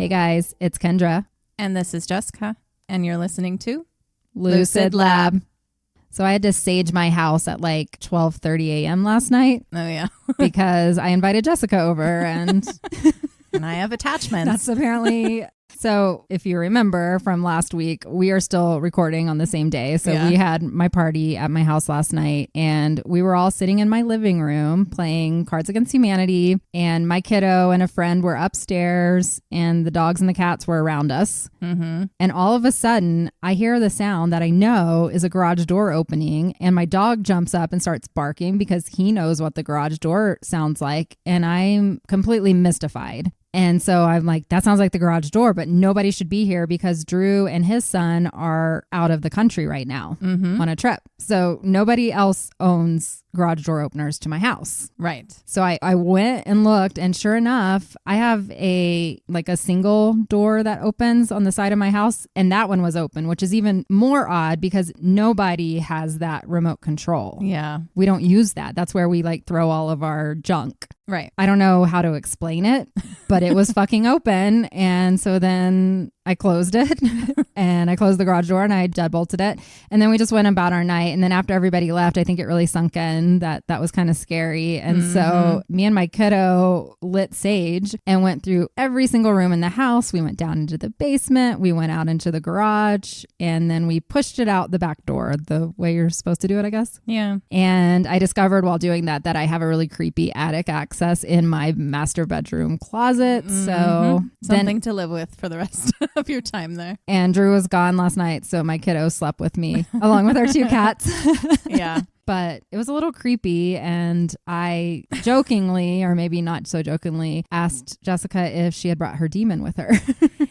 Hey guys, it's Kendra. And this is Jessica. And you're listening to Lucid Lab. So I had to sage my house at like 12:30 a.m. last night. Oh, yeah. Because I invited Jessica over and... and I have attachments. That's apparently... So if you remember from last week, we are still recording on the same day. So we had my party at my house last night and we were all sitting in my living room playing Cards Against Humanity, and my kiddo and a friend were upstairs and the dogs and the cats were around us. Mm-hmm. And all of a sudden I hear the sound that I know is a garage door opening, and my dog jumps up and starts barking because he knows what the garage door sounds like. And I'm completely mystified. And so I'm like, that sounds like the garage door, but nobody should be here because Drew and his son are out of the country right now on a trip. So nobody else owns garage door openers to my house. Right. So I went and looked, and sure enough, I have a single door that opens on the side of my house, and that one was open, which is even more odd because nobody has that remote control. Yeah. We don't use that. That's where we throw all of our junk. Right. I don't know how to explain it, but it was fucking open. And so then I closed it and I closed the garage door and I deadbolted it. And then we just went about our night. And then after everybody left, I think it really sunk in that was kind of scary. And so me and my kiddo lit sage and went through every single room in the house. We went down into the basement. We went out into the garage, and then we pushed it out the back door the way you're supposed to do it, I guess. Yeah. And I discovered while doing that I have a really creepy attic access in my master bedroom closet. So something to live with for the rest of your time there. Andrew was gone last night, so my kiddo slept with me along with our two cats. Yeah. But it was a little creepy, and I jokingly, or maybe not so jokingly, asked Jessica if she had brought her demon with her.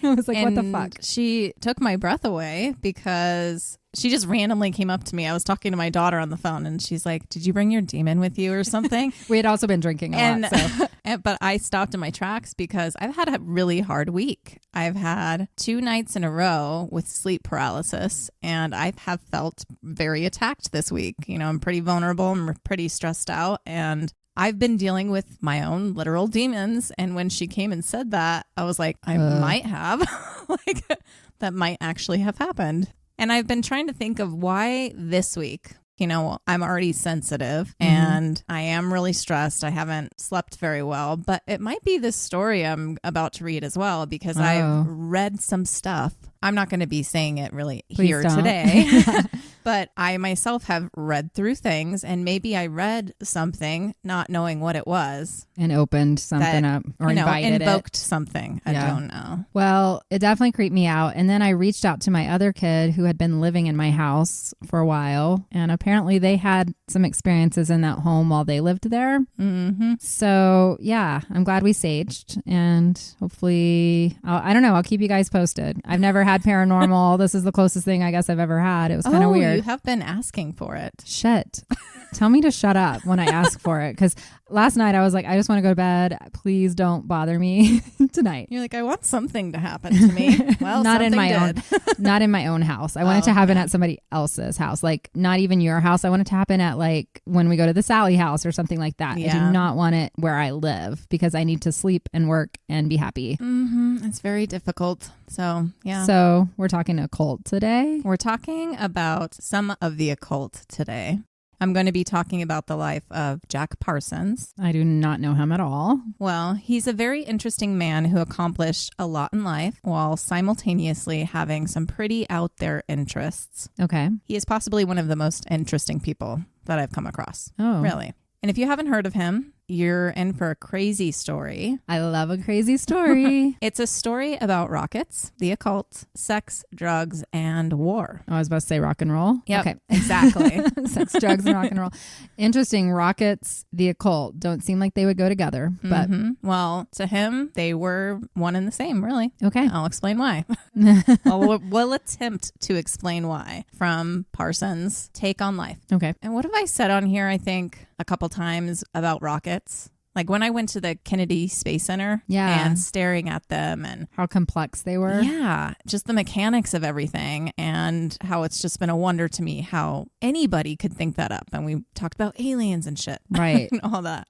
I was like, what the fuck? She took my breath away because she just randomly came up to me. I was talking to my daughter on the phone, and she's like, did you bring your demon with you or something? We had also been drinking a lot. So. But I stopped in my tracks because I've had a really hard week. I've had 2 nights in a row with sleep paralysis, and I have felt very attacked this week. You know, I'm pretty vulnerable. I'm pretty stressed out, and I've been dealing with my own literal demons. And when she came and said that, I was like, I might have. That might actually have happened. And I've been trying to think of why this week. You know, I'm already sensitive and I am really stressed. I haven't slept very well, but it might be this story I'm about to read as well, because I've read some stuff. I'm not going to be saying it really here today, but I myself have read through things, and maybe I read something not knowing what it was. And opened something up or invoked something. I don't know. Well, it definitely creeped me out. And then I reached out to my other kid who had been living in my house for a while. And apparently they had some experiences in that home while they lived there. Mm-hmm. So yeah, I'm glad we saged, and hopefully, I don't know, I'll keep you guys posted. I've never had paranormal. This is the closest thing I guess I've ever had. It was kind of weird. You have been asking for it. Shit. Tell me to shut up when I ask for it. Because last night I was like, I just want to go to bed. Please don't bother me tonight. You're like, I want something to happen to me. Well, not in my own, not in my own house. I want it to happen at somebody else's house. Like not even your house. I want it to happen at when we go to the Sally house or something like that. Yeah. I do not want it where I live because I need to sleep and work and be happy. It's very difficult. So yeah. So we're talking occult today. We're talking about some of the occult today. I'm going to be talking about the life of Jack Parsons. I do not know him at all. Well, he's a very interesting man who accomplished a lot in life while simultaneously having some pretty out there interests. Okay. He is possibly one of the most interesting people that I've come across. Oh. Really. And if you haven't heard of him, you're in for a crazy story. I love a crazy story. It's a story about rockets, the occult, sex, drugs, and war. Oh, I was about to say rock and roll. Yeah, okay. Exactly. Sex, drugs, and rock and roll. Interesting. Rockets, the occult don't seem like they would go together, but well, to him, they were one and the same, really. Okay. I'll explain why. We'll attempt to explain why from Parsons' take on life. Okay. And what have I said on here, I think, a couple times about rockets? Like when I went to the Kennedy Space Center and staring at them and how complex they were. Yeah. Just the mechanics of everything and how it's just been a wonder to me how anybody could think that up. And we talked about aliens and shit. Right. And all that.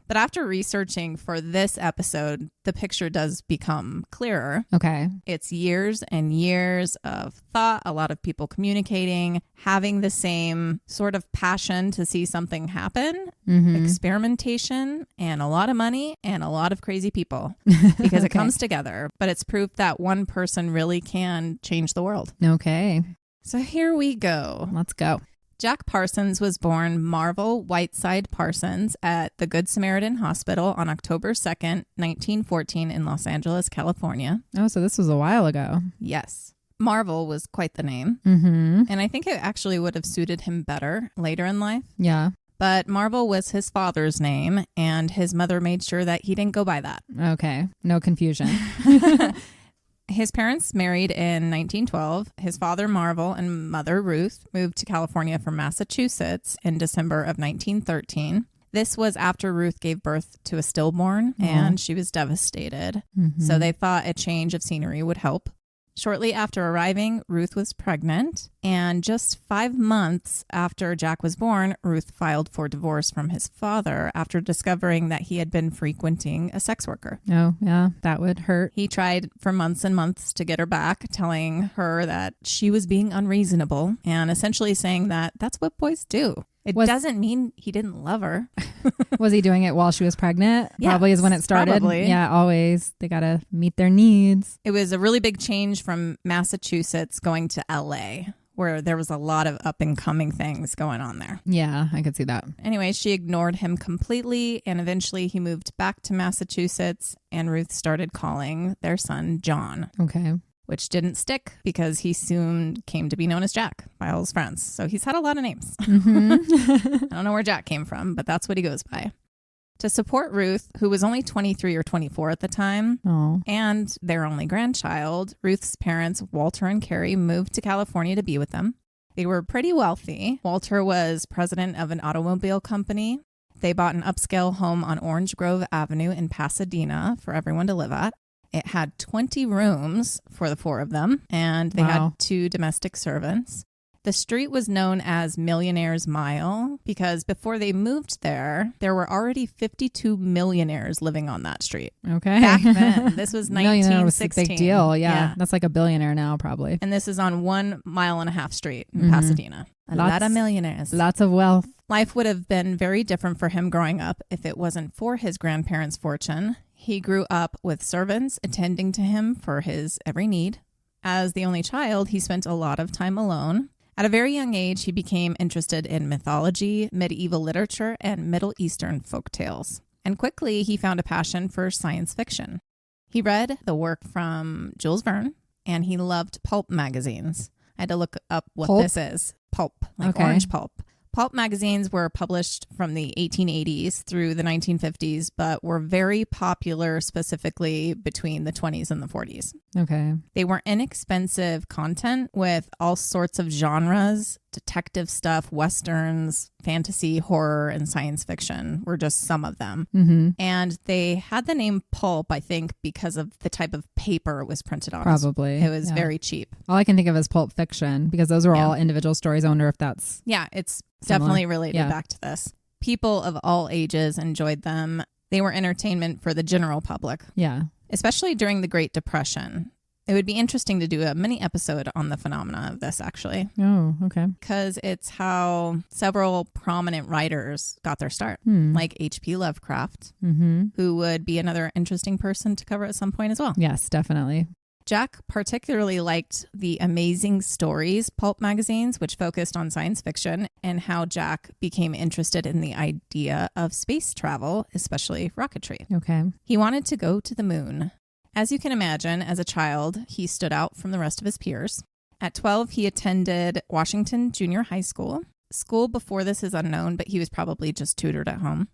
But after researching for this episode, the picture does become clearer. Okay. It's years and years of thought, a lot of people communicating, having the same sort of passion to see something happen, experimentation, and a lot of money and a lot of crazy people because it comes together. But it's proof that one person really can change the world. Okay. So here we go. Let's go. Jack Parsons was born Marvel Whiteside Parsons at the Good Samaritan Hospital on October 2nd, 1914 in Los Angeles, California. Oh, so this was a while ago. Yes. Marvel was quite the name. And I think it actually would have suited him better later in life. Yeah. But Marvel was his father's name, and his mother made sure that he didn't go by that. Okay. No confusion. His parents married in 1912. His father, Marvel, and mother, Ruth, moved to California from Massachusetts in December of 1913. This was after Ruth gave birth to a stillborn, and she was devastated. So they thought a change of scenery would help. Shortly after arriving, Ruth was pregnant, and just 5 months after Jack was born, Ruth filed for divorce from his father after discovering that he had been frequenting a sex worker. Oh, yeah, that would hurt. He tried for months and months to get her back, telling her that she was being unreasonable and essentially saying that that's what boys do. It doesn't mean he didn't love her. Was he doing it while she was pregnant? Yeah, probably is when it started. Probably. Yeah, always. They got to meet their needs. It was a really big change from Massachusetts going to LA, where there was a lot of up and coming things going on there. Yeah, I could see that. Anyway, she ignored him completely, and eventually he moved back to Massachusetts, and Ruth started calling their son John. Okay. Which didn't stick because he soon came to be known as Jack by all his friends. So he's had a lot of names. I don't know where Jack came from, but that's what he goes by. To support Ruth, who was only 23 or 24 at the time, and their only grandchild, Ruth's parents, Walter and Carrie, moved to California to be with them. They were pretty wealthy. Walter was president of an automobile company. They bought an upscale home on Orange Grove Avenue in Pasadena for everyone to live at. It had 20 rooms for the 4 of them, and they had 2 domestic servants. The street was known as Millionaire's Mile because before they moved there were already 52 millionaires living on that street. Okay. Back then. This was 1916. Millionaire was a big deal. Yeah. That's like a billionaire now, probably. And this is on 1.5 mile street in Pasadena. A lot of millionaires. Lots of wealth. Life would have been very different for him growing up if it wasn't for his grandparents' fortune. He grew up with servants attending to him for his every need. As the only child, he spent a lot of time alone. At a very young age, he became interested in mythology, medieval literature, and Middle Eastern folk tales. And quickly, he found a passion for science fiction. He read the work from Jules Verne, and he loved pulp magazines. I had to look up what this is. Pulp, like orange pulp. Pulp magazines were published from the 1880s through the 1950s, but were very popular specifically between the 20s and the 40s. Okay. They were inexpensive content with all sorts of genres, detective stuff, westerns, fantasy, horror, and science fiction were just some of them. And they had the name pulp, I think, because of the type of paper it was printed on. Probably. It was very cheap. All I can think of is Pulp Fiction because those are all individual stories. I wonder if that's it's similar. Definitely related back to this. People of all ages enjoyed them. They were entertainment for the general public. Yeah. Especially during the Great Depression. It would be interesting to do a mini episode on the phenomena of this, actually. Oh, okay. Because it's how several prominent writers got their start, like H.P. Lovecraft, who would be another interesting person to cover at some point as well. Yes, definitely. Jack particularly liked the Amazing Stories pulp magazines, which focused on science fiction, and how Jack became interested in the idea of space travel, especially rocketry. Okay. He wanted to go to the moon. As you can imagine, as a child, he stood out from the rest of his peers. At 12, he attended Washington Junior High School. School before this is unknown, but he was probably just tutored at home.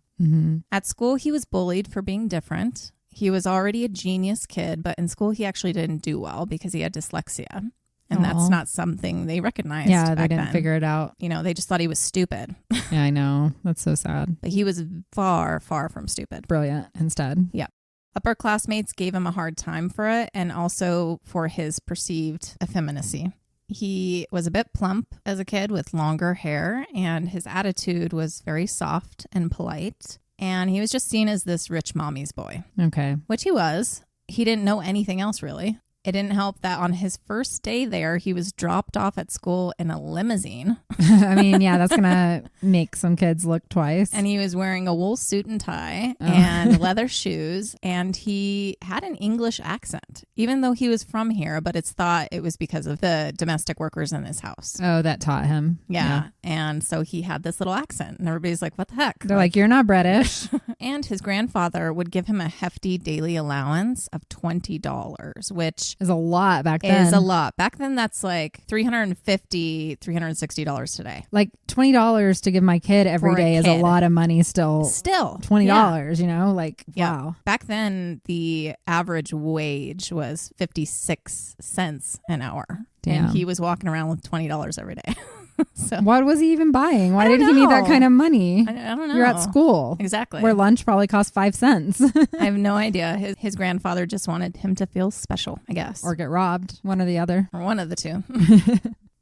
At school, he was bullied for being different. He was already a genius kid, but in school, he actually didn't do well because he had dyslexia. And that's not something they recognized. Yeah, they back didn't then. figure it out. You know, they just thought he was stupid. Yeah, I know. That's so sad. But he was far, far from stupid. Brilliant instead. Yeah. Upper classmates gave him a hard time for it and also for his perceived effeminacy. He was a bit plump as a kid with longer hair, and his attitude was very soft and polite. And he was just seen as this rich mommy's boy. Okay. Which he was. He didn't know anything else, really. It didn't help that on his first day there, he was dropped off at school in a limousine. I mean, yeah, that's going to make some kids look twice. And he was wearing a wool suit and tie and leather shoes. And he had an English accent, even though he was from here. But it's thought it was because of the domestic workers in his house. Oh, that taught him. Yeah. And so he had this little accent. And everybody's like, what the heck? They're like, you're not British. And his grandfather would give him a hefty daily allowance of $20, which is a lot back then. Is a lot. Back then, that's like $350, $360 today. Like $20 to give my kid every day is a lot of money still. Still. $20, you know? Like, wow. Back then, the average wage was 56 cents an hour. Damn. And he was walking around with $20 every day. So what was he even buying? Why did he need that kind of money? I don't know. You're at school. Exactly. Where lunch probably cost 5 cents. I have no idea. His grandfather just wanted him to feel special, I guess. Or get robbed. One or the other. Or one of the two.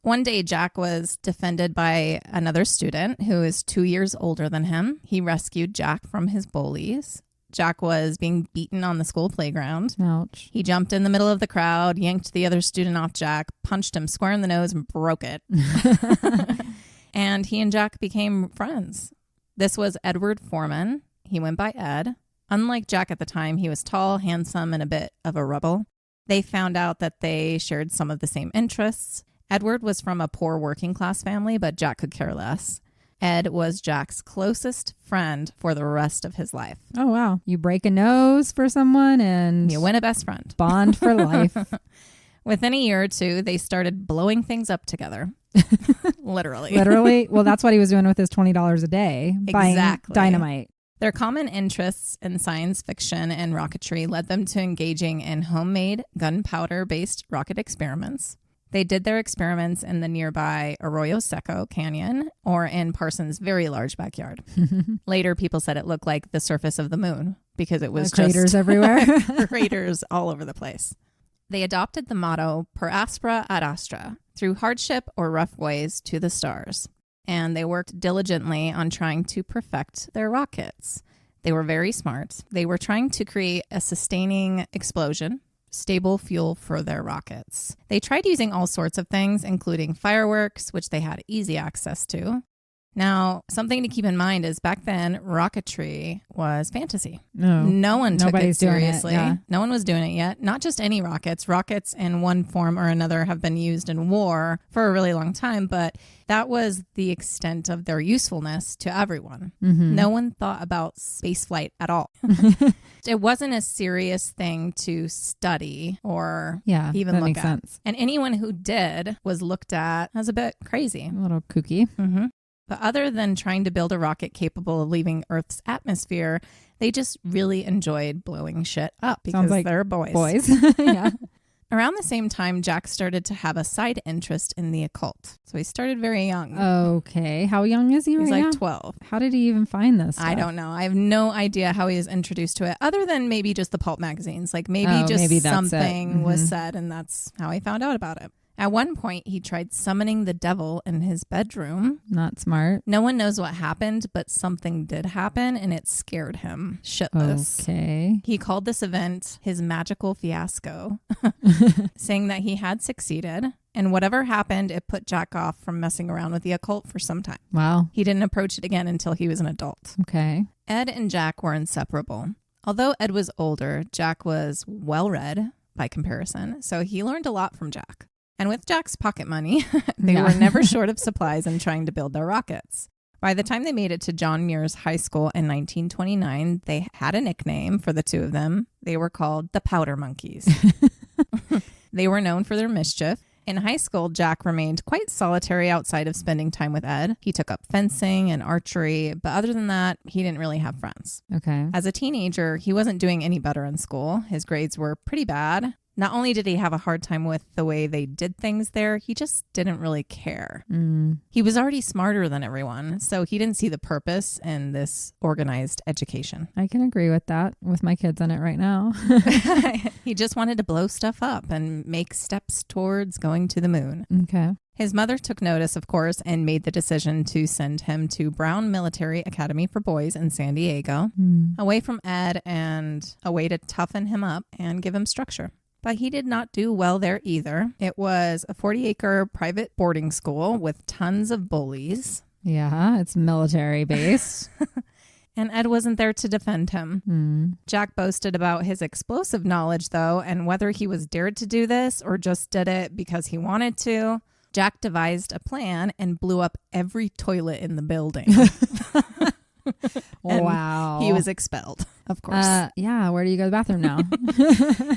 One day, Jack was defended by another student who is 2 years older than him. He rescued Jack from his bullies. Jack was being beaten on the school playground. Ouch. He jumped in the middle of the crowd, yanked the other student off Jack, punched him square in the nose, and broke it. And he and Jack became friends. This was Edward Foreman. He went by Ed. Unlike Jack at the time, he was tall, handsome, and a bit of a rebel. They found out that they shared some of the same interests. Edward was from a poor working class family, but Jack could care less. Ed was Jack's closest friend for the rest of his life. Oh, wow. You break a nose for someone and you win a best friend. Bond for life. Within a year or two, they started blowing things up together. Literally. Literally? Well, that's what he was doing with his $20 a day. Buying dynamite. Their common interests in science fiction and rocketry led them to engaging in homemade gunpowder-based rocket experiments. They did their experiments in the nearby Arroyo Seco Canyon or in Parsons' very large backyard. Later, people said it looked like the surface of the moon because it was craters everywhere. Craters all over the place. They adopted the motto per aspera ad astra, through hardship or rough ways to the stars. And they worked diligently on trying to perfect their rockets. They were very smart. They were trying to create a sustaining explosion, stable fuel for their rockets. They tried using all sorts of things, including fireworks, which they had easy access to. Now, something to keep in mind is back then, rocketry was fantasy. No one took it seriously. No one was doing it yet. Not just any rockets. Rockets in one form or another have been used in war for a really long time, but that was the extent of their usefulness to everyone. Mm-hmm. No one thought about spaceflight at all. It wasn't a serious thing to study or even look at. Sense. And anyone who did was looked at as a bit crazy. A little kooky. Mm-hmm. But other than trying to build a rocket capable of leaving Earth's atmosphere, they just really enjoyed blowing shit up because they're boys. Yeah. Around the same time, Jack started to have a side interest in the occult. So he started very young. Okay. How young is he right now? He's like 12. How did he even find this stuff? I don't know. I have no idea how he was introduced to it, other than maybe just the pulp magazines. Like maybe something was said, and that's how he found out about it. At one point, he tried summoning the devil in his bedroom. Not smart. No one knows what happened, but something did happen, and it scared him shitless. Okay. He called this event his magical fiasco, saying that he had succeeded, and whatever happened, it put Jack off from messing around with the occult for some time. Wow. He didn't approach it again until he was an adult. Okay. Ed and Jack were inseparable. Although Ed was older, Jack was well-read by comparison, so he learned a lot from Jack. And with Jack's pocket money, they were never short of supplies in trying to build their rockets. By the time they made it to John Muir's high school in 1929, they had a nickname for the two of them. They were called the Powder Monkeys. They were known for their mischief. In high school, Jack remained quite solitary outside of spending time with Ed. He took up fencing and archery, but other than that, he didn't really have friends. Okay. As a teenager, he wasn't doing any better in school. His grades were pretty bad. Not only did he have a hard time with the way they did things there, he just didn't really care. He was already smarter than everyone, so he didn't see the purpose in this organized education. I can agree with that, with my kids in it right now. He just wanted to blow stuff up and make steps towards going to the moon. Okay. His mother took notice, of course, and made the decision to send him to Brown Military Academy for Boys in San Diego, away from Ed and a way to toughen him up and give him structure. But he did not do well there either. It was a 40-acre private boarding school with tons of bullies. Yeah, it's military based. And Ed wasn't there to defend him. Jack boasted about his explosive knowledge, though, and whether he was dared to do this or just did it because he wanted to. Jack devised a plan and blew up every toilet in the building. Wow. He was expelled, of course. Yeah, where do you go to the bathroom now?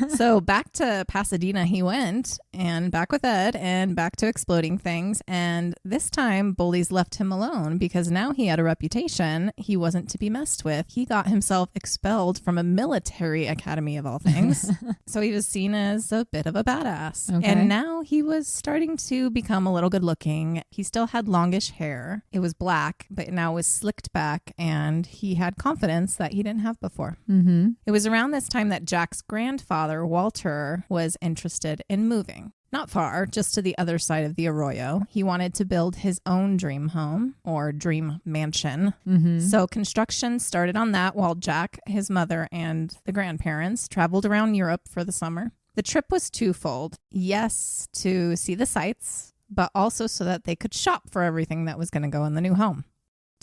So back to Pasadena he went, and back with Ed, and back to exploding things. And this time, bullies left him alone because now he had a reputation. He wasn't to be messed with. He got himself expelled from a military academy of all things. So he was seen as a bit of a badass. Okay. And now he was starting to become a little good looking. He still had longish hair. It was black, but now was slicked back, and he had confidence that he didn't have before. It was around this time that Jack's grandfather, Walter, was interested in moving. Not far, just to the other side of the arroyo. He wanted to build his own dream home, or dream mansion. So construction started on that while Jack, his mother, and the grandparents traveled around Europe for the summer. The trip was twofold. Yes, to see the sights, but also so that they could shop for everything that was going to go in the new home.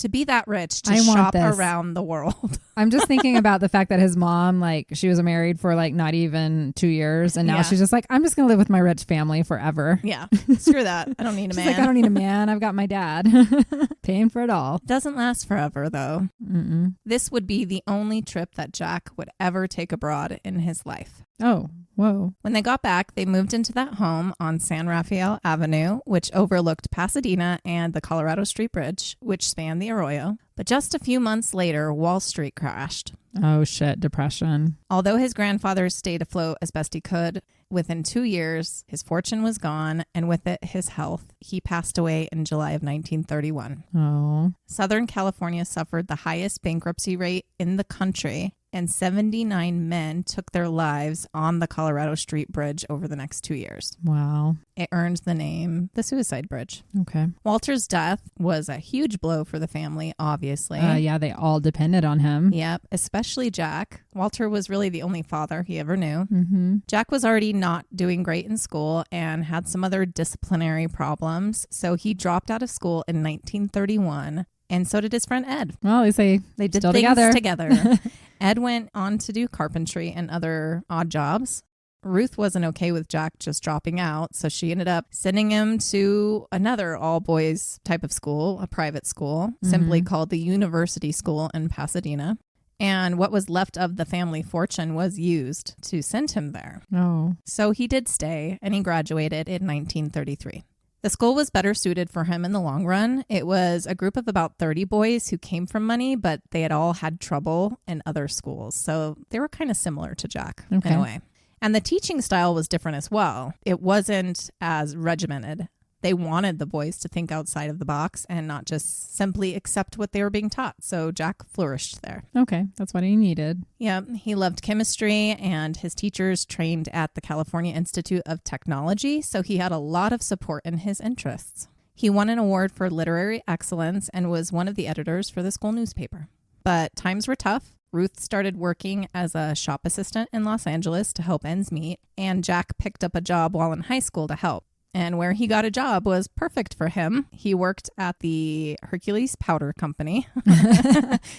To be that rich, to shop around the world. I'm just thinking about the fact that his mom, like, she was married for like not even 2 years. And now she's just like, I'm just going to live with my rich family forever. Yeah. Screw that. I don't need a man. Like, I don't need a man. I've got my dad paying for it all. Doesn't last forever, though. This would be the only trip that Jack would ever take abroad in his life. Oh, whoa. When they got back, they moved into that home on San Rafael Avenue, which overlooked Pasadena and the Colorado Street Bridge, which spanned the arroyo. But just a few months later, Wall Street crashed. Oh, shit. Depression. Although his grandfather stayed afloat as best he could, within 2 years, his fortune was gone, and with it, his health. He passed away in July of 1931. Oh. Southern California suffered the highest bankruptcy rate in the country, and 79 men took their lives on the Colorado Street Bridge over the next 2 years. Wow. It earned the name the Suicide Bridge. Okay. Walter's death was a huge blow for the family, obviously. Yeah, they all depended on him. Yep, especially Jack. Walter was really the only father he ever knew. Jack was already not doing great in school and had some other disciplinary problems, so he dropped out of school in 1931. And so did his friend Ed. Well, they did still things together. Ed went on to do carpentry and other odd jobs. Ruth wasn't okay with Jack just dropping out, so she ended up sending him to another all-boys type of school, a private school, simply called the University School in Pasadena. And what was left of the family fortune was used to send him there. Oh. So he did stay, and he graduated in 1933. The school was better suited for him in the long run. It was a group of about 30 boys who came from money, but they had all had trouble in other schools. So they were kind of similar to Jack in a way. And the teaching style was different as well. It wasn't as regimented. They wanted the boys to think outside of the box and not just simply accept what they were being taught. So Jack flourished there. Okay, that's what he needed. Yeah, he loved chemistry, and his teachers trained at the California Institute of Technology, so he had a lot of support in his interests. He won an award for literary excellence and was one of the editors for the school newspaper. But times were tough. Ruth started working as a shop assistant in Los Angeles to help ends meet, and Jack picked up a job while in high school to help. And where he got a job was perfect for him. He worked at the Hercules Powder Company.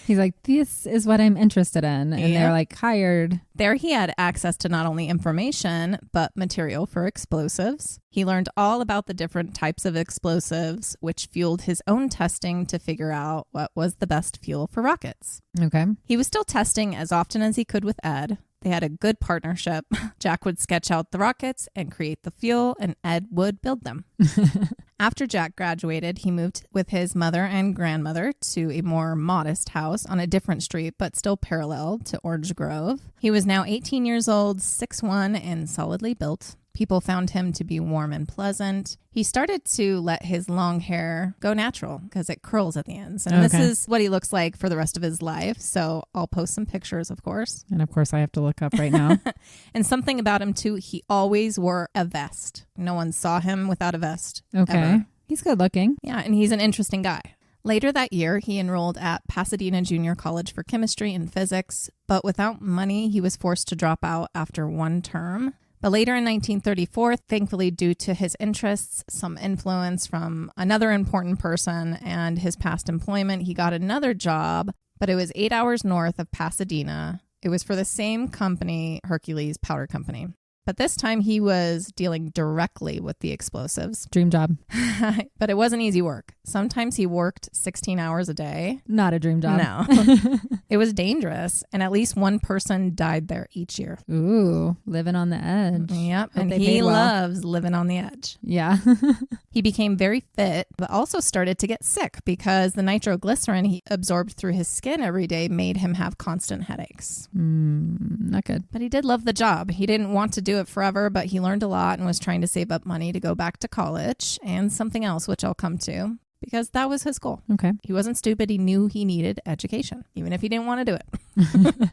He's like, this is what I'm interested in. And they're like, hired. There he had access to not only information, but material for explosives. He learned all about the different types of explosives, which fueled his own testing to figure out what was the best fuel for rockets. Okay. He was still testing as often as he could with Ed. They had a good partnership. Jack would sketch out the rockets and create the fuel, and Ed would build them. After Jack graduated, he moved with his mother and grandmother to a more modest house on a different street, but still parallel to Orange Grove. He was now 18 years old, 6'1", and solidly built. People found him to be warm and pleasant. He started to let his long hair go natural because it curls at the ends. And This is what he looks like for the rest of his life. So I'll post some pictures, of course. And of course, I have to look up right now. And something about him, too, he always wore a vest. No one saw him without a vest. Okay. Ever. He's good looking. Yeah, and he's an interesting guy. Later that year, he enrolled at Pasadena Junior College for chemistry and physics. But without money, he was forced to drop out after one term. But later in 1934, thankfully due to his interests, some influence from another important person, and his past employment, he got another job, but it was 8 hours north of Pasadena. It was for the same company, Hercules Powder Company. But this time he was dealing directly with the explosives. Dream job. But it wasn't easy work. Sometimes he worked 16 hours a day. Not a dream job. No. It was dangerous. And at least one person died there each year. Ooh, living on the edge. Yep. Hope And they he paid well. loves living on the edge. Yeah. He became very fit, but also started to get sick because the nitroglycerin he absorbed through his skin every day made him have constant headaches. Not good. But he did love the job. He didn't want to do it forever, but he learned a lot and was trying to save up money to go back to college and something else, which I'll come to, because that was his goal. Okay. He wasn't stupid. He knew he needed education, even if he didn't want to do it.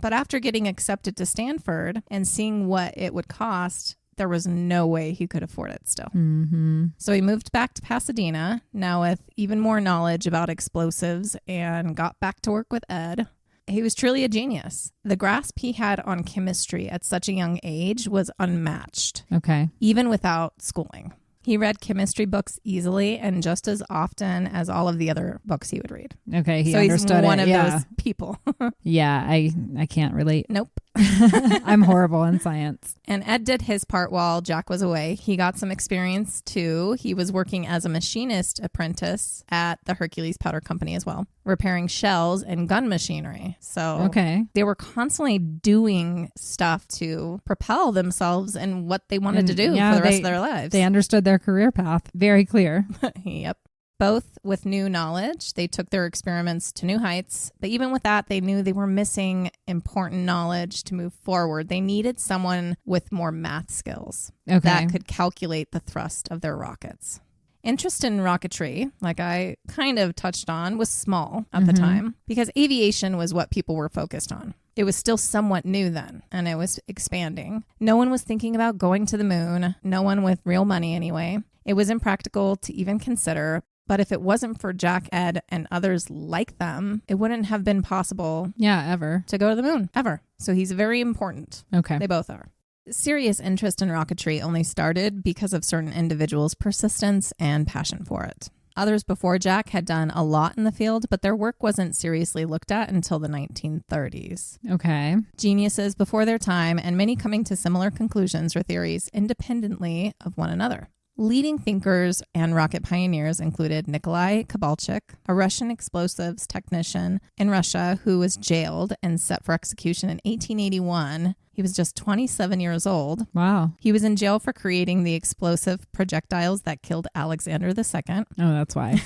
But after getting accepted to Stanford and seeing what it would cost, there was no way he could afford it still. Mm-hmm. So he moved back to Pasadena, now with even more knowledge about explosives, and got back to work with Ed. He was truly a genius. The grasp he had on chemistry at such a young age was unmatched, Okay. even without schooling. He read chemistry books easily and just as often as all of the other books he would read. Okay. He So understood he's one it. of Yeah. those people. Yeah. I can't relate. Nope. I'm horrible in science. And Ed did his part while Jack was away. He got some experience too. He was working as a machinist apprentice at the Hercules Powder Company as well, repairing shells and gun machinery. So Okay. they were constantly doing stuff to propel themselves in what they wanted to do for the rest of their lives. They understood their career path. Very clear. Yep. Both with new knowledge, they took their experiments to new heights. But even with that, they knew they were missing important knowledge to move forward. They needed someone with more math skills that could calculate the thrust of their rockets. Interest in rocketry, like I kind of touched on, was small at the time because aviation was what people were focused on. It was still somewhat new then, and it was expanding. No one was thinking about going to the moon, no one with real money anyway. It was impractical to even consider. But if it wasn't for Jack, Ed, and others like them, it wouldn't have been possible ever to go to the moon, ever. So he's very important. Okay. They both are. Serious interest in rocketry only started because of certain individuals' persistence and passion for it. Others before Jack had done a lot in the field, but their work wasn't seriously looked at until the 1930s. Okay. Geniuses before their time, and many coming to similar conclusions or theories independently of one another. Leading thinkers and rocket pioneers included Nikolai Kovalchuk, a Russian explosives technician in Russia who was jailed and set for execution in 1881. He was just 27 years old. Wow. He was in jail for creating the explosive projectiles that killed Alexander II. Oh, that's why.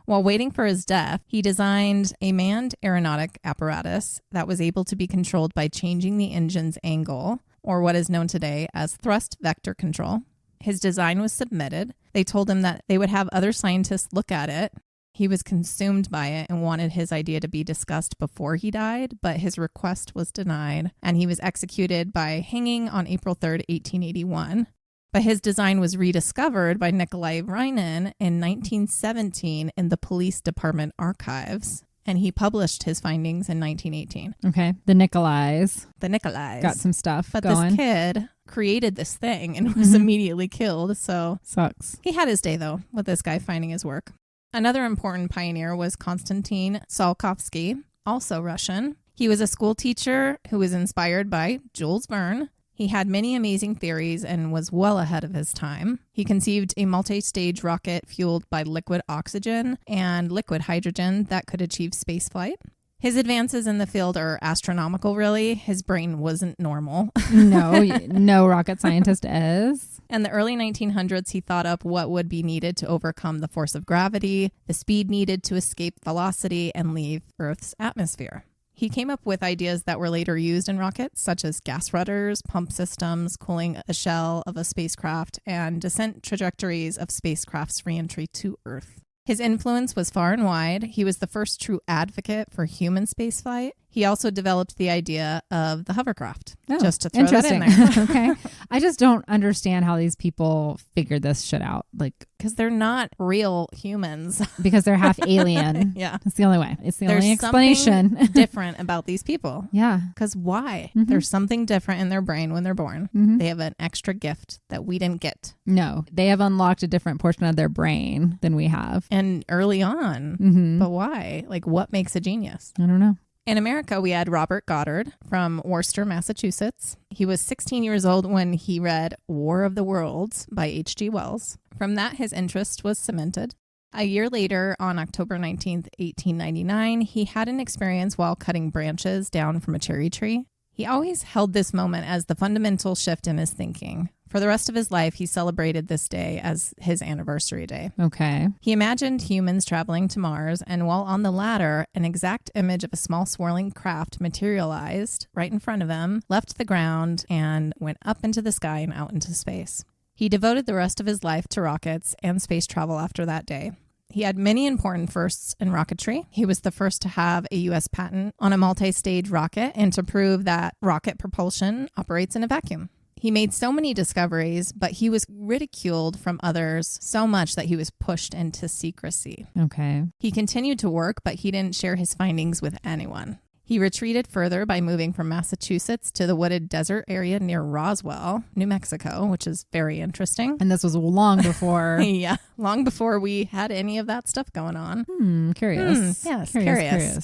While waiting for his death, he designed a manned aeronautic apparatus that was able to be controlled by changing the engine's angle, or what is known today as thrust vector control. His design was submitted. They told him that they would have other scientists look at it. He was consumed by it and wanted his idea to be discussed before he died, but his request was denied, and he was executed by hanging on April 3rd, 1881. But his design was rediscovered by Nikolai Reinin in 1917 in the police department archives, and he published his findings in 1918. Okay. The Nikolais. Got some stuff But going. this kid created this thing and was immediately killed, so Sucks. he had his day, though, with this guy finding his work. Another important pioneer was Konstantin Tsiolkovsky, also Russian. He was a school teacher who was inspired by Jules Verne. He had many amazing theories and was well ahead of his time. He conceived a multi-stage rocket fueled by liquid oxygen and liquid hydrogen that could achieve spaceflight. His advances in the field are astronomical, really. His brain wasn't normal. No rocket scientist is. In the early 1900s, he thought up what would be needed to overcome the force of gravity, the speed needed to escape velocity and leave Earth's atmosphere. He came up with ideas that were later used in rockets, such as gas rudders, pump systems, cooling a shell of a spacecraft, and descent trajectories of spacecraft's reentry to Earth. His influence was far and wide. He was the first true advocate for human spaceflight. He also developed the idea of the hovercraft, just to throw that in there. Okay. I just don't understand how these people figured this shit out. Because they're not real humans. Because they're half alien. Yeah. It's the only way. It's the There's only explanation. Something different about these people. Yeah. Because why? Mm-hmm. There's something different in their brain when they're born. Mm-hmm. They have an extra gift that we didn't get. No. They have unlocked a different portion of their brain than we have. And early on. Mm-hmm. But why? What makes a genius? I don't know. In America, we had Robert Goddard from Worcester, Massachusetts. He was 16 years old when he read War of the Worlds by H.G. Wells. From that, his interest was cemented. A year later, on October 19th, 1899, he had an experience while cutting branches down from a cherry tree. He always held this moment as the fundamental shift in his thinking. For the rest of his life, he celebrated this day as his anniversary day. Okay. He imagined humans traveling to Mars, and while on the ladder, an exact image of a small swirling craft materialized right in front of him, left the ground, and went up into the sky and out into space. He devoted the rest of his life to rockets and space travel after that day. He had many important firsts in rocketry. He was the first to have a U.S. patent on a multi-stage rocket and to prove that rocket propulsion operates in a vacuum. He made so many discoveries, but he was ridiculed from others so much that he was pushed into secrecy. Okay. He continued to work, but he didn't share his findings with anyone. He retreated further by moving from Massachusetts to the wooded desert area near Roswell, New Mexico, which is very interesting. And this was long before... Yeah, long before we had any of that stuff going on. Curious. Yes,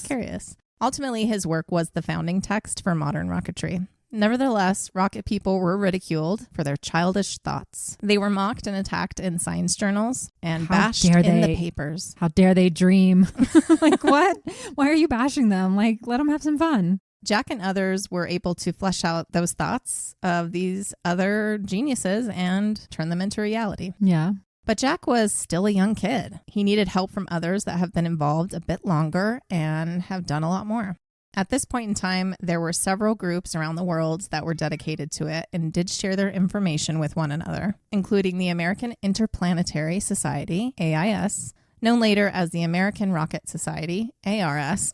curious. Ultimately, his work was the founding text for modern rocketry. Nevertheless, rocket people were ridiculed for their childish thoughts. They were mocked and attacked in science journals and bashed in the papers. How dare they dream? What? Why are you bashing them? Let them have some fun. Jack and others were able to flesh out those thoughts of these other geniuses and turn them into reality. Yeah. But Jack was still a young kid. He needed help from others that have been involved a bit longer and have done a lot more. At this point in time, there were several groups around the world that were dedicated to it and did share their information with one another, including the American Interplanetary Society, AIS, known later as the American Rocket Society, ARS,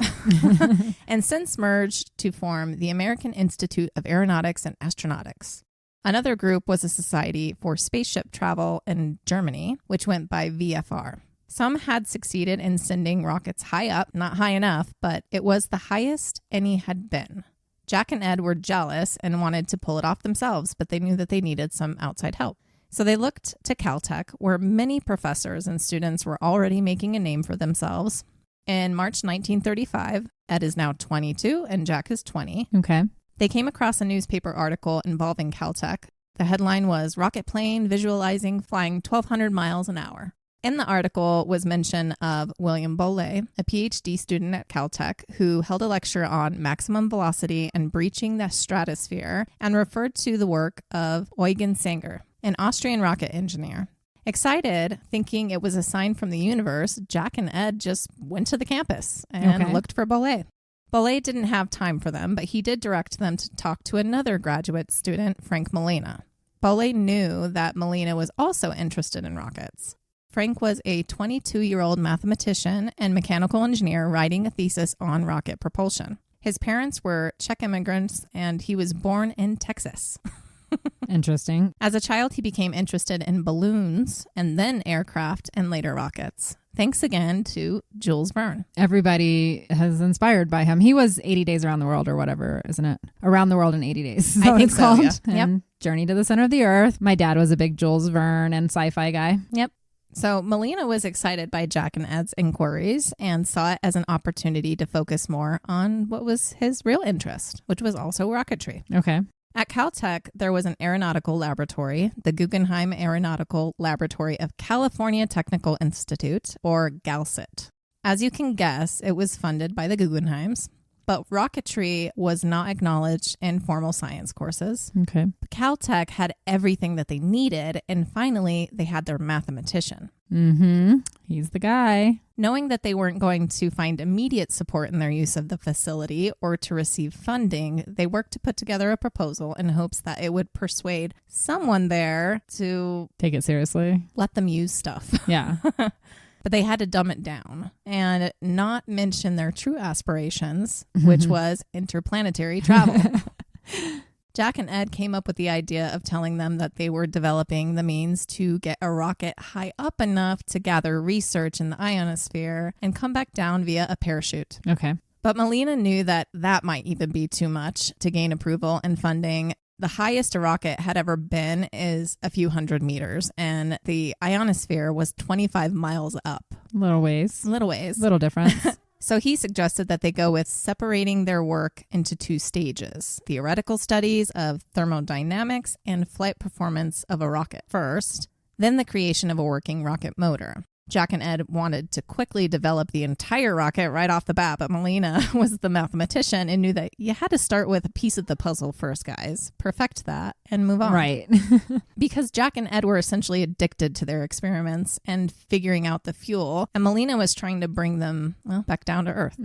and since merged to form the American Institute of Aeronautics and Astronautics. Another group was a society for spaceship travel in Germany, which went by VFR. Some had succeeded in sending rockets high up, not high enough, but it was the highest any had been. Jack and Ed were jealous and wanted to pull it off themselves, but they knew that they needed some outside help. So they looked to Caltech, where many professors and students were already making a name for themselves. In March 1935, Ed is now 22 and Jack is 20. Okay. They came across a newspaper article involving Caltech. The headline was "Rocket Plane Visualizing Flying 1,200 Miles an Hour." In the article was mention of William Bolle, a PhD student at Caltech, who held a lecture on maximum velocity and breaching the stratosphere and referred to the work of Eugen Sanger, an Austrian rocket engineer. Excited, thinking it was a sign from the universe, Jack and Ed just went to the campus and looked for Bolle. Bolle didn't have time for them, but he did direct them to talk to another graduate student, Frank Molina. Bolle knew that Molina was also interested in rockets. Frank was a 22-year-old mathematician and mechanical engineer writing a thesis on rocket propulsion. His parents were Czech immigrants, and he was born in Texas. Interesting. As a child, he became interested in balloons and then aircraft and later rockets. Thanks again to Jules Verne. Everybody has inspired by him. He was 80 Days Around the World or whatever, isn't it? Around the World in 80 Days. I think it's so, called. yeah. And Journey to the Center of the Earth. My dad was a big Jules Verne and sci-fi guy. Yep. So Molina was excited by Jack and Ed's inquiries and saw it as an opportunity to focus more on what was his real interest, which was also rocketry. Okay. At Caltech, there was an aeronautical laboratory, the Guggenheim Aeronautical Laboratory of California Technical Institute, or GALCIT. As you can guess, it was funded by the Guggenheims, but rocketry was not acknowledged in formal science courses. Okay. Caltech had everything that they needed, and finally, they had their mathematician. Mm-hmm. He's the guy. Knowing that they weren't going to find immediate support in their use of the facility or to receive funding, they worked to put together a proposal in hopes that it would persuade someone there to take it seriously. Let them use stuff. Yeah. But they had to dumb it down and not mention their true aspirations, which was interplanetary travel. Jack and Ed came up with the idea of telling them that they were developing the means to get a rocket high up enough to gather research in the ionosphere and come back down via a parachute. Okay. But Melina knew that that might even be too much to gain approval and funding. The highest a rocket had ever been is a few hundred meters, and the ionosphere was 25 miles up. Little ways. Little difference. So he suggested that they go with separating their work into 2 stages: theoretical studies of thermodynamics and flight performance of a rocket first, then the creation of a working rocket motor. Jack and Ed wanted to quickly develop the entire rocket right off the bat, but Melina was the mathematician and knew that you had to start with a piece of the puzzle first, guys. Perfect that and move on. Right. Because Jack and Ed were essentially addicted to their experiments and figuring out the fuel, and Melina was trying to bring them, back down to earth.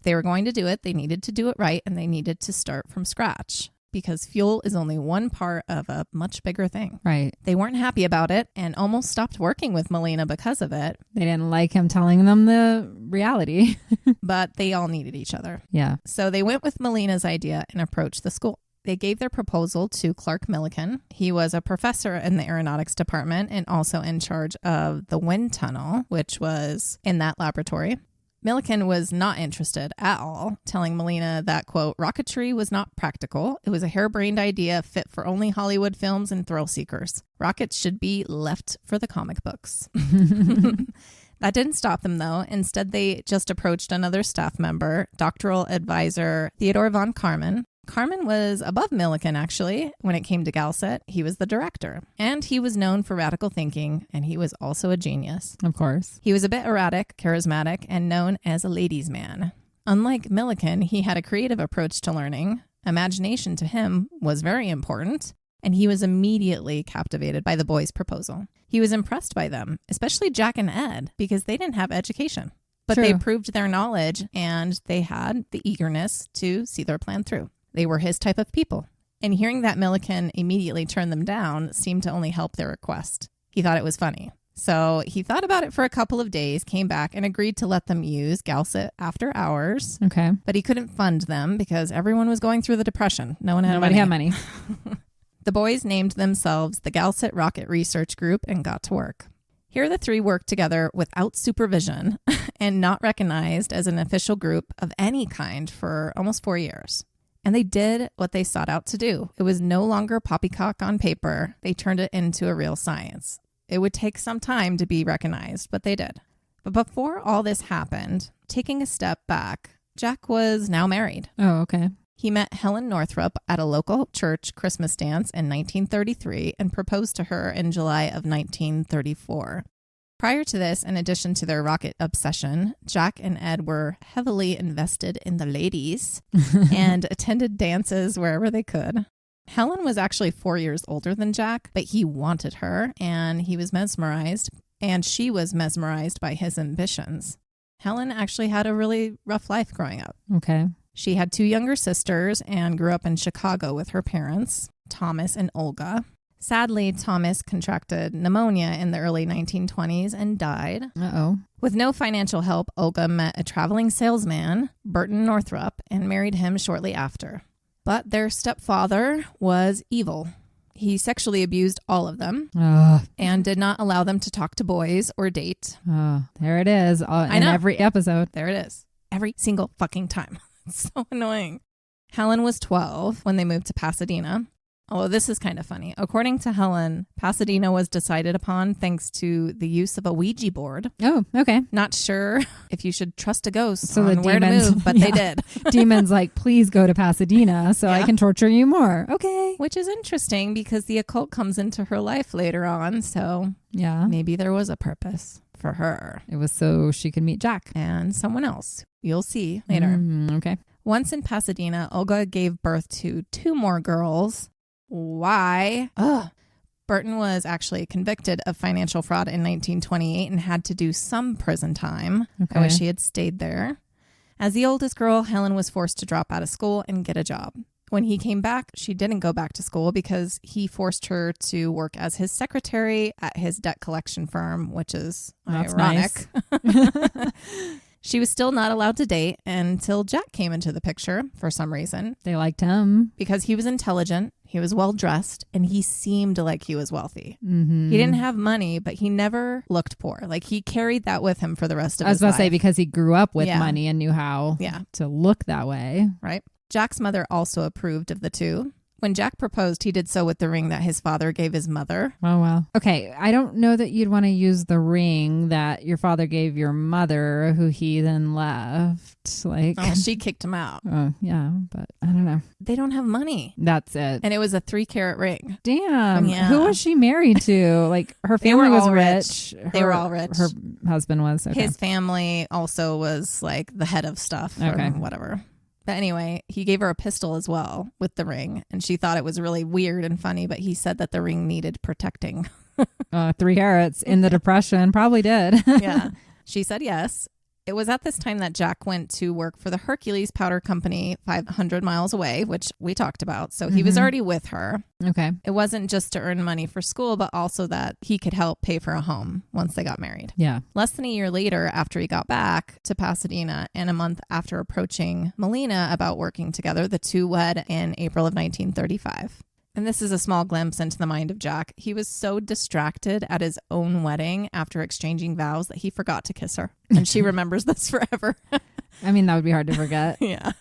They were going to do it. They needed to do it right, and they needed to start from scratch, because fuel is only one part of a much bigger thing. Right. They weren't happy about it and almost stopped working with Melina because of it. They didn't like him telling them the reality. But they all needed each other. Yeah. So they went with Melina's idea and approached the school. They gave their proposal to Clark Millikan. He was a professor in the aeronautics department and also in charge of the wind tunnel, which was in that laboratory. Millikan was not interested at all, telling Melina that, quote, rocketry was not practical. It was a harebrained idea fit for only Hollywood films and thrill seekers. Rockets should be left for the comic books. That didn't stop them, though. Instead, they just approached another staff member, doctoral advisor Theodore von Karman. Karman was above Millikan, actually. When it came to Galset, he was the director. And he was known for radical thinking, and he was also a genius. Of course. He was a bit erratic, charismatic, and known as a ladies' man. Unlike Millikan, he had a creative approach to learning. Imagination to him was very important, and he was immediately captivated by the boys' proposal. He was impressed by them, especially Jack and Ed, because they didn't have education. But True. They proved their knowledge, and they had the eagerness to see their plan through. They were his type of people. And hearing that Millikan immediately turned them down seemed to only help their request. He thought it was funny. So he thought about it for a couple of days, came back, and agreed to let them use Galset after hours. Okay. But he couldn't fund them because everyone was going through the Depression. Nobody had money. The boys named themselves the Galset Rocket Research Group and got to work. Here the 3 worked together without supervision and not recognized as an official group of any kind for almost 4 years. And they did what they sought out to do. It was no longer poppycock on paper. They turned it into a real science. It would take some time to be recognized, but they did. But before all this happened, taking a step back, Jack was now married. Oh, okay. He met Helen Northrup at a local church Christmas dance in 1933 and proposed to her in July of 1934. Prior to this, in addition to their rocket obsession, Jack and Ed were heavily invested in the ladies and attended dances wherever they could. Helen was actually 4 years older than Jack, but he wanted her, and he was mesmerized, and she was mesmerized by his ambitions. Helen actually had a really rough life growing up. Okay. She had 2 younger sisters and grew up in Chicago with her parents, Thomas and Olga. Sadly, Thomas contracted pneumonia in the early 1920s and died. Uh-oh. With no financial help, Olga met a traveling salesman, Burton Northrup, and married him shortly after. But their stepfather was evil. He sexually abused all of them and did not allow them to talk to boys or date. Oh, there it is. I know. Every episode. There it is. Every single fucking time. It's so annoying. Helen was 12 when they moved to Pasadena. Although this is kind of funny. According to Helen, Pasadena was decided upon thanks to the use of a Ouija board. Oh, okay. Not sure if you should trust a ghost so on where to move, but they did. Demons like, please go to Pasadena so I can torture you more. Okay. Which is interesting because the occult comes into her life later on. So yeah, maybe there was a purpose for her. It was so she could meet Jack. And someone else. You'll see later. Okay. Once in Pasadena, Olga gave birth to 2 more girls. Why? Burton was actually convicted of financial fraud in 1928 and had to do some prison time. Okay. I wish he had stayed there. As the oldest girl, Helen was forced to drop out of school and get a job. When he came back, she didn't go back to school because he forced her to work as his secretary at his debt collection firm, which is ironic. Nice. She was still not allowed to date until Jack came into the picture for some reason. They liked him. Because he was intelligent, he was well-dressed, and he seemed like he was wealthy. Mm-hmm. He didn't have money, but he never looked poor. Like, he carried that with him for the rest of his life. I was about to say, because he grew up with money and knew how to look that way. Right. Jack's mother also approved of the two. When Jack proposed, he did so with the ring that his father gave his mother. Oh, wow. Okay, I don't know that you'd want to use the ring that your father gave your mother, who he then left. Like, she kicked him out. Oh, yeah, but I don't know. They don't have money. That's it. And it was a 3-carat ring. Damn. Yeah. Who was she married to? Like, her family was rich. They were all rich. Her husband was. Okay. His family also was like the head of stuff or whatever. But anyway, he gave her a pistol as well with the ring, and she thought it was really weird and funny, but he said that the ring needed protecting. 3 carats in the Depression probably did. Yeah. She said yes. It was at this time that Jack went to work for the Hercules Powder Company 500 miles away, which we talked about. So he was already with her. Okay. It wasn't just to earn money for school, but also that he could help pay for a home once they got married. Yeah. Less than a year later, after he got back to Pasadena and a month after approaching Melina about working together, the two wed in April of 1935. And this is a small glimpse into the mind of Jack. He was so distracted at his own wedding after exchanging vows that he forgot to kiss her. And she remembers this forever. I mean, that would be hard to forget. Yeah.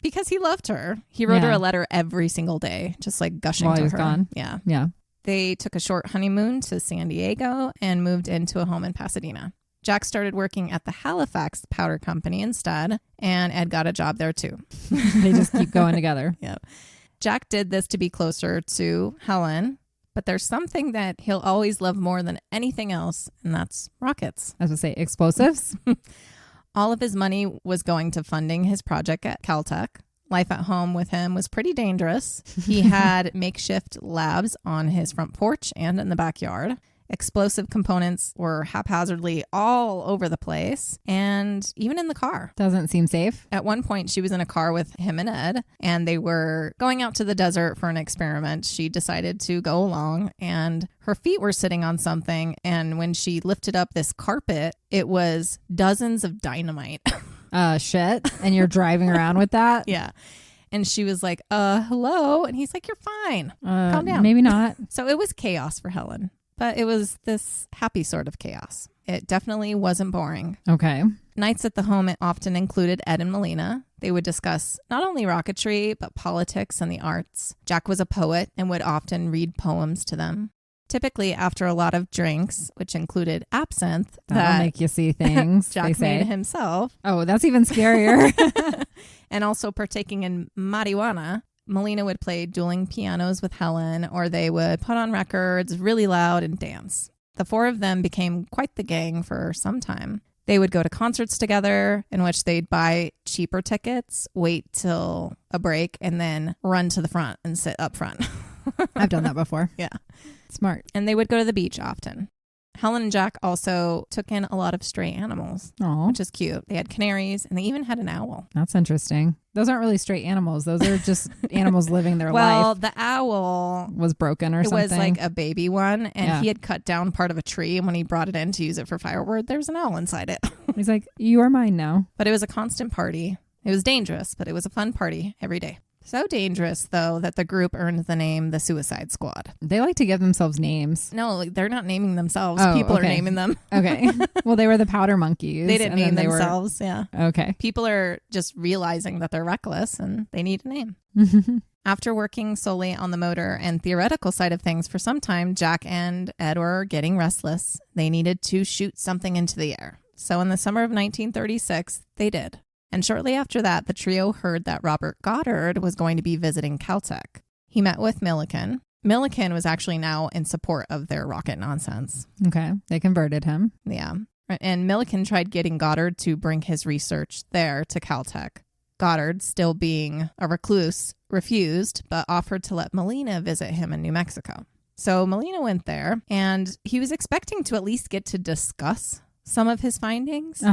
Because he loved her. He wrote her a letter every single day, just like gushing while to he was her. Gone. Yeah. Yeah. They took a short honeymoon to San Diego and moved into a home in Pasadena. Jack started working at the Halifax Powder Company instead, and Ed got a job there too. They just keep going together. Yeah. Jack did this to be closer to Helen, but there's something that he'll always love more than anything else, and that's rockets. I was going to say explosives. All of his money was going to funding his project at Caltech. Life at home with him was pretty dangerous. He had makeshift labs on his front porch and in the backyard. Explosive components were haphazardly all over the place and even in the car. Doesn't seem safe. At one point, she was in a car with him and Ed, and they were going out to the desert for an experiment. She decided to go along, and her feet were sitting on something. And when she lifted up this carpet, it was dozens of dynamite. Shit. And you're driving around with that? Yeah. And she was like, hello. And he's like, you're fine. Calm down. Maybe not. So it was chaos for Helen. But it was this happy sort of chaos. It definitely wasn't boring. Okay. Nights at the home often included Ed and Melina. They would discuss not only rocketry, but politics and the arts. Jack was a poet and would often read poems to them. Typically after a lot of drinks, which included absinthe. That'll make you see things, Jack they say. made himself. Oh, that's even scarier. And also partaking in marijuana. Melina would play dueling pianos with Helen, or they would put on records really loud and dance. The 4 of them became quite the gang for some time. They would go to concerts together in which they'd buy cheaper tickets, wait till a break, and then run to the front and sit up front. I've done that before. Yeah. Smart. And they would go to the beach often. Helen and Jack also took in a lot of stray animals, which is cute. They had canaries, and they even had an owl. That's interesting. Those aren't really stray animals. Those are just animals living their life. Well, the owl was broken or something. It was like a baby one, and he had cut down part of a tree, and when he brought it in to use it for firewood, there was an owl inside it. He's like, you are mine now. But it was a constant party. It was dangerous, but it was a fun party every day. So dangerous, though, that the group earned the name the Suicide Squad. They like to give themselves names. No, they're not naming themselves. People are naming them. Okay. Well, they were the Powder Monkeys. They didn't name themselves. Yeah. Okay. People are just realizing that they're reckless and they need a name. After working solely on the motor and theoretical side of things for some time, Jack and Ed were getting restless. They needed to shoot something into the air. So in the summer of 1936, they did. And shortly after that, the trio heard that Robert Goddard was going to be visiting Caltech. He met with Millikan. Millikan was actually now in support of their rocket nonsense. Okay. They converted him. Yeah. And Millikan tried getting Goddard to bring his research there to Caltech. Goddard, still being a recluse, refused, but offered to let Molina visit him in New Mexico. So Molina went there, and he was expecting to at least get to discuss some of his findings.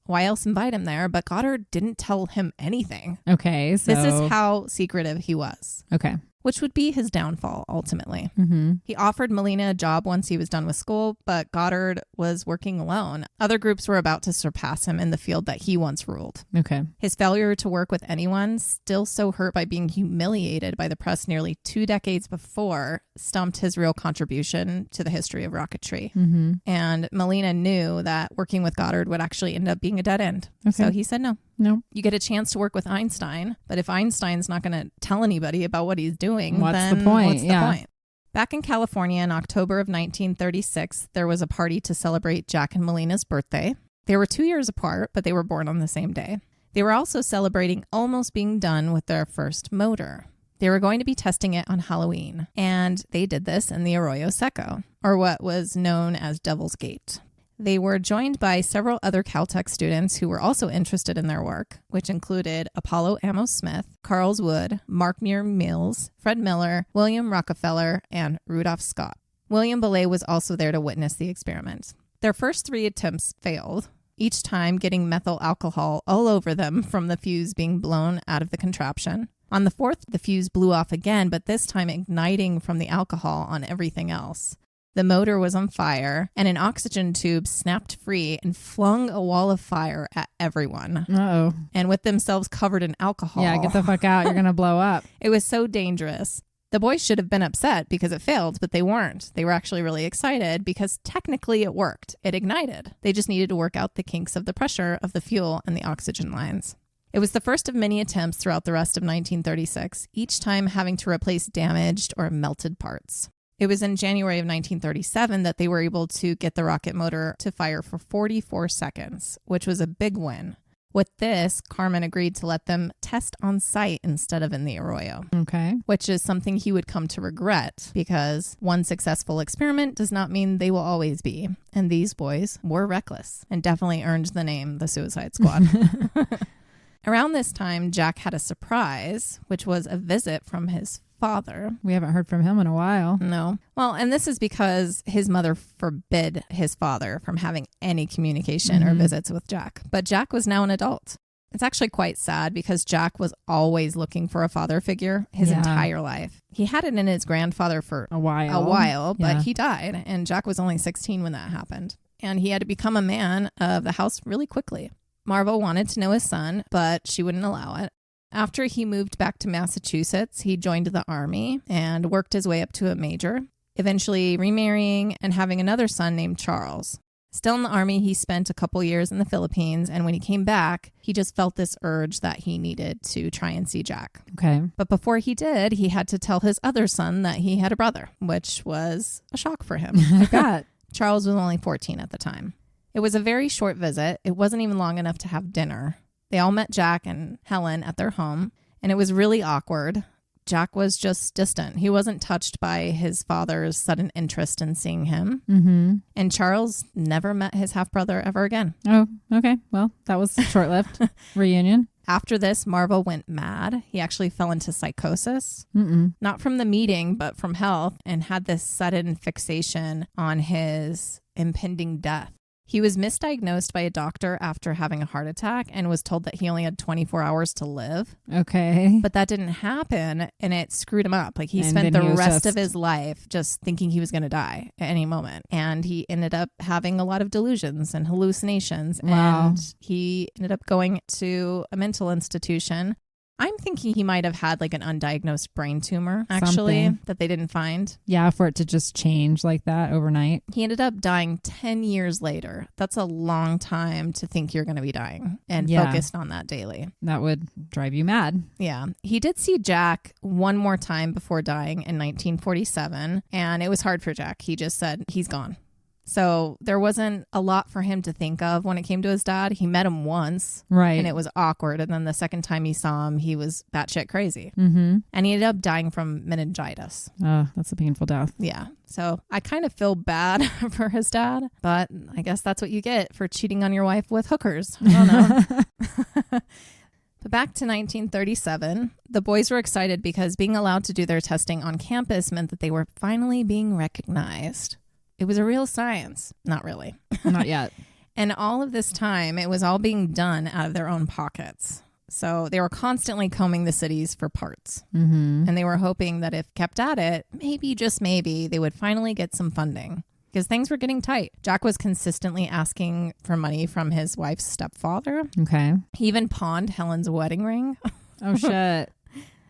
Why else invite him there? But Goddard didn't tell him anything. Okay, so this is how secretive he was. Okay. Which would be his downfall, ultimately. Mm-hmm. He offered Molina a job once he was done with school, but Goddard was working alone. Other groups were about to surpass him in the field that he once ruled. Okay. His failure to work with anyone, still so hurt by being humiliated by the press nearly 2 decades before, stumped his real contribution to the history of rocketry. Mm-hmm. And Molina knew that working with Goddard would actually end up being a dead end. Okay. So he said no. No. You get a chance to work with Einstein, but if Einstein's not going to tell anybody about what he's doing, what's then the point? What's the point? Back in California in October of 1936, there was a party to celebrate Jack and Molina's birthday. They were 2 years apart, but they were born on the same day. They were also celebrating almost being done with their first motor. They were going to be testing it on Halloween, and they did this in the Arroyo Seco, or what was known as Devil's Gate. They were joined by several other Caltech students who were also interested in their work, which included Apollo Amos Smith, Carls Wood, Mark Muir Mills, Fred Miller, William Rockefeller, and Rudolph Scott. William Belay was also there to witness the experiment. Their first 3 attempts failed, each time getting methyl alcohol all over them from the fuse being blown out of the contraption. On the 4th, the fuse blew off again, but this time igniting from the alcohol on everything else. The motor was on fire, and an oxygen tube snapped free and flung a wall of fire at everyone. Uh-oh. And with themselves covered in alcohol. Yeah, get the fuck out. You're going to blow up. It was so dangerous. The boys should have been upset because it failed, but they weren't. They were actually really excited because technically it worked. It ignited. They just needed to work out the kinks of the pressure of the fuel and the oxygen lines. It was the first of many attempts throughout the rest of 1936, each time having to replace damaged or melted parts. It was in January of 1937 that they were able to get the rocket motor to fire for 44 seconds, which was a big win. With this, Carmen agreed to let them test on site instead of in the Arroyo. Okay. Which is something he would come to regret because one successful experiment does not mean they will always be. And these boys were reckless and definitely earned the name the Suicide Squad. Around this time, Jack had a surprise, which was a visit from his father. We haven't heard from him in a while. No. Well, and this is because his mother forbid his father from having any communication or visits with Jack. But Jack was now an adult. It's actually quite sad because Jack was always looking for a father figure his entire life. He had it in his grandfather for a while, but he died, and Jack was only 16 when that happened. And he had to become a man of the house really quickly. Marvel wanted to know his son, but she wouldn't allow it. After he moved back to Massachusetts, he joined the Army and worked his way up to a major, eventually remarrying and having another son named Charles. Still in the Army, he spent a couple years in the Philippines, and when he came back, he just felt this urge that he needed to try and see Jack. Okay. But before he did, he had to tell his other son that he had a brother, which was a shock for him. I bet. Charles was only 14 at the time. It was a very short visit. It wasn't even long enough to have dinner. They all met Jack and Helen at their home, and it was really awkward. Jack was just distant. He wasn't touched by his father's sudden interest in seeing him. Mm-hmm. And Charles never met his half-brother ever again. Oh, okay. Well, that was short-lived reunion. After this, Marvel went mad. He actually fell into psychosis, not from the meeting, but from health, and had this sudden fixation on his impending death. He was misdiagnosed by a doctor after having a heart attack and was told that he only had 24 hours to live. Okay. But that didn't happen, and it screwed him up. Like, he spent the rest of his life just thinking he was going to die at any moment. And he ended up having a lot of delusions and hallucinations. Wow. And he ended up going to a mental institution. I'm thinking he might have had like an undiagnosed brain tumor, actually, that they didn't find. Yeah, for it to just change like that overnight. He ended up dying 10 years later. That's a long time to think you're going to be dying and focused on that daily. That would drive you mad. Yeah. He did see Jack one more time before dying in 1947, and it was hard for Jack. He just said, he's gone. So there wasn't a lot for him to think of when it came to his dad. He met him once. Right. And it was awkward. And then the second time he saw him, he was batshit crazy. Mm-hmm. And he ended up dying from meningitis. Oh, that's a painful death. Yeah. So I kind of feel bad for his dad, but I guess that's what you get for cheating on your wife with hookers. I don't know. But back to 1937, the boys were excited because being allowed to do their testing on campus meant that they were finally being recognized. It was a real science. Not really. Not yet. And all of this time, it was all being done out of their own pockets. So they were constantly combing the cities for parts. Mm-hmm. And they were hoping that if kept at it, maybe, just maybe, they would finally get some funding. Because things were getting tight. Jack was consistently asking for money from his wife's stepfather. Okay. He even pawned Helen's wedding ring. Oh, shit.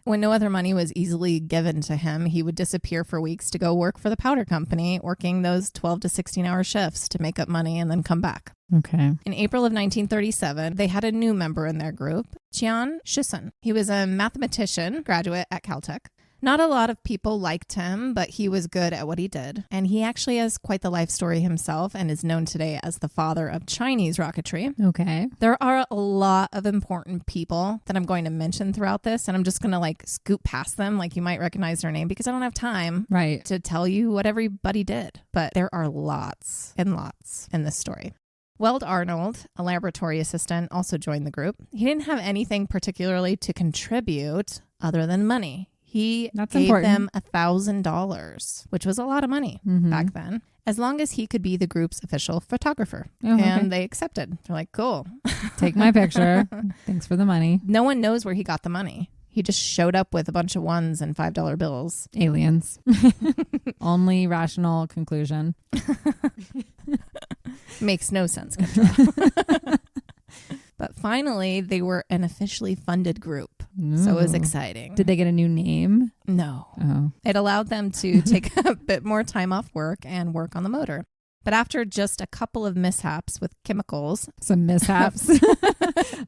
When no other money was easily given to him, he would disappear for weeks to go work for the powder company, working those 12 to 16-hour shifts to make up money and then come back. Okay. In April of 1937, they had a new member in their group, Chian Shison. He was a mathematician, graduate at Caltech. Not a lot of people liked him, but he was good at what he did. And he actually has quite the life story himself and is known today as the father of Chinese rocketry. Okay. There are a lot of important people that I'm going to mention throughout this, and I'm just going to scoot past them. You might recognize their name because I don't have time to tell you what everybody did. But there are lots and lots in this story. Weld Arnold, a laboratory assistant, also joined the group. He didn't have anything particularly to contribute other than money. He gave them $1,000, which was a lot of money back then, as long as he could be the group's official photographer. And they accepted. They're like, cool. Take my picture. Thanks for the money. No one knows where he got the money. He just showed up with a bunch of ones and $5 bills. Aliens. Only rational conclusion. Makes no sense, Kendra. But finally, they were an officially funded group. So it was exciting. Did they get a new name? No. Oh. It allowed them to take a bit more time off work and work on the motor. But after just a couple of mishaps with chemicals. Some mishaps.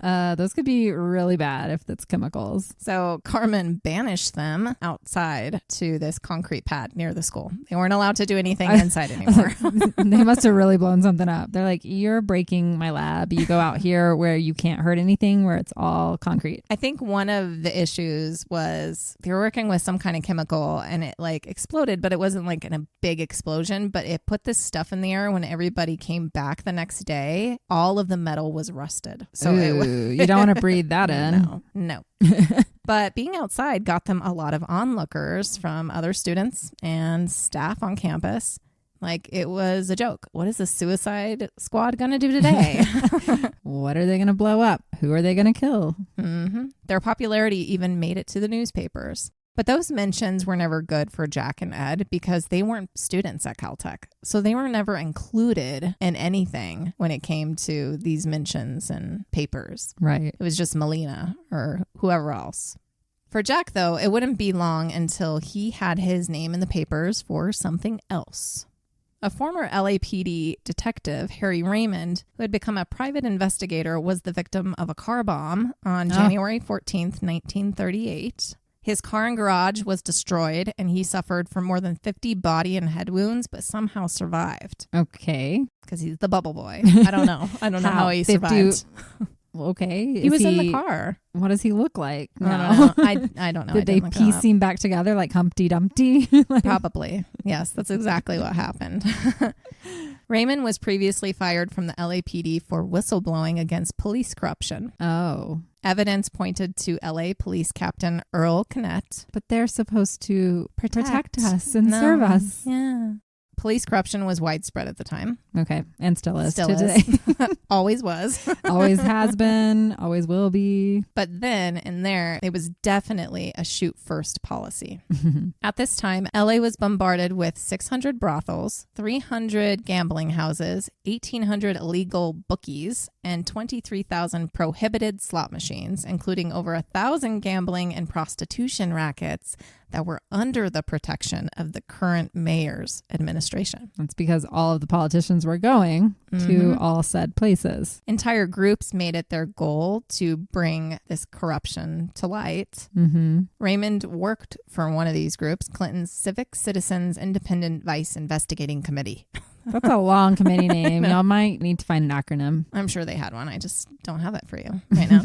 Those could be really bad if it's chemicals. So Carmen banished them outside to this concrete pad near the school. They weren't allowed to do anything inside anymore. They must have really blown something up. They're like, you're breaking my lab. You go out here where you can't hurt anything, where it's all concrete. I think one of the issues was they were working with some kind of chemical and it exploded, but it wasn't in a big explosion, but it put this stuff in the air. When everybody came back the next day, all of the metal was rusted. So you don't want to breathe that in. No. But being outside got them a lot of onlookers from other students and staff on campus. It was a joke. What is the suicide squad going to do today? What are they going to blow up? Who are they going to kill? Mm-hmm. Their popularity even made it to the newspapers. But those mentions were never good for Jack and Ed because they weren't students at Caltech. So they were never included in anything when it came to these mentions and papers. Right. It was just Melina or whoever else. For Jack, though, it wouldn't be long until he had his name in the papers for something else. A former LAPD detective, Harry Raymond, who had become a private investigator, was the victim of a car bomb on January 14th, 1938. His car and garage was destroyed, and he suffered from more than 50 body and head wounds, but somehow survived. Okay. Because he's the bubble boy. I don't know. I don't know how he survived. Okay. He was in the car. What does he look like? I don't know. Did they piece him back together like Humpty Dumpty? Probably. Yes, that's exactly what happened. Raymond was previously fired from the LAPD for whistleblowing against police corruption. Oh. Evidence pointed to LA Police Captain Earl Kennett. But they're supposed to protect us and serve us. Yeah. Police corruption was widespread at the time. Okay. And still is today. Always was. Always has been. Always will be. But then and there, it was definitely a shoot first policy. At this time, LA was bombarded with 600 brothels, 300 gambling houses, 1,800 illegal bookies, and 23,000 prohibited slot machines, including over 1,000 gambling and prostitution rackets that were under the protection of the current mayor's administration. That's because all of the politicians were going to all said places. Entire groups made it their goal to bring this corruption to light. Raymond worked for one of these groups, Clinton's Civic Citizens Independent Vice Investigating Committee. That's a long committee name. Y'all might need to find an acronym. I'm sure they had one. I just don't have it for you right now.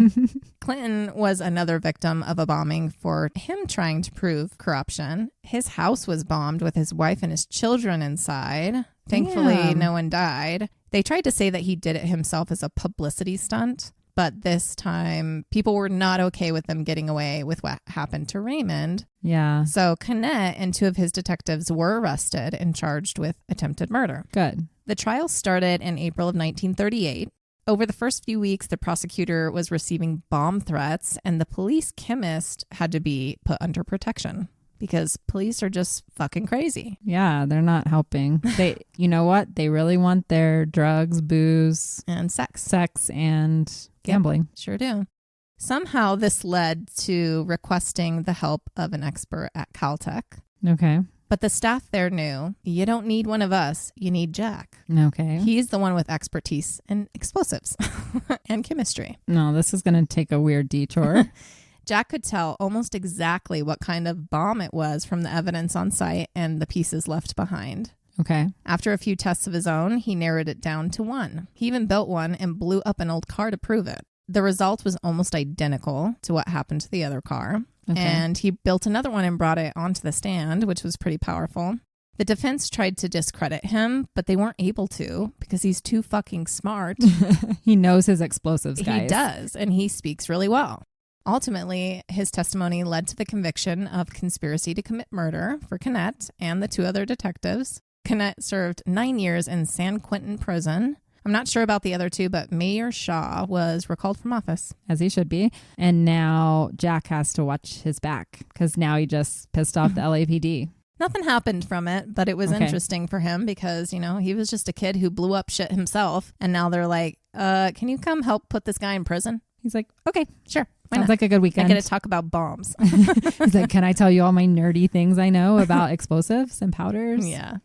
Clinton was another victim of a bombing for him trying to prove corruption. His house was bombed with his wife and his children inside. Thankfully, no one died. They tried to say that he did it himself as a publicity stunt. But this time, people were not okay with them getting away with what happened to Raymond. Yeah. So Canet and 2 of his detectives were arrested and charged with attempted murder. Good. The trial started in April of 1938. Over the first few weeks, the prosecutor was receiving bomb threats, and the police chemist had to be put under protection because police are just fucking crazy. Yeah, they're not helping. They, you know what? They really want their drugs, booze, and sex and gambling. Yep, sure do. Somehow this led to requesting the help of an expert at Caltech. Okay. But the staff there knew, you don't need one of us, you need Jack. Okay. He's the one with expertise in explosives and chemistry. No, this is going to take a weird detour. Jack could tell almost exactly what kind of bomb it was from the evidence on site and the pieces left behind. Okay. After a few tests of his own, he narrowed it down to one. He even built one and blew up an old car to prove it. The result was almost identical to what happened to the other car. Okay. And he built another one and brought it onto the stand, which was pretty powerful. The defense tried to discredit him, but they weren't able to because he's too fucking smart. He knows his explosives, guys. He does, and he speaks really well. Ultimately, his testimony led to the conviction of conspiracy to commit murder for Canet and the 2 other detectives. Canet served 9 years in San Quentin prison. I'm not sure about the other 2, but Mayor Shaw was recalled from office. As he should be. And now Jack has to watch his back because now he just pissed off the LAPD. Nothing happened from it, but it was interesting for him because, you know, he was just a kid who blew up shit himself. And now they're like, can you come help put this guy in prison? He's like, okay, sure. Sounds like a good weekend. I get to talk about bombs. He's like, can I tell you all my nerdy things I know about explosives and powders? Yeah.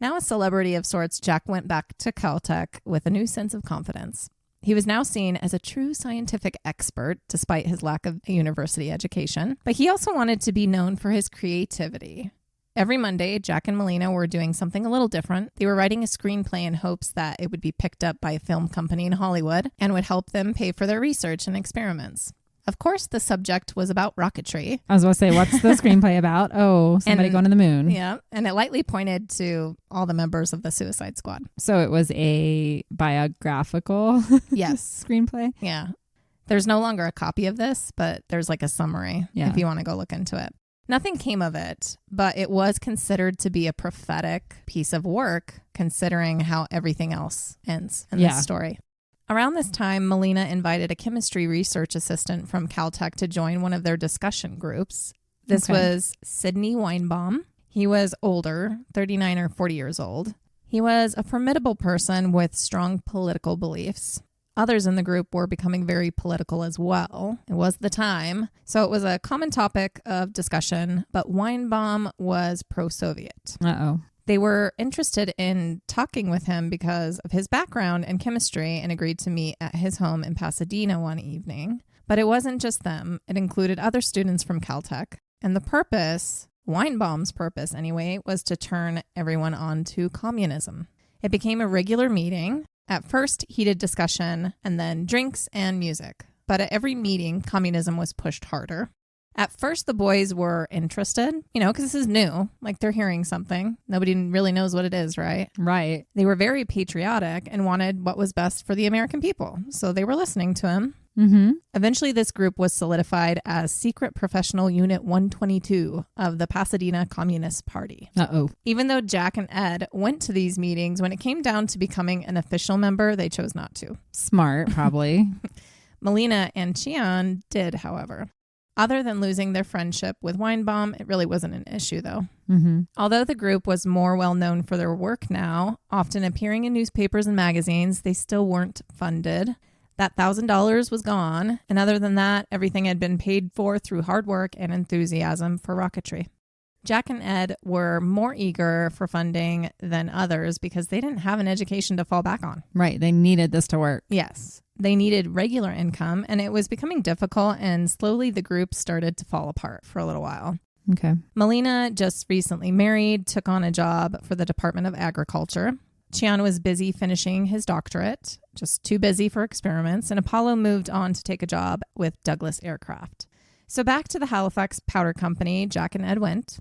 Now a celebrity of sorts, Jack went back to Caltech with a new sense of confidence. He was now seen as a true scientific expert, despite his lack of a university education. But he also wanted to be known for his creativity. Every Monday, Jack and Melina were doing something a little different. They were writing a screenplay in hopes that it would be picked up by a film company in Hollywood and would help them pay for their research and experiments. Of course, the subject was about rocketry. I was going to say, what's the screenplay about? Oh, somebody going to the moon. Yeah, and it lightly pointed to all the members of the Suicide Squad. So it was a biographical screenplay? Yeah. There's no longer a copy of this, but there's like a summary if you want to go look into it. Nothing came of it, but it was considered to be a prophetic piece of work, considering how everything else ends in this story. Around this time, Melina invited a chemistry research assistant from Caltech to join one of their discussion groups. This was Sidney Weinbaum. He was older, 39 or 40 years old. He was a formidable person with strong political beliefs. Others in the group were becoming very political as well. It was the time. So it was a common topic of discussion, but Weinbaum was pro-Soviet. Uh-oh. They were interested in talking with him because of his background in chemistry and agreed to meet at his home in Pasadena one evening. But it wasn't just them. It included other students from Caltech. And the purpose, Weinbaum's purpose anyway, was to turn everyone on to communism. It became a regular meeting. At first, heated discussion and then drinks and music. But at every meeting, communism was pushed harder. At first, the boys were interested, you know, because this is new. Like, they're hearing something. Nobody really knows what it is, right? Right. They were very patriotic and wanted what was best for the American people. So they were listening to him. Mm-hmm. Eventually, this group was solidified as Secret Professional Unit 122 of the Pasadena Communist Party. Uh-oh. Even though Jack and Ed went to these meetings, when it came down to becoming an official member, they chose not to. Smart, probably. Melina and Chian did, however. Other than losing their friendship with Weinbaum, it really wasn't an issue, though. Mm-hmm. Although the group was more well known for their work now, often appearing in newspapers and magazines, they still weren't funded. That $1,000 was gone, and other than that, everything had been paid for through hard work and enthusiasm for rocketry. Jack and Ed were more eager for funding than others because they didn't have an education to fall back on. Right. They needed this to work. Yes. They needed regular income, and it was becoming difficult, and slowly the group started to fall apart for a little while. Okay. Melina, just recently married, took on a job for the Department of Agriculture. Chian was busy finishing his doctorate, just too busy for experiments, and Apollo moved on to take a job with Douglas Aircraft. So back to the Halifax Powder Company, Jack and Ed went.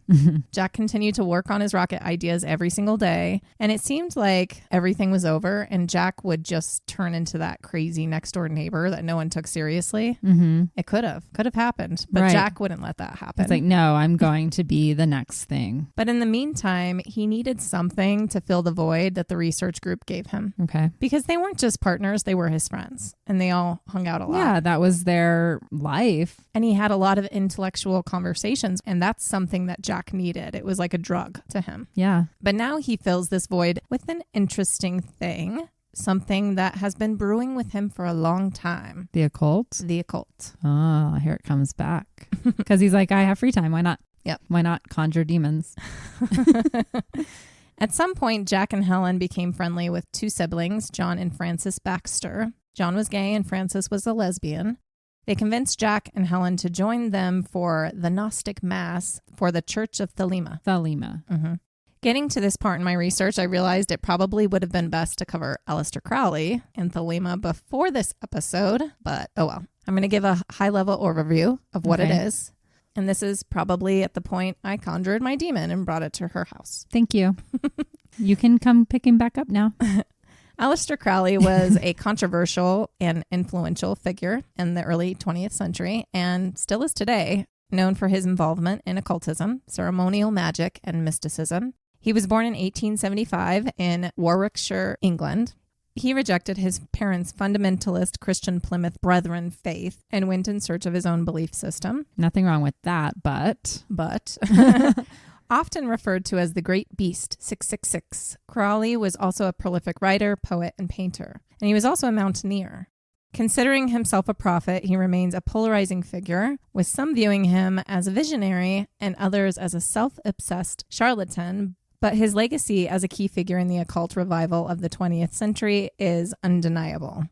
Jack continued to work on his rocket ideas every single day, and it seemed like everything was over, and Jack would just turn into that crazy next-door neighbor that no one took seriously. It could have happened, but Jack wouldn't let that happen. It's like, no, I'm going to be the next thing. But in the meantime, he needed something to fill the void that the research group gave him. Okay. Because they weren't just partners, they were his friends, and they all hung out a lot. Yeah, that was their life. And he had a lot of intellectual conversations, and that's something that Jack needed. It was like a drug to him. Yeah. But now he fills this void with an interesting thing, something that has been brewing with him for a long time. The occult? The occult. Oh, here it comes back. Because he's like, I have free time. Why not? Yep. Why not conjure demons? At some point, Jack and Helen became friendly with two siblings, John and Frances Baxter. John was gay and Frances was a lesbian. They convinced Jack and Helen to join them for the Gnostic Mass for the Church of Thelema. Getting to this part in my research, I realized it probably would have been best to cover Aleister Crowley and Thelema before this episode, but oh well. I'm going to give a high-level overview of what it is. And this is probably at the point I conjured my demon and brought it to her house. Thank you. You can come pick him back up now. Aleister Crowley was a controversial and influential figure in the early 20th century and still is today, known for his involvement in occultism, ceremonial magic, and mysticism. He was born in 1875 in Warwickshire, England. He rejected his parents' fundamentalist Christian Plymouth Brethren faith and went in search of his own belief system. Nothing wrong with that, but... Often referred to as the Great Beast 666, Crowley was also a prolific writer, poet, and painter, and he was also a mountaineer. Considering himself a prophet, he remains a polarizing figure, with some viewing him as a visionary and others as a self-obsessed charlatan, but his legacy as a key figure in the occult revival of the 20th century is undeniable.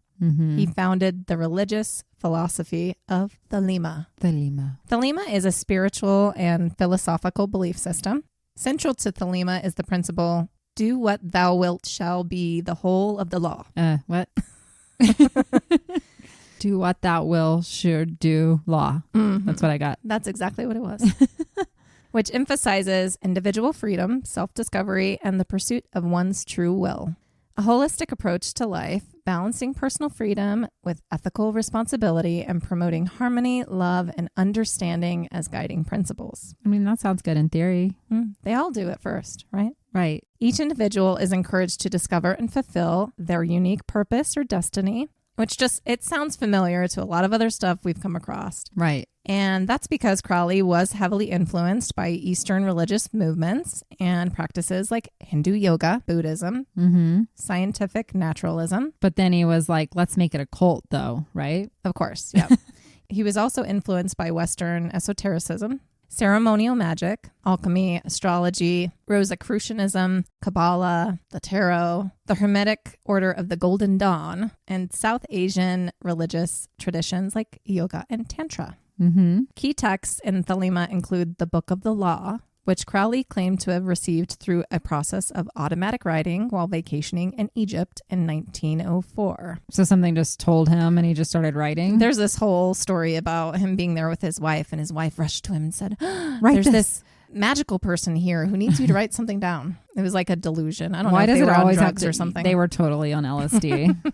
He founded the religious philosophy of Thelema. Thelema is a spiritual and philosophical belief system. Central to Thelema is the principle, do what thou wilt shall be the whole of the law. What? Do what thou will should do law. That's what I got. That's exactly what it was. Which emphasizes individual freedom, self-discovery, and the pursuit of one's true will. A holistic approach to life, balancing personal freedom with ethical responsibility and promoting harmony, love, and understanding as guiding principles. I mean, that sounds good in theory. They all do at first, right? Right. Each individual is encouraged to discover and fulfill their unique purpose or destiny, which it sounds familiar to a lot of other stuff we've come across. Right. And that's because Crowley was heavily influenced by Eastern religious movements and practices like Hindu yoga, Buddhism, scientific naturalism. But then he was like, let's make it a cult though, right? Of course, yeah. He was also influenced by Western esotericism, ceremonial magic, alchemy, astrology, Rosicrucianism, Kabbalah, the tarot, the Hermetic Order of the Golden Dawn, and South Asian religious traditions like yoga and tantra. Key texts in Thelema include the Book of the Law, which Crowley claimed to have received through a process of automatic writing while vacationing in Egypt in 1904. So something just told him and he just started writing? There's this whole story about him being there with his wife, and his wife rushed to him and said, Write this magical person here who needs you to write something down. It was like a delusion. I don't know Why if does they it were always on have drugs to, or something. They were totally on LSD.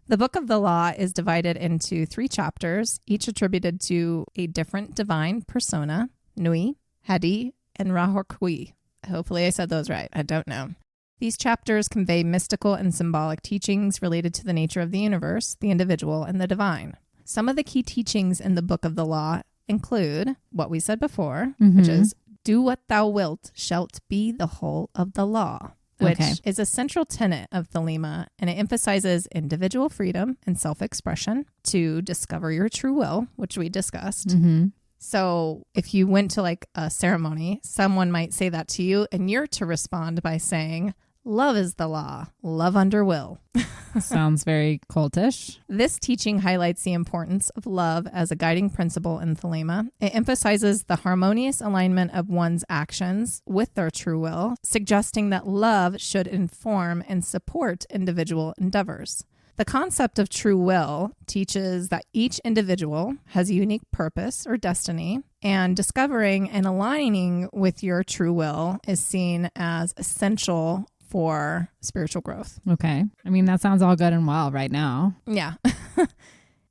The Book of the Law is divided into 3 chapters, each attributed to a different divine persona, Nui, Hadi, and Rahorkui. Hopefully I said those right. I don't know. These chapters convey mystical and symbolic teachings related to the nature of the universe, the individual, and the divine. Some of the key teachings in the Book of the Law include what we said before, which is, do what thou wilt shalt be the whole of the law, which is a central tenet of Thelema, and it emphasizes individual freedom and self-expression to discover your true will, which we discussed. So if you went to like a ceremony, someone might say that to you, and you're to respond by saying, Love is the law. Love under will. Sounds very cultish. This teaching highlights the importance of love as a guiding principle in Thelema. It emphasizes the harmonious alignment of one's actions with their true will, suggesting that love should inform and support individual endeavors. The concept of true will teaches that each individual has a unique purpose or destiny, and discovering and aligning with your true will is seen as essential for spiritual growth. Okay. I mean, that sounds all good and well right now. Yeah.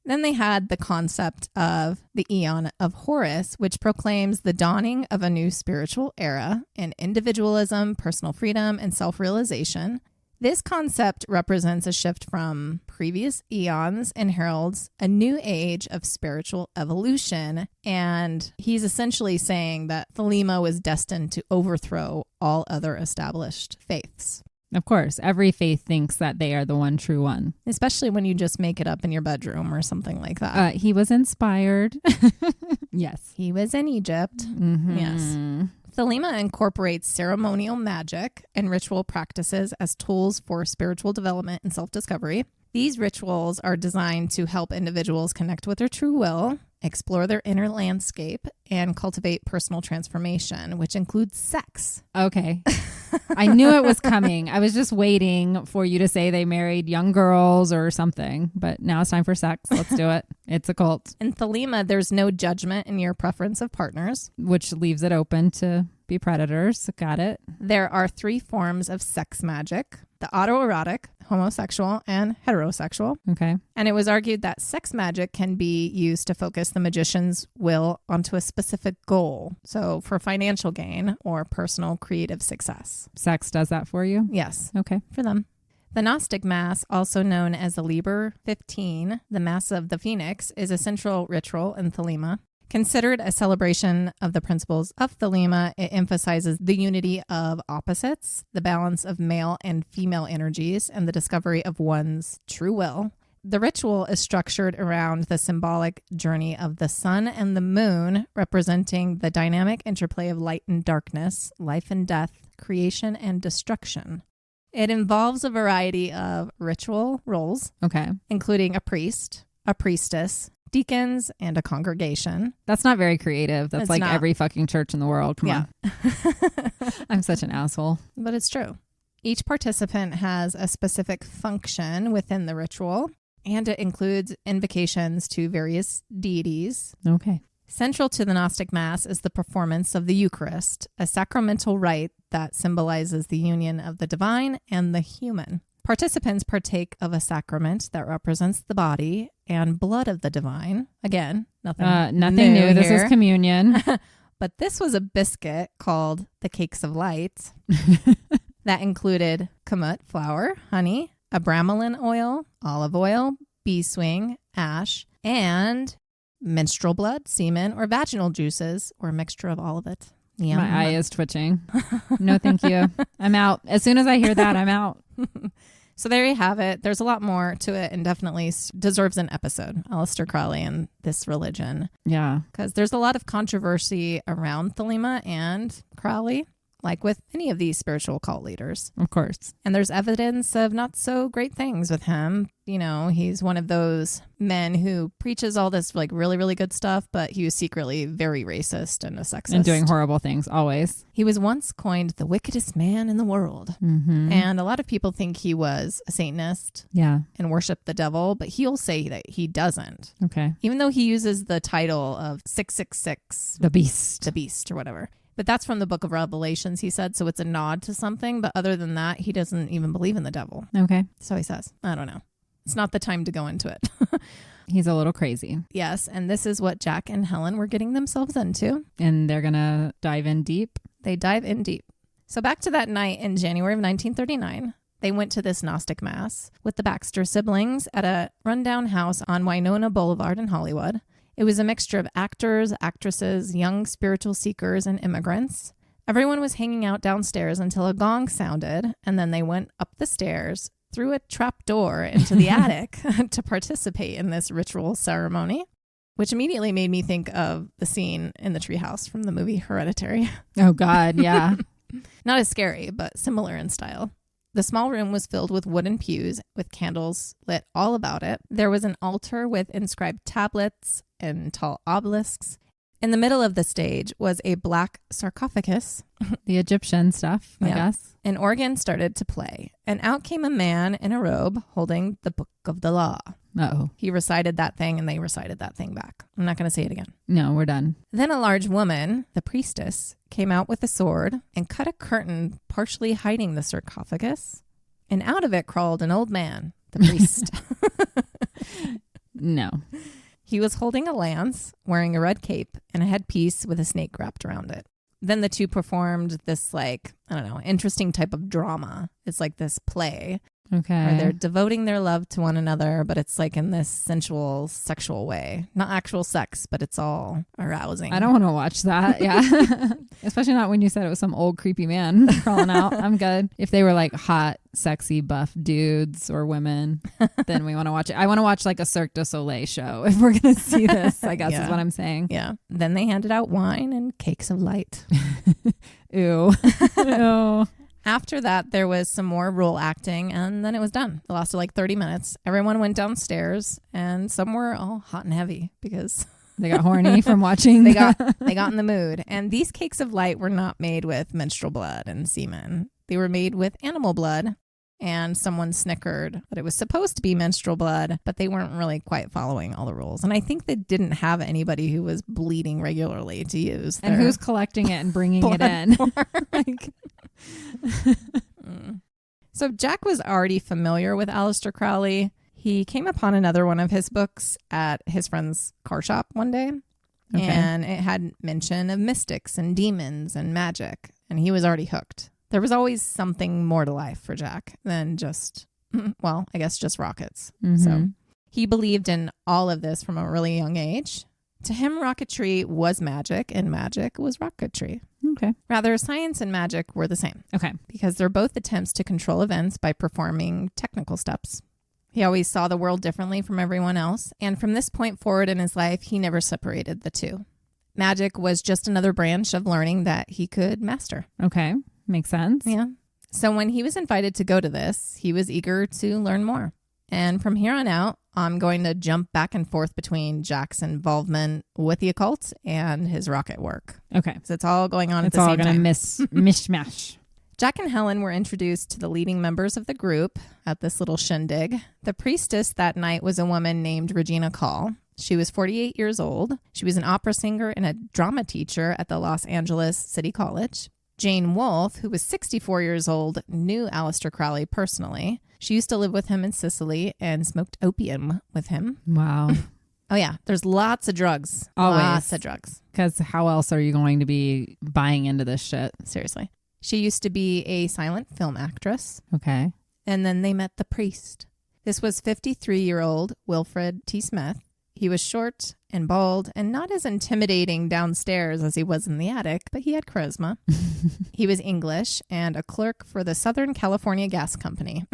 Then they had the concept of the Aeon of Horus, which proclaims the dawning of a new spiritual era in individualism, personal freedom, and self-realization. This concept represents a shift from previous eons and heralds a new age of spiritual evolution. And he's essentially saying that Thelema was destined to overthrow all other established faiths. Of course, every faith thinks that they are the one true one. Especially when you just make it up in your bedroom or something like that. He was inspired. Yes. He was in Egypt. Mm-hmm. Yes. Thelema incorporates ceremonial magic and ritual practices as tools for spiritual development and self-discovery. These rituals are designed to help individuals connect with their true will, explore their inner landscape, and cultivate personal transformation, which includes sex. Okay. I knew it was coming. I was just waiting for you to say they married young girls or something, but now it's time for sex. Let's do it. It's a cult. In Thelema, there's no judgment in your preference of partners, which leaves it open to be predators. Got it. There are 3 forms of sex magic: the autoerotic, homosexual, and heterosexual. Okay. And it was argued that sex magic can be used to focus the magician's will onto a specific goal. So for financial gain or personal creative success. Sex does that for you? Yes. Okay. For them. The Gnostic Mass, also known as the Liber 15, the Mass of the Phoenix, is a central ritual in Thelema. Considered a celebration of the principles of Thelema, it emphasizes the unity of opposites, the balance of male and female energies, and the discovery of one's true will. The ritual is structured around the symbolic journey of the sun and the moon, representing the dynamic interplay of light and darkness, life and death, creation and destruction. It involves a variety of ritual roles, okay, including a priest, a priestess, deacons, and a congregation. That's not very creative. That's like every fucking church in the world. Come on. I'm such an asshole. But it's true. Each participant has a specific function within the ritual, and it includes invocations to various deities. Okay. Central to the Gnostic Mass is the performance of the Eucharist, a sacramental rite that symbolizes the union of the divine and the human. Participants partake of a sacrament that represents the body and blood of the divine. Again, nothing new. This is communion. But this was a biscuit called the Cakes of Light that included kamut flour, honey, abramelin oil, olive oil, beeswing, ash, and menstrual blood, semen, or vaginal juices, or a mixture of all of it. Yum. My eye is twitching. No, thank you. I'm out. As soon as I hear that, I'm out. So there you have it. There's a lot more to it and definitely deserves an episode. Aleister Crowley and this religion. Yeah. Because there's a lot of controversy around Thelema and Crowley, like with any of these spiritual cult leaders. Of course. And there's evidence of not so great things with him. You know, he's one of those men who preaches all this like really, really good stuff, but he was secretly very racist and a sexist. And doing horrible things, always. He was once coined the wickedest man in the world. Mm-hmm. And a lot of people think he was a Satanist. Yeah. And worshiped the devil, but he'll say that he doesn't. Okay. Even though he uses the title of 666. The Beast. The Beast or whatever. But that's from the book of Revelations, he said. So it's a nod to something. But other than that, he doesn't even believe in the devil. Okay. So he says, I don't know. It's not the time to go into it. He's a little crazy. Yes. And this is what Jack and Helen were getting themselves into. And they're going to dive in deep. They dive in deep. So back to that night in January of 1939, they went to this Gnostic Mass with the Baxter siblings at a rundown house on Winona Boulevard in Hollywood. It was a mixture of actors, actresses, young spiritual seekers, and immigrants. Everyone was hanging out downstairs until a gong sounded, and then they went up the stairs through a trap door into the attic to participate in this ritual ceremony, which immediately made me think of the scene in the treehouse from the movie Hereditary. Oh, God, yeah. Not as scary, but similar in style. The small room was filled with wooden pews with candles lit all about it. There was an altar with inscribed tablets and tall obelisks. In the middle of the stage was a black sarcophagus. The Egyptian stuff, I guess. An organ started to play, and out came a man in a robe holding the Book of the Law. Uh-oh. He recited that thing, and they recited that thing back. I'm not going to say it again. No, we're done. Then a large woman, the priestess, came out with a sword and cut a curtain partially hiding the sarcophagus, and out of it crawled an old man, the priest. No. He was holding a lance, wearing a red cape, and a headpiece with a snake wrapped around it. Then the two performed this, interesting type of drama. It's like this play where they're devoting their love to one another, but it's like in this sensual, sexual way. Not actual sex, but it's all arousing. I don't want to watch that. Yeah. Especially not when you said it was some old creepy man crawling out. I'm good. If they were like hot, sexy, buff dudes or women, then we want to watch it. I want to watch like a Cirque du Soleil show if we're going to see this, I guess is what I'm saying. Yeah. Then they handed out wine and cakes of light. Ew. Ew. After that, there was some more role acting, and then it was done. It lasted like 30 minutes. Everyone went downstairs, and some were all hot and heavy because they got horny from watching. They got in the mood. And these cakes of light were not made with menstrual blood and semen. They were made with animal blood, and someone snickered that it was supposed to be menstrual blood, but they weren't really quite following all the rules. And I think they didn't have anybody who was bleeding regularly to use. And who's collecting it and bringing it in? So Jack was already familiar with Aleister Crowley. He came upon another one of his books at his friend's car shop one day. Okay. And it had mention of mystics and demons and magic. And he was already hooked. There was always something more to life for Jack than just, just rockets. Mm-hmm. So he believed in all of this from a really young age. To him, rocketry was magic and magic was rocketry. Okay. Rather, science and magic were the same. Okay. Because they're both attempts to control events by performing technical steps. He always saw the world differently from everyone else. And from this point forward in his life, he never separated the two. Magic was just another branch of learning that he could master. Okay. Makes sense. Yeah. So when he was invited to go to this, he was eager to learn more. And from here on out, I'm going to jump back and forth between Jack's involvement with the occult and his rocket work. Okay. So it's all going on at the same time. It's all going to mishmash. Jack and Helen were introduced to the leading members of the group at this little shindig. The priestess that night was a woman named Regina Call. She was 48 years old. She was an opera singer and a drama teacher at the Los Angeles City College. Jane Wolfe, who was 64 years old, knew Aleister Crowley personally. She used to live with him in Sicily and smoked opium with him. Wow. Oh, yeah. There's lots of drugs. Always. Lots of drugs. Because how else are you going to be buying into this shit? Seriously. She used to be a silent film actress. Okay. And then they met the priest. This was 53-year-old Wilfred T. Smith. He was short and bald and not as intimidating downstairs as he was in the attic, but he had charisma. He was English and a clerk for the Southern California Gas Company.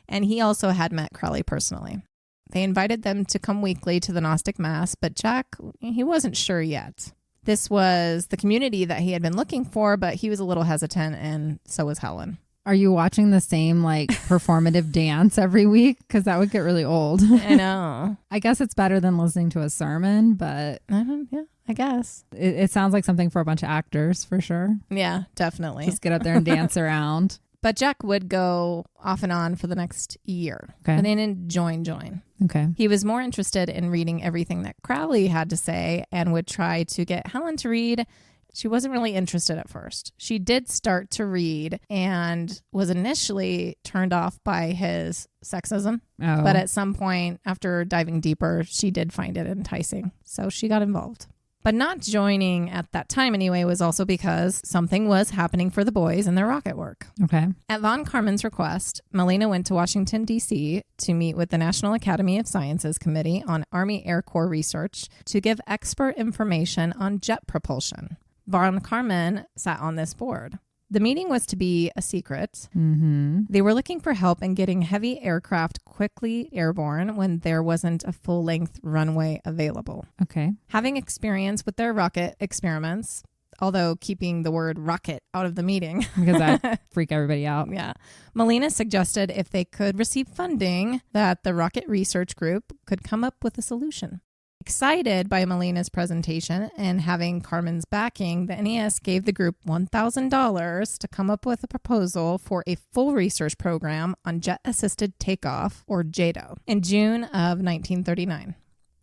And he also had met Crowley personally. They invited them to come weekly to the Gnostic Mass, but Jack, he wasn't sure yet. This was the community that he had been looking for, but he was a little hesitant, and so was Helen. Are you watching the same performative dance every week? Because that would get really old. I know. I guess it's better than listening to a sermon, but yeah, I guess. It sounds like something for a bunch of actors for sure. Yeah, definitely. Just get up there and dance around. But Jack would go off and on for the next year. Okay. But they didn't join. Okay. He was more interested in reading everything that Crowley had to say and would try to get Helen to read. She wasn't really interested at first. She did start to read and was initially turned off by his sexism. Oh. But at some point, after diving deeper, she did find it enticing. So she got involved. But not joining at that time anyway was also because something was happening for the boys in their rocket work. Okay. At Von Karman's request, Melina went to Washington, D.C. to meet with the National Academy of Sciences Committee on Army Air Corps research to give expert information on jet propulsion. Von Karman sat on this board. The meeting was to be a secret. Mm-hmm. They were looking for help in getting heavy aircraft quickly airborne when there wasn't a full-length runway available. Okay. Having experience with their rocket experiments, although keeping the word rocket out of the meeting. Because that freak everybody out. Yeah. Melina suggested if they could receive funding, that the rocket research group could come up with a solution. Excited by Melina's presentation and having Carmen's backing, the NES gave the group $1,000 to come up with a proposal for a full research program on jet-assisted takeoff, or JATO, in June of 1939.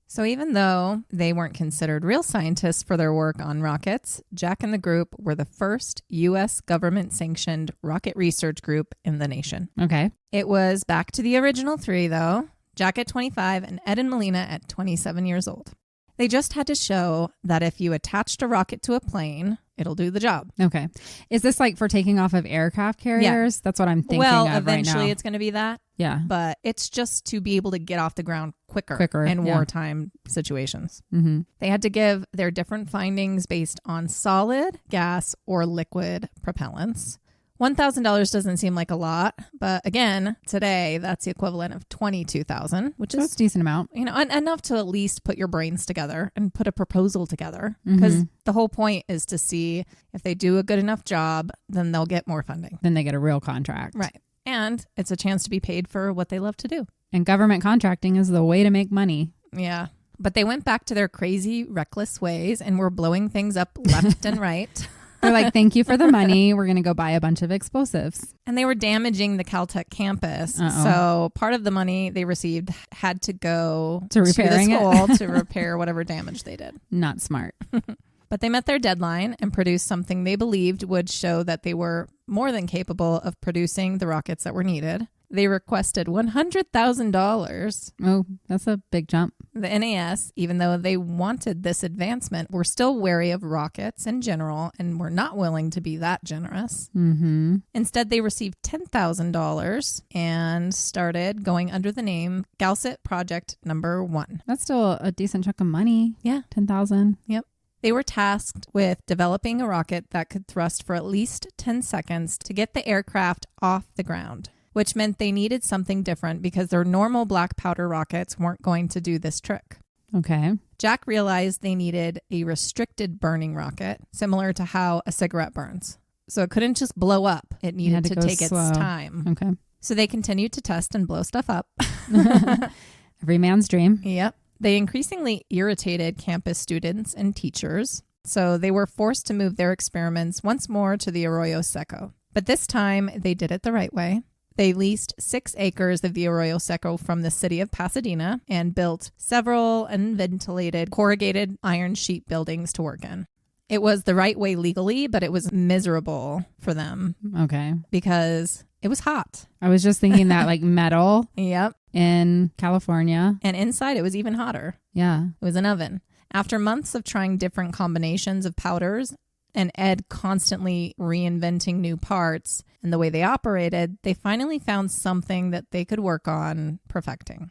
So even though they weren't considered real scientists for their work on rockets, Jack and the group were the first U.S. government-sanctioned rocket research group in the nation. Okay. It was back to the original three, though. Jack at 25 and Ed and Melina at 27 years old. They just had to show that if you attached a rocket to a plane, it'll do the job. Okay. Is this like for taking off of aircraft carriers? Yeah. That's what I'm thinking of right now. Well, eventually it's going to be that. Yeah. But it's just to be able to get off the ground quicker in wartime situations. Mm-hmm. They had to give their different findings based on solid, gas, or liquid propellants. $1,000 doesn't seem like a lot, but again, today that's the equivalent of $22,000, which is a decent amount. Enough to at least put your brains together and put a proposal together. Because the whole point is to see if they do a good enough job, then they'll get more funding. Then they get a real contract. Right. And it's a chance to be paid for what they love to do. And government contracting is the way to make money. Yeah. But they went back to their crazy, reckless ways and were blowing things up left and right. They're like, thank you for the money. We're going to go buy a bunch of explosives. And they were damaging the Caltech campus. Uh-oh. So part of the money they received had to go to repairing the school to repair whatever damage they did. Not smart. But they met their deadline and produced something they believed would show that they were more than capable of producing the rockets that were needed. They requested $100,000. Oh, that's a big jump. The NAS, even though they wanted this advancement, were still wary of rockets in general and were not willing to be that generous. Mm-hmm. Instead, they received $10,000 and started going under the name Galset Project Number 1. That's still a decent chunk of money. Yeah. $10,000. Yep. They were tasked with developing a rocket that could thrust for at least 10 seconds to get the aircraft off the ground, which meant they needed something different because their normal black powder rockets weren't going to do this trick. Okay. Jack realized they needed a restricted burning rocket, similar to how a cigarette burns. So it couldn't just blow up. It needed to take slow. its time. Okay. So they continued to test and blow stuff up. Every man's dream. Yep. They increasingly irritated campus students and teachers, so they were forced to move their experiments once more to the Arroyo Seco. But this time, they did it the right way. They leased 6 acres of the Arroyo Seco from the city of Pasadena and built several unventilated corrugated iron sheet buildings to work in. It was the right way legally, but it was miserable for them. Okay. Because it was hot. I was just thinking that like metal. Yep. In California. And inside it was even hotter. Yeah. It was an oven. After months of trying different combinations of powders and Ed constantly reinventing new parts and the way they operated, they finally found something that they could work on perfecting.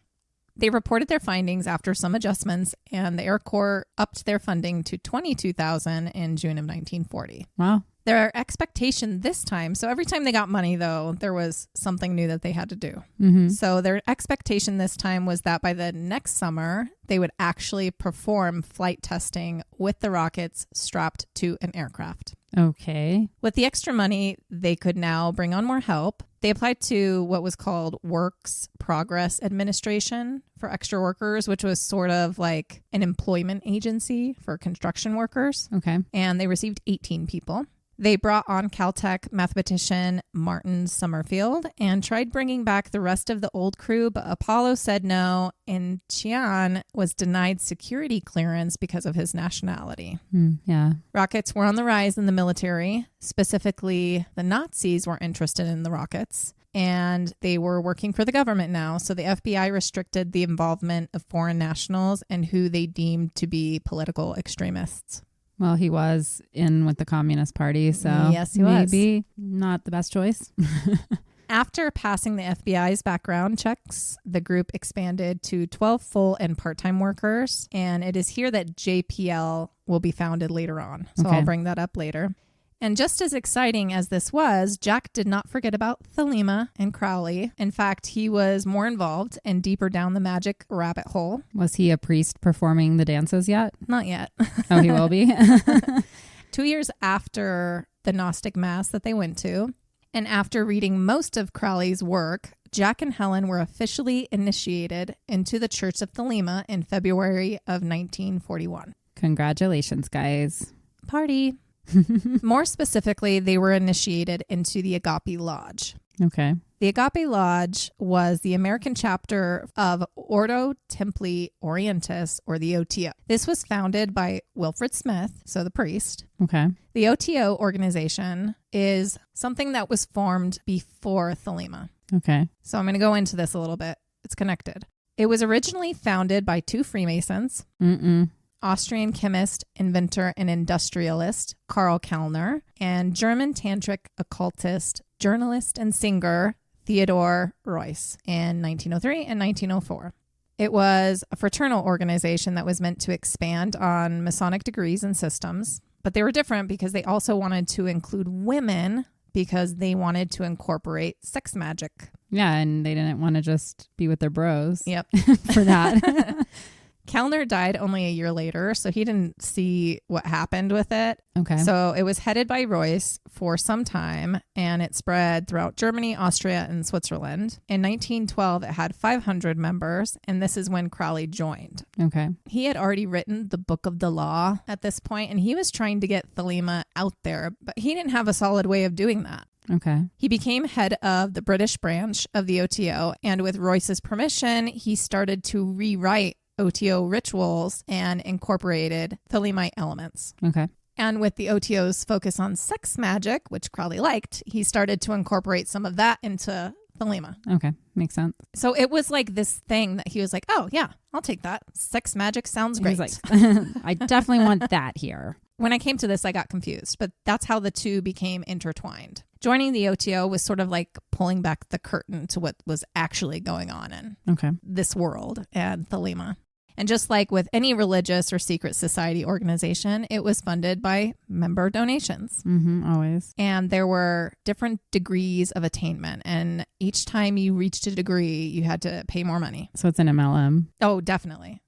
They reported their findings after some adjustments, and the Air Corps upped their funding to $22,000 in June of 1940. Wow. Their expectation this time, so every time they got money, though, there was something new that they had to do. Mm-hmm. So their expectation this time was that by the next summer, they would actually perform flight testing with the rockets strapped to an aircraft. Okay. With the extra money, they could now bring on more help. They applied to what was called Works Progress Administration for extra workers, which was sort of like an employment agency for construction workers. Okay. And they received 18 people. They brought on Caltech mathematician Martin Summerfield and tried bringing back the rest of the old crew, but Apollo said no, and Chian was denied security clearance because of his nationality. Yeah. Rockets were on the rise in the military. Specifically, the Nazis were interested in the rockets, and they were working for the government now, so the FBI restricted the involvement of foreign nationals and who they deemed to be political extremists. Well, he was in with the Communist Party, so yes, he was. Maybe not the best choice. After passing the FBI's background checks, the group expanded to 12 full and part-time workers, and it is here that JPL will be founded later on. So Okay. I'll bring that up later. And just as exciting as this was, Jack did not forget about Thelema and Crowley. In fact, he was more involved and deeper down the magic rabbit hole. Was he a priest performing the dances yet? Not yet. Oh, he will be? 2 years after the Gnostic Mass that they went to, and after reading most of Crowley's work, Jack and Helen were officially initiated into the Church of Thelema in February of 1941. Congratulations, guys. Party. More specifically, they were initiated into the Agape Lodge. Okay. The Agape Lodge was the American chapter of Ordo, Templi, Orientis, or the OTO. This was founded by Wilfred Smith, so the priest. Okay. The OTO organization is something that was formed before Thelema. Okay. So I'm going to go into this a little bit. It's connected. It was originally founded by two Freemasons, Austrian chemist, inventor, and industrialist Karl Kellner, and German tantric occultist, journalist, and singer Theodor Reuss in 1903 and 1904. It was a fraternal organization that was meant to expand on Masonic degrees and systems, but they were different because they also wanted to include women because they wanted to incorporate sex magic. Yeah, and they didn't want to just be with their bros. Yep. For that. Kellner died only a year later, so he didn't see what happened with it. Okay. So it was headed by Reuss for some time, and it spread throughout Germany, Austria, and Switzerland. In 1912, it had 500 members, and this is when Crowley joined. Okay. He had already written the Book of the Law at this point, and he was trying to get Thelema out there, but he didn't have a solid way of doing that. Okay. He became head of the British branch of the OTO, and with Reuss's permission, he started to rewrite OTO rituals and incorporated Thelemite elements. Okay. And with the OTO's focus on sex magic, which Crowley liked, he started to incorporate some of that into Thelema. Okay. Makes sense. So it was like this thing that he was like, oh, yeah, I'll take that. Sex magic sounds great. He was like, I definitely want that here. When I came to this, I got confused, but that's how the two became intertwined. Joining the OTO was sort of like pulling back the curtain to what was actually going on in this world and Thelema. And just like with any religious or secret society organization, it was funded by member donations. Always. And there were different degrees of attainment. And each time you reached a degree, you had to pay more money. So it's an MLM. Oh, definitely.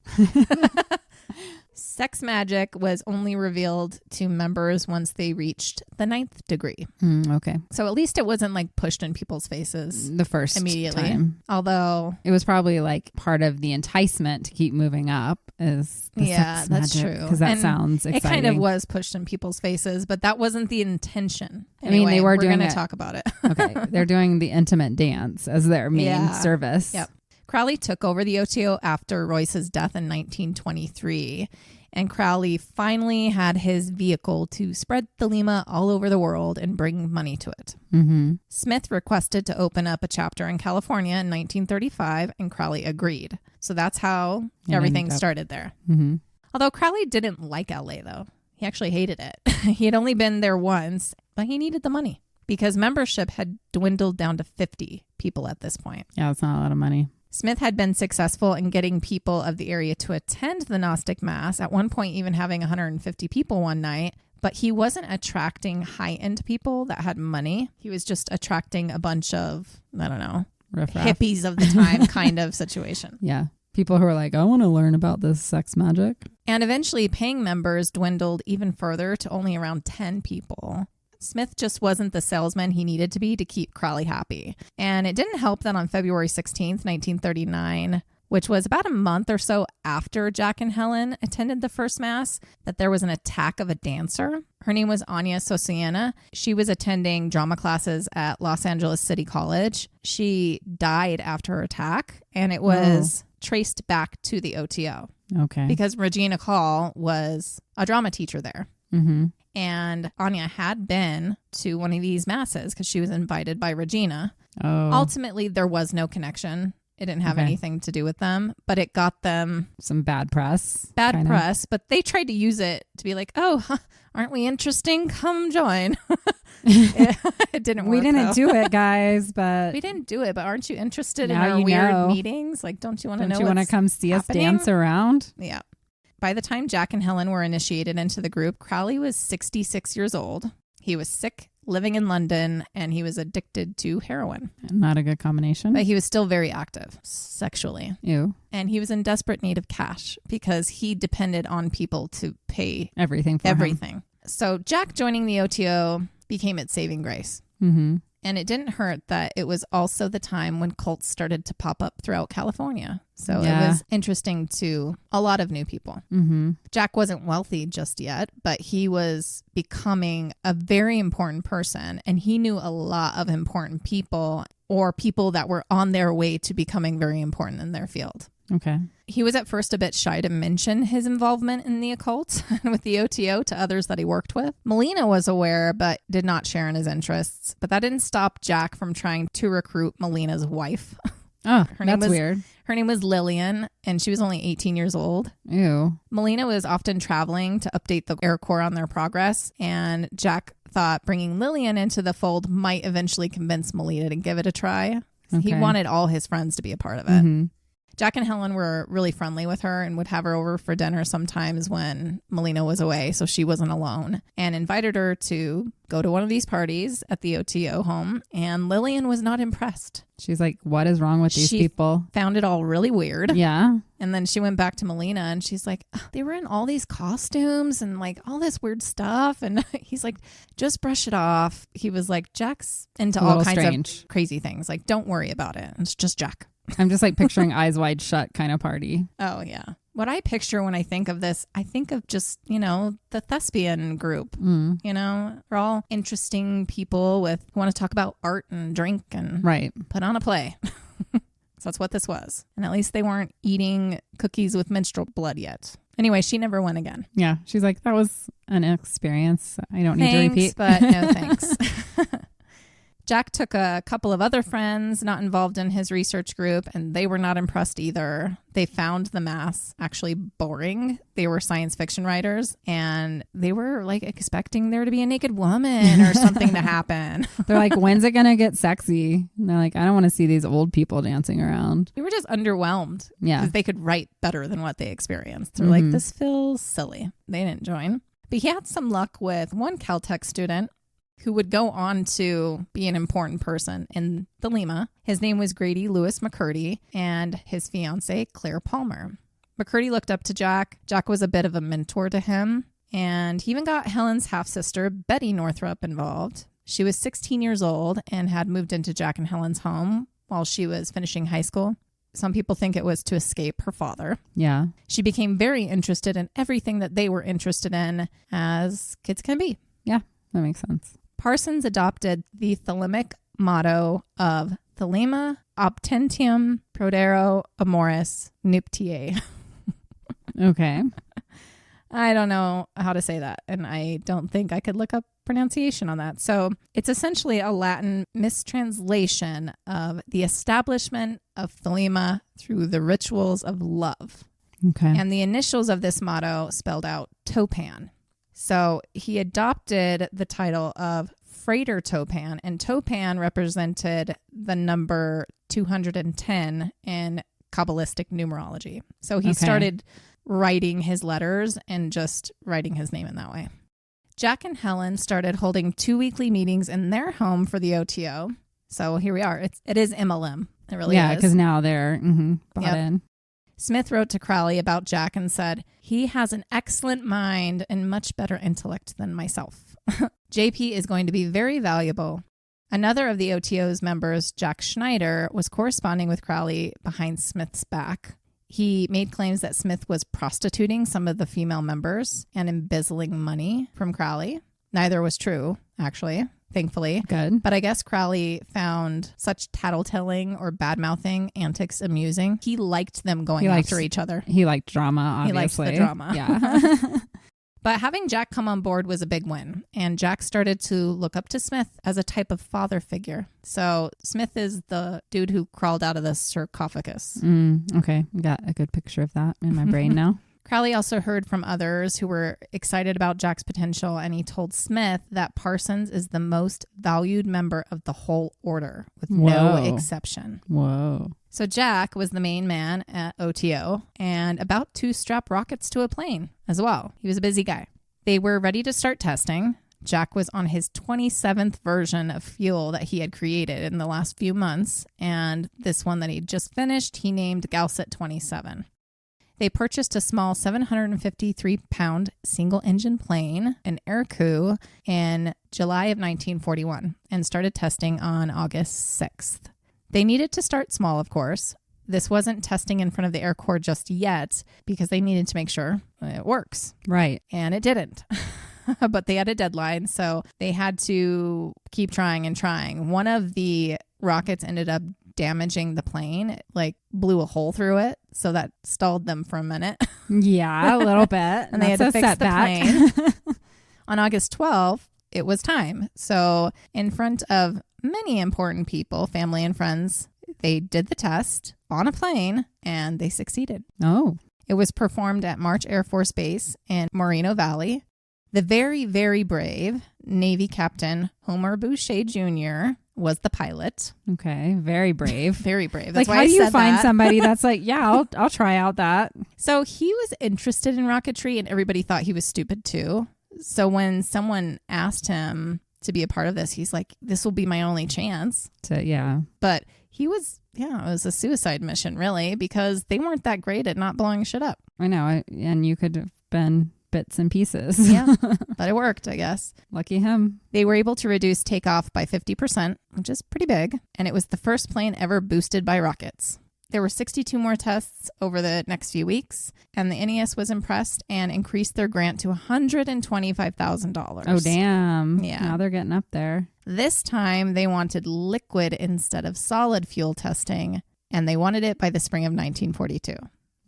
Sex magic was only revealed to members once they reached the 9th degree. Okay. So at least it wasn't like pushed in people's faces the first immediately. time. Although it was probably like part of the enticement to keep moving up is the sex that's magic, true. because that And sounds exciting. it kind of was pushed in people's faces, but that wasn't the intention. Anyway, I mean, they were doing going to talk about it. Okay. They're doing the intimate dance as their main service. Yep. Crowley took over the OTO after Reuss's death in 1923. And Crowley finally had his vehicle to spread Thelema all over the world and bring money to it. Smith requested to open up a chapter in California in 1935, and Crowley agreed. So that's how everything started there. Although Crowley didn't like LA, though. He actually hated it. He had only been there once, but he needed the money because membership had dwindled down to 50 people at this point. Yeah, it's not a lot of money. Smith had been successful in getting people of the area to attend the Gnostic Mass, at one point even having 150 people one night, but he wasn't attracting high-end people that had money. He was just attracting a bunch of, I don't know, hippies of the time kind of situation. Yeah. People who are like, I want to learn about this sex magic. And eventually paying members dwindled even further to only around 10 people. Smith just wasn't the salesman he needed to be to keep Crowley happy. And it didn't help that on February 16th, 1939, which was about a month or so after Jack and Helen attended the first mass, that there was an attack of a dancer. Her name was Anya Sosiana. She was attending drama classes at Los Angeles City College. She died after her attack, and it was traced back to the OTO. Okay. Because Regina Call was a drama teacher there. And Anya had been to one of these masses because she was invited by Regina. Ultimately, there was no connection. It didn't have anything to do with them, but it got them some bad press. Bad press, but they tried to use it to be like, oh, aren't we interesting? Come join. It didn't work. We didn't do it, guys, but we didn't do it. But aren't you interested in our weird meetings? Like, don't you want to know? Don't you want to come see us dance around? Yeah. By the time Jack and Helen were initiated into the group, Crowley was 66 years old. He was sick, living in London, and he was addicted to heroin. Not a good combination. But he was still very active sexually. Ew. And he was in desperate need of cash because he depended on people to pay everything for him. So Jack joining the OTO became its saving grace. Mm-hmm. And it didn't hurt that it was also the time when cults started to pop up throughout California. So it was interesting to a lot of new people. Mm-hmm. Jack wasn't wealthy just yet, but he was becoming a very important person. And he knew a lot of important people or people that were on their way to becoming very important in their field. Okay. He was at first a bit shy to mention his involvement in the occult with the OTO to others that he worked with. Melina was aware, but did not share in his interests. But that didn't stop Jack from trying to recruit Melina's wife. Oh, that's weird. Her name was Lillian, and she was only 18 years old. Ew. Melina was often traveling to update the Air Corps on their progress, and Jack thought bringing Lillian into the fold might eventually convince Melina to give it a try. Okay. He wanted all his friends to be a part of it. Mm-hmm. Jack and Helen were really friendly with her and would have her over for dinner sometimes when Melina was away, so she wasn't alone, and invited her to go to one of these parties at the OTO home, and Lillian was not impressed. She's like, what is wrong with these people? Found it all really weird. Yeah. And then she went back to Melina and she's like, they were in all these costumes and like all this weird stuff. And he's like, just brush it off. He was like, Jack's into all kinds of crazy things. Like, don't worry about it. It's just Jack. I'm just like picturing Eyes Wide Shut kind of party. Oh, yeah. What I picture when I think of this, I think of just, the thespian group. Mm. They're all interesting people who want to talk about art and drink and put on a play. So that's what this was. And at least they weren't eating cookies with menstrual blood yet. Anyway, she never went again. Yeah. She's like, that was an experience I don't need to repeat. But no thanks. Jack took a couple of other friends not involved in his research group, and they were not impressed either. They found the mass actually boring. They were science fiction writers, and they were like expecting there to be a naked woman or something to happen. They're like, when's it going to get sexy? And they're like, I don't want to see these old people dancing around. They were just underwhelmed. Yeah. Because they could write better than what they experienced. They're like, this feels silly. They didn't join. But he had some luck with one Caltech student who would go on to be an important person in Thelema. His name was Grady Lewis McCurdy, and his fiancée, Claire Palmer. McCurdy looked up to Jack. Jack was a bit of a mentor to him, and he even got Helen's half-sister, Betty Northrup, involved. She was 16 years old and had moved into Jack and Helen's home while she was finishing high school. Some people think it was to escape her father. Yeah. She became very interested in everything that they were interested in, as kids can be. Yeah, that makes sense. Parsons adopted the Thelemic motto of Thelema obtentium prodero amoris nuptiae. Okay. I don't know how to say that, and I don't think I could look up pronunciation on that. So it's essentially a Latin mistranslation of the establishment of Thelema through the rituals of love. Okay. And the initials of this motto spelled out Topan. So he adopted the title of Frater Topan, and Topan represented the number 210 in Kabbalistic numerology. So he started writing his letters and just writing his name in that way. Jack and Helen started holding 2 weekly meetings in their home for the OTO. So here we are. It is MLM. It really is. Yeah, because now they're bought in. Smith wrote to Crowley about Jack and said, he has an excellent mind and much better intellect than myself. JP is going to be very valuable. Another of the OTO's members, Jack Schneider, was corresponding with Crowley behind Smith's back. He made claims that Smith was prostituting some of the female members and embezzling money from Crowley. Neither was true, actually. Thankfully. Good. But I guess Crowley found such tattletelling or bad-mouthing antics amusing. He liked them going after each other. He liked drama, obviously. He liked the drama. Yeah. But having Jack come on board was a big win. And Jack started to look up to Smith as a type of father figure. So Smith is the dude who crawled out of the sarcophagus. Okay. Got a good picture of that in my brain now. Crowley also heard from others who were excited about Jack's potential, and he told Smith that Parsons is the most valued member of the whole order, with no exception. Whoa. So Jack was the main man at OTO and about to strap rockets to a plane as well. He was a busy guy. They were ready to start testing. Jack was on his 27th version of fuel that he had created in the last few months, and this one that he just finished, he named Gausset 27. They purchased a small 753-pound single-engine plane, an air coup, in July of 1941 and started testing on August 6th. They needed to start small, of course. This wasn't testing in front of the Air Corps just yet because they needed to make sure it works. Right. And it didn't. But they had a deadline, so they had to keep trying and trying. One of the rockets ended up damaging the plane. It like blew a hole through it, so that stalled them for a minute. Yeah, a little bit. And they had to fix the plane. On August 12th, it was time. So in front of many important people, family and friends, they did the test on a plane and they succeeded. Oh. It was performed at March Air Force Base in Moreno Valley. The very, very brave Navy Captain Homer Boucher Jr. was the pilot. Okay. Very brave. Very brave. Like, That's why how I do you said find that. somebody that's like, yeah, I'll try out that. So he was interested in rocketry and everybody thought he was stupid too. So when someone asked him to be a part of this, he's like, this will be my only chance. Yeah. But he was, it was a suicide mission really, because they weren't that great at not blowing shit up. I know. And you could have been bits and pieces. Yeah, but it worked, I guess. Lucky him. They were able to reduce takeoff by 50%, which is pretty big. And it was the first plane ever boosted by rockets. There were 62 more tests over the next few weeks, and the NES was impressed and increased their grant to $125,000. Oh, damn. Yeah. Now they're getting up there. This time, they wanted liquid instead of solid fuel testing, and they wanted it by the spring of 1942.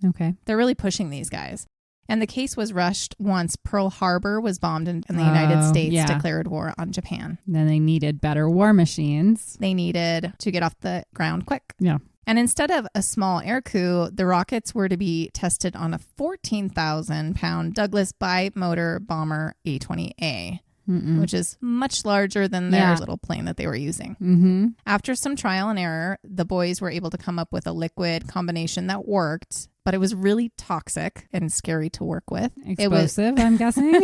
Okay. They're really pushing these guys. And the case was rushed once Pearl Harbor was bombed and the United States declared war on Japan. Then they needed better war machines. They needed to get off the ground quick. Yeah. And instead of a small air coup, the rockets were to be tested on a 14,000-pound Douglas bimotor bomber A-20A, which is much larger than their little plane that they were using. Mm-hmm. After some trial and error, the boys were able to come up with a liquid combination that worked, but it was really toxic and scary to work with. Explosive, I'm guessing.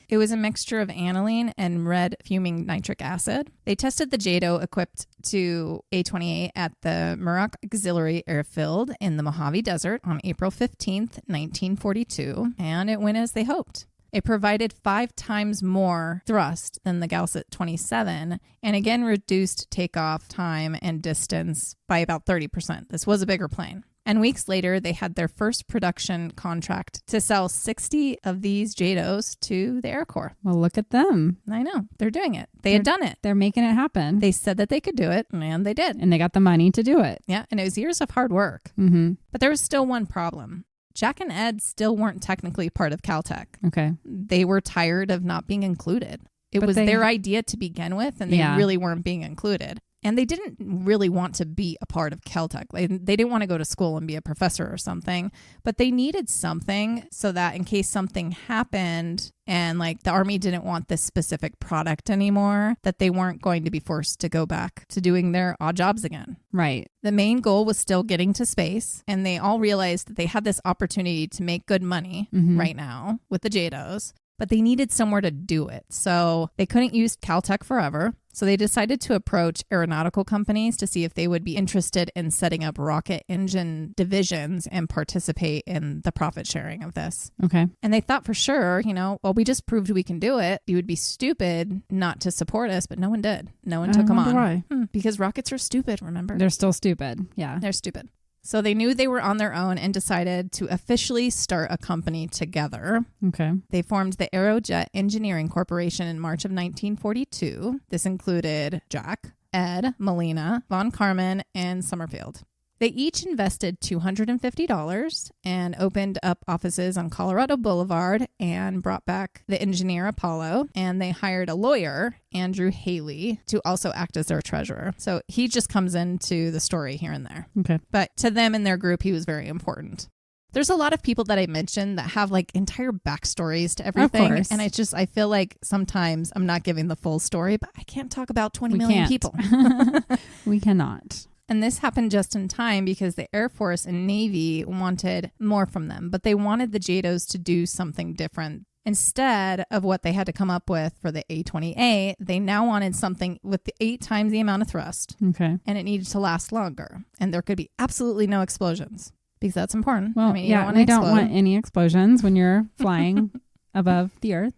It was a mixture of aniline and red fuming nitric acid. They tested the JATO equipped to A-28 at the Muroc Auxiliary Airfield in the Mojave Desert on April 15th, 1942, and it went as they hoped. It provided 5 times more thrust than the Gausset 27 and again reduced takeoff time and distance by about 30%. This was a bigger plane. And weeks later, they had their first production contract to sell 60 of these JATOs to the Air Corps. Well, look at them. I know. They're doing it. They had done it. They're making it happen. They said that they could do it, and they did. And they got the money to do it. Yeah, and it was years of hard work. Mm-hmm. But there was still one problem. Jack and Ed still weren't technically part of Caltech. Okay. They were tired of not being included. It was their idea to begin with, and they really weren't being included. And they didn't really want to be a part of Caltech. They didn't want to go to school and be a professor or something, but they needed something so that in case something happened and like the Army didn't want this specific product anymore, that they weren't going to be forced to go back to doing their odd jobs again. Right. The main goal was still getting to space, and they all realized that they had this opportunity to make good money right now with the JATOs, but they needed somewhere to do it. So they couldn't use Caltech forever. So they decided to approach aeronautical companies to see if they would be interested in setting up rocket engine divisions and participate in the profit sharing of this. Okay. And they thought for sure, well, we just proved we can do it. You would be stupid not to support us, but no one did. No one took them on. Why? Because rockets are stupid, remember? They're still stupid. Yeah. They're stupid. So they knew they were on their own and decided to officially start a company together. Okay. They formed the Aerojet Engineering Corporation in March of 1942. This included Jack, Ed, Molina, Von Karman, and Summerfield. They each invested $250 and opened up offices on Colorado Boulevard and brought back the engineer Apollo. And they hired a lawyer, Andrew Haley, to also act as their treasurer. So he just comes into the story here and there. Okay. But to them and their group, he was very important. There's a lot of people that I mentioned that have like entire backstories to everything. Of course. And I feel like sometimes I'm not giving the full story, but I can't talk about 20 million people. We cannot. And this happened just in time because the Air Force and Navy wanted more from them, but they wanted the JATOs to do something different. Instead of what they had to come up with for the A-20A, they now wanted something with 8 times the amount of thrust. Okay. And it needed to last longer. And there could be absolutely no explosions. because that's important. Well, you don't want any explosions when you're flying above the earth.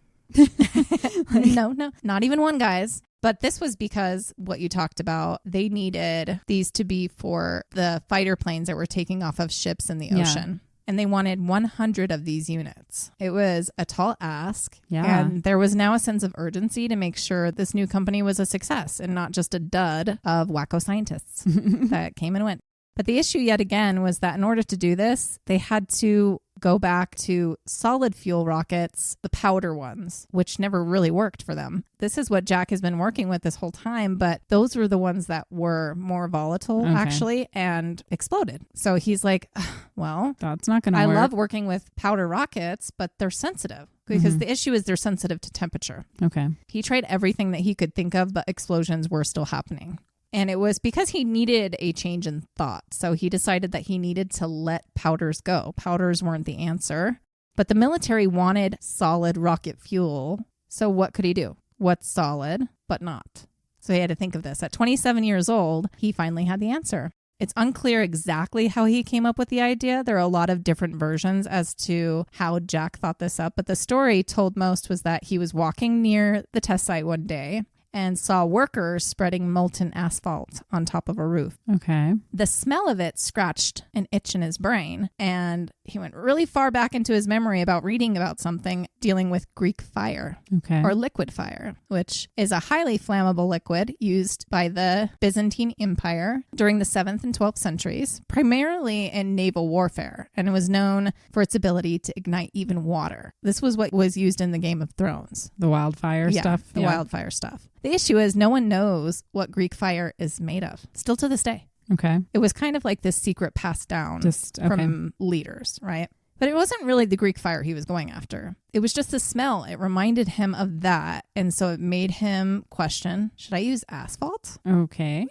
No, not even one, guys. But this was because what you talked about, they needed these to be for the fighter planes that were taking off of ships in the ocean. And they wanted 100 of these units. It was a tall ask. Yeah. And there was now a sense of urgency to make sure this new company was a success and not just a dud of wacko scientists that came and went. But the issue yet again was that in order to do this, they had to go back to solid fuel rockets, the powder ones, which never really worked for them. This is what Jack has been working with this whole time, but those were the ones that were more volatile, actually, and exploded. So he's like, well, that's not going to work. I love working with powder rockets, but they're sensitive. Because the issue is they're sensitive to temperature. Okay. He tried everything that he could think of, but explosions were still happening. And it was because he needed a change in thought. So he decided that he needed to let powders go. Powders weren't the answer. But the military wanted solid rocket fuel. So what could he do? What's solid, but not? So he had to think of this. At 27 years old, he finally had the answer. It's unclear exactly how he came up with the idea. There are a lot of different versions as to how Jack thought this up. But the story told most was that he was walking near the test site one day and saw workers spreading molten asphalt on top of a roof. Okay. The smell of it scratched an itch in his brain, and he went really far back into his memory about reading about something dealing with Greek fire, or liquid fire, which is a highly flammable liquid used by the Byzantine Empire during the 7th and 12th centuries, primarily in naval warfare, and it was known for its ability to ignite even water. This was what was used in the Game of Thrones. The wildfire stuff? The wildfire stuff. The issue is no one knows what Greek fire is made of, still to this day. Okay. It was kind of like this secret passed down from leaders, right? But it wasn't really the Greek fire he was going after. It was just the smell. It reminded him of that. And so it made him question, should I use asphalt? Okay.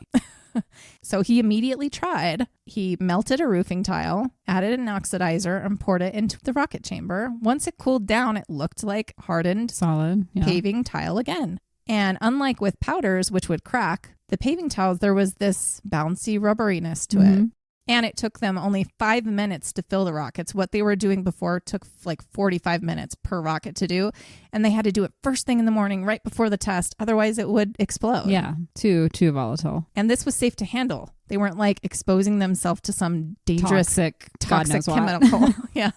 So he immediately tried. He melted a roofing tile, added an oxidizer, and poured it into the rocket chamber. Once it cooled down, it looked like hardened, solid paving tile again. And unlike with powders, which would crack, the paving tiles, there was this bouncy rubberiness to it. And it took them only 5 minutes to fill the rockets. What they were doing before took like 45 minutes per rocket to do. And they had to do it first thing in the morning, right before the test. Otherwise, it would explode. Yeah, too volatile. And this was safe to handle. They weren't like exposing themselves to some dangerous, toxic chemical. Yeah.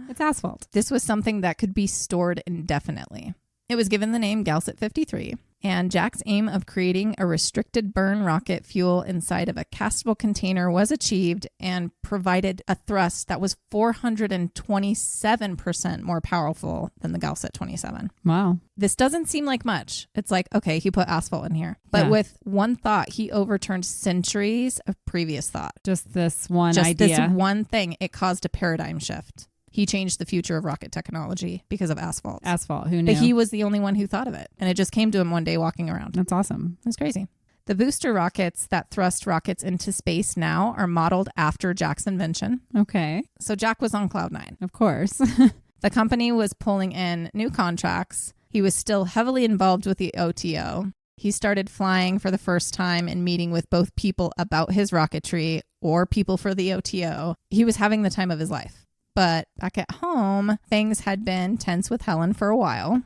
It's asphalt. This was something that could be stored indefinitely. It was given the name Galset 53, and Jack's aim of creating a restricted burn rocket fuel inside of a castable container was achieved and provided a thrust that was 427% more powerful than the Galset 27. Wow. This doesn't seem like much. It's like, okay, he put asphalt in here. But with one thought, he overturned centuries of previous thought. Just this one idea. Just this one thing. It caused a paradigm shift. He changed the future of rocket technology because of asphalt. Asphalt, who knew? But he was the only one who thought of it. And it just came to him one day walking around. That's awesome. It's crazy. The booster rockets that thrust rockets into space now are modeled after Jack's invention. Okay. So Jack was on cloud 9. Of course. The company was pulling in new contracts. He was still heavily involved with the OTO. He started flying for the first time and meeting with both people about his rocketry or people for the OTO. He was having the time of his life. But back at home, things had been tense with Helen for a while.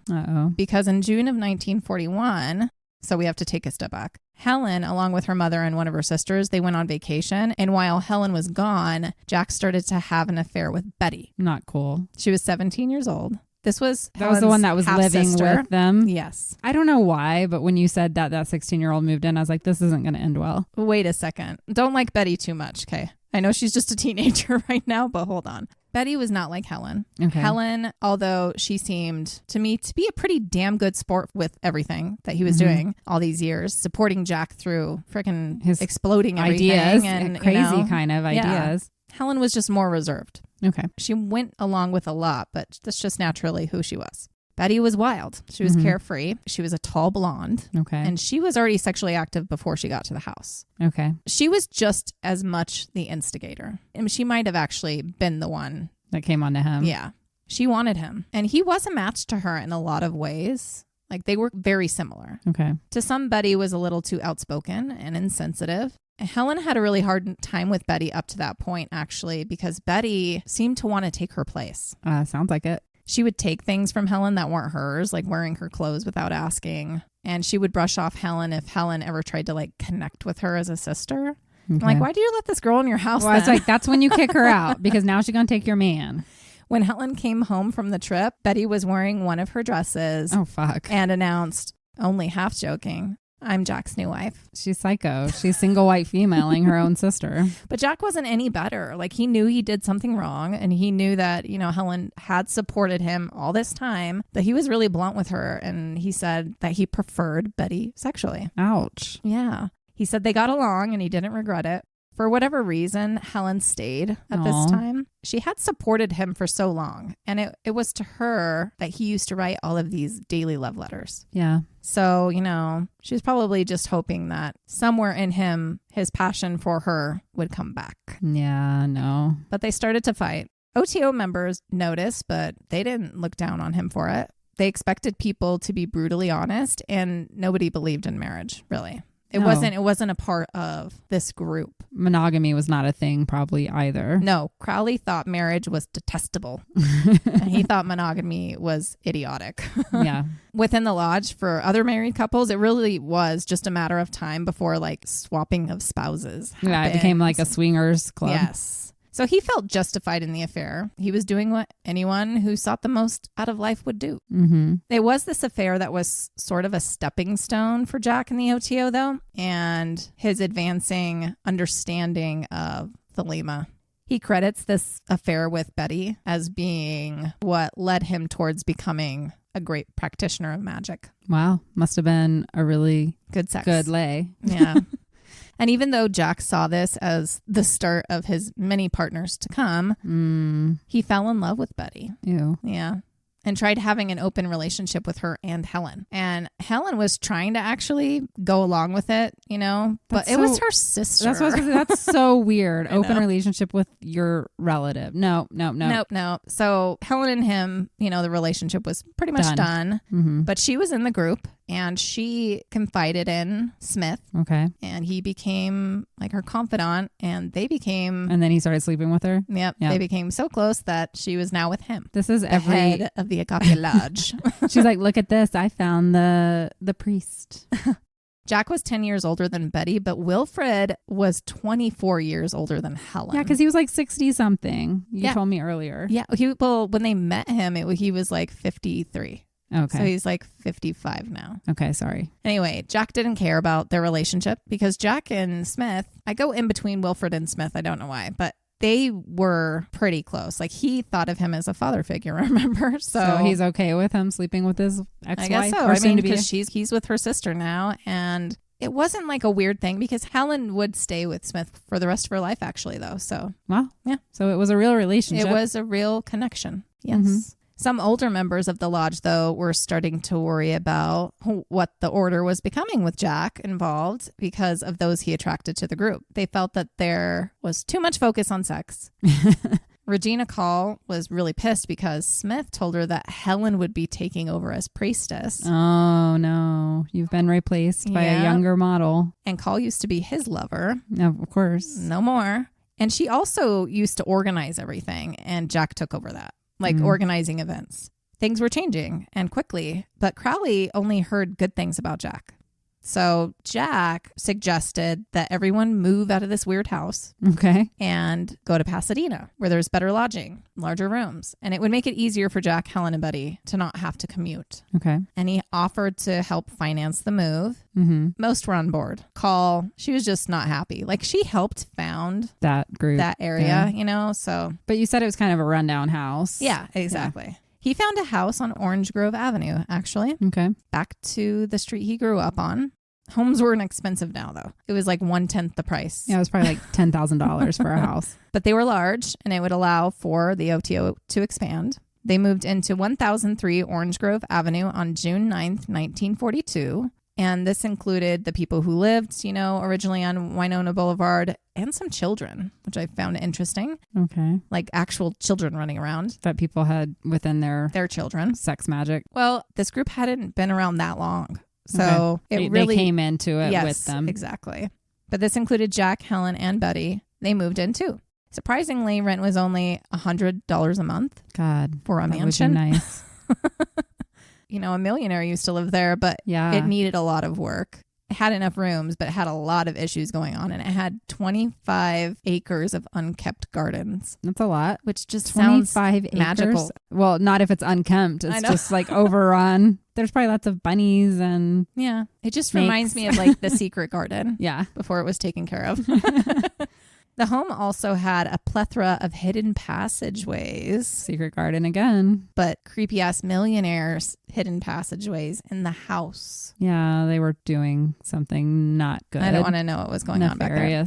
Because in June of 1941, so we have to take a step back, Helen, along with her mother and one of her sisters, they went on vacation. And while Helen was gone, Jack started to have an affair with Betty. Not cool. She was 17 years old. That was the one that was living with them? Yes. I don't know why, but when you said that 16-year-old moved in, I was like, this isn't going to end well. Wait a second. Don't like Betty too much, okay? I know she's just a teenager right now, but hold on. Betty was not like Helen. Okay. Helen, although she seemed to me to be a pretty damn good sport with everything that he was doing all these years, supporting Jack through freaking his exploding everything. Ideas, and crazy kind of ideas. Helen was just more reserved. Okay. She went along with a lot, but that's just naturally who she was. Betty was wild. She was carefree. She was a tall blonde. Okay. And she was already sexually active before she got to the house. Okay. She was just as much the instigator. And she might have actually been the one that came onto him. Yeah. She wanted him. And he was a match to her in a lot of ways. Like they were very similar. Okay. To some, Betty was a little too outspoken and insensitive. Helen had a really hard time with Betty up to that point, actually, because Betty seemed to want to take her place. Sounds like it. She would take things from Helen that weren't hers, like wearing her clothes without asking. And she would brush off Helen if Helen ever tried to like connect with her as a sister. Okay. I'm like, why do you let this girl in your house? Well, it's like, that's when you kick her out because now she's going to take your man. When Helen came home from the trip, Betty was wearing one of her dresses. Oh, fuck. And announced, only half joking, I'm Jack's new wife. She's psycho. She's single white femaling her own sister. But Jack wasn't any better. Like, he knew he did something wrong, and he knew that, you know, Helen had supported him all this time, that he was really blunt with her, and he said that he preferred Betty sexually. Ouch. Yeah. He said they got along and he didn't regret it. For whatever reason, Helen stayed at this time. She had supported him for so long, and it was to her that he used to write all of these daily love letters. Yeah. So, you know, she was probably just hoping that somewhere in him, his passion for her would come back. Yeah, no. But they started to fight. OTO members noticed, but they didn't look down on him for it. They expected people to be brutally honest, and nobody believed in marriage, really. It wasn't a part of this group. Monogamy was not a thing probably either. No, Crowley thought marriage was detestable. And he thought monogamy was idiotic. Yeah. Within the lodge for other married couples, it really was just a matter of time before like swapping of spouses happened. Yeah, it became like a swingers club. Yes. So he felt justified in the affair. He was doing what anyone who sought the most out of life would do. Mm-hmm. It was this affair that was sort of a stepping stone for Jack and the OTO, though, and his advancing understanding of Thelema. He credits this affair with Betty as being what led him towards becoming a great practitioner of magic. Wow. Must have been a really good sex. Good lay. Yeah. And even though Jack saw this as the start of his many partners to come, he fell in love with Betty. Ew. Yeah. And tried having an open relationship with her and Helen. And Helen was trying to actually go along with it, you know, but it was her sister. That's so weird. Open relationship with your relative. No. So Helen and him, you know, the relationship was pretty much done. Mm-hmm. But she was in the group and she confided in Smith. Okay. And he became like her confidant, and they became... And then he started sleeping with her? Yep. They became so close that she was now with him. This is the head of the Agape Lodge. She's like, look at this. I found the priest. Jack was 10 years older than Betty, but Wilfred was 24 years older than Helen. Yeah, because he was like 60-something. You told me earlier. Yeah. When they met him, he was like 53. Okay. So he's like 55 now. Okay, sorry. Anyway, Jack didn't care about their relationship because Jack and Smith, I go in between Wilfred and Smith. I don't know why, but they were pretty close. Like, he thought of him as a father figure, remember? So he's okay with him sleeping with his ex-wife? I guess so. I mean, because he's with her sister now, and it wasn't like a weird thing because Helen would stay with Smith for the rest of her life, actually, though. So, wow. Yeah. So it was a real relationship. It was a real connection. Yes. Mm-hmm. Some older members of the lodge, though, were starting to worry about what the order was becoming with Jack involved because of those he attracted to the group. They felt that there was too much focus on sex. Regina Call was really pissed because Smith told her that Helen would be taking over as priestess. Oh, no. You've been replaced by a younger model. And Call used to be his lover. Of course. No more. And she also used to organize everything, and Jack took over that. Like organizing events. Things were changing and quickly, but Crowley only heard good things about Jack. So Jack suggested that everyone move out of this weird house. Okay. And go to Pasadena, where there's better lodging, larger rooms. And it would make it easier for Jack, Helen, and Betty to not have to commute. Okay. And he offered to help finance the move. Mm-hmm. Most were on board. Call, she was just not happy. Like, she helped found that group, that area, you know, so. But you said it was kind of a rundown house. Yeah, exactly. Yeah. He found a house on Orange Grove Avenue, actually. Okay. Back to the street he grew up on. Homes weren't expensive now, though. It was like 1/10 the price. Yeah, it was probably like $10,000 for a house. But they were large, and it would allow for the OTO to expand. They moved into 1003 Orange Grove Avenue on June 9th, 1942. And this included the people who lived, you know, originally on Winona Boulevard, and some children, which I found interesting. Okay. Like actual children running around. That people had within their children. Sex magic. Well, this group hadn't been around that long. So okay. it really they came into it with them. Exactly. But this included Jack, Helen, and Betty. They moved in too. Surprisingly, rent was only $100 a month. God, for a that mansion. Would be nice. A millionaire used to live there, but it needed a lot of work. It had enough rooms, but it had a lot of issues going on. And it had 25 acres of unkept gardens. That's a lot. Which just sounds magical. Acres? Well, not if it's unkempt. It's just like overrun. There's probably lots of bunnies and yeah. It just snakes. Reminds me of like the secret garden. Yeah. Before it was taken care of. The home also had a plethora of hidden passageways. Secret garden again. But creepy-ass millionaires' hidden passageways in the house. Yeah, they were doing something not good. I don't want to know what was going on back there.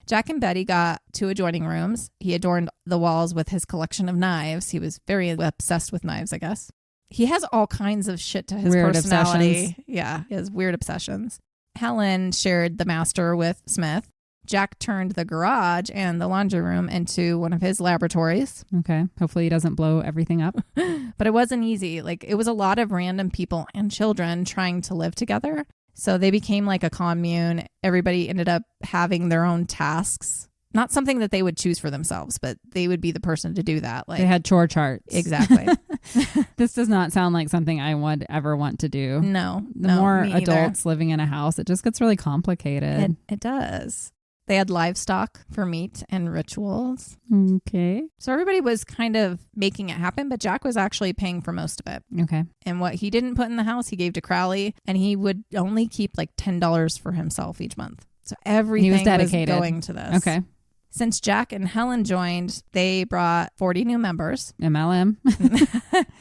Jack and Betty got 2 adjoining rooms. He adorned the walls with his collection of knives. He was very obsessed with knives, I guess. He has all kinds of shit to his weird personality. Obsessions. Yeah, he has weird obsessions. Helen shared the master with Smith. Jack turned the garage and the laundry room into one of his laboratories. Okay. Hopefully he doesn't blow everything up. But it wasn't easy. Like, it was a lot of random people and children trying to live together. So they became like a commune. Everybody ended up having their own tasks. Not something that they would choose for themselves, but they would be the person to do that. Like, they had chore charts. Exactly. This does not sound like something I would ever want to do. No. The more adults living in a house, it just gets really complicated. It does. They had livestock for meat and rituals. Okay. So everybody was kind of making it happen, but Jack was actually paying for most of it. Okay. And what he didn't put in the house, he gave to Crowley, and he would only keep like $10 for himself each month. So everything was going to this. Okay. Since Jack and Helen joined, they brought 40 new members. MLM.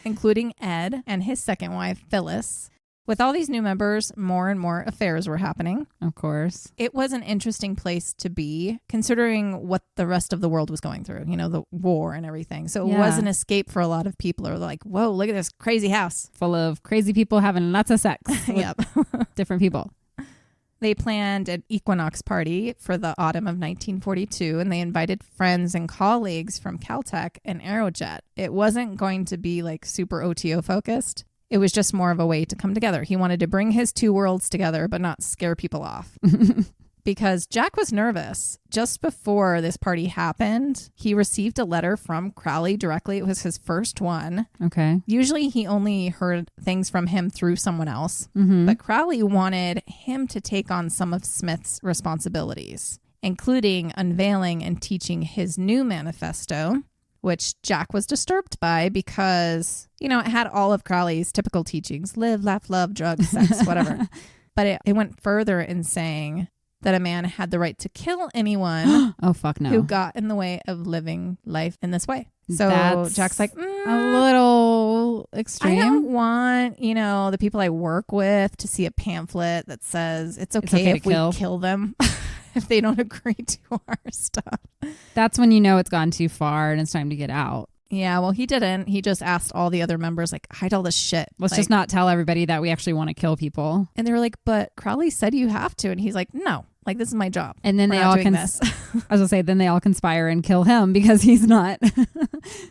Including Ed and his second wife, Phyllis. With all these new members, more and more affairs were happening. Of course. It was an interesting place to be, considering what the rest of the world was going through, the war and everything. So it was an escape for a lot of people who are like, whoa, look at this crazy house. Full of crazy people having lots of sex. Yep. Different people. They planned an equinox party for the autumn of 1942, and they invited friends and colleagues from Caltech and Aerojet. It wasn't going to be like super OTO focused. It was just more of a way to come together. He wanted to bring his 2 worlds together, but not scare people off. Because Jack was nervous. Just before this party happened, he received a letter from Crowley directly. It was his first one. Okay. Usually he only heard things from him through someone else. Mm-hmm. But Crowley wanted him to take on some of Smith's responsibilities, including unveiling and teaching his new manifesto, which Jack was disturbed by because, it had all of Crowley's typical teachings: live, laugh, love, drugs, sex, whatever. But it went further in saying that a man had the right to kill anyone oh, fuck no. who got in the way of living life in this way. So that's Jack's like, a little extreme. I don't want, the people I work with to see a pamphlet that says it's okay if we kill them. If they don't agree to our stuff. That's when it's gone too far and it's time to get out. Yeah, well, he didn't. He just asked all the other members, like, hide all this shit. Let's just not tell everybody that we actually want to kill people. And they were like, but Crowley said you have to. And he's like, no, this is my job. And then We're they not all doing this. I was going to say, then they all conspire and kill him because he's not.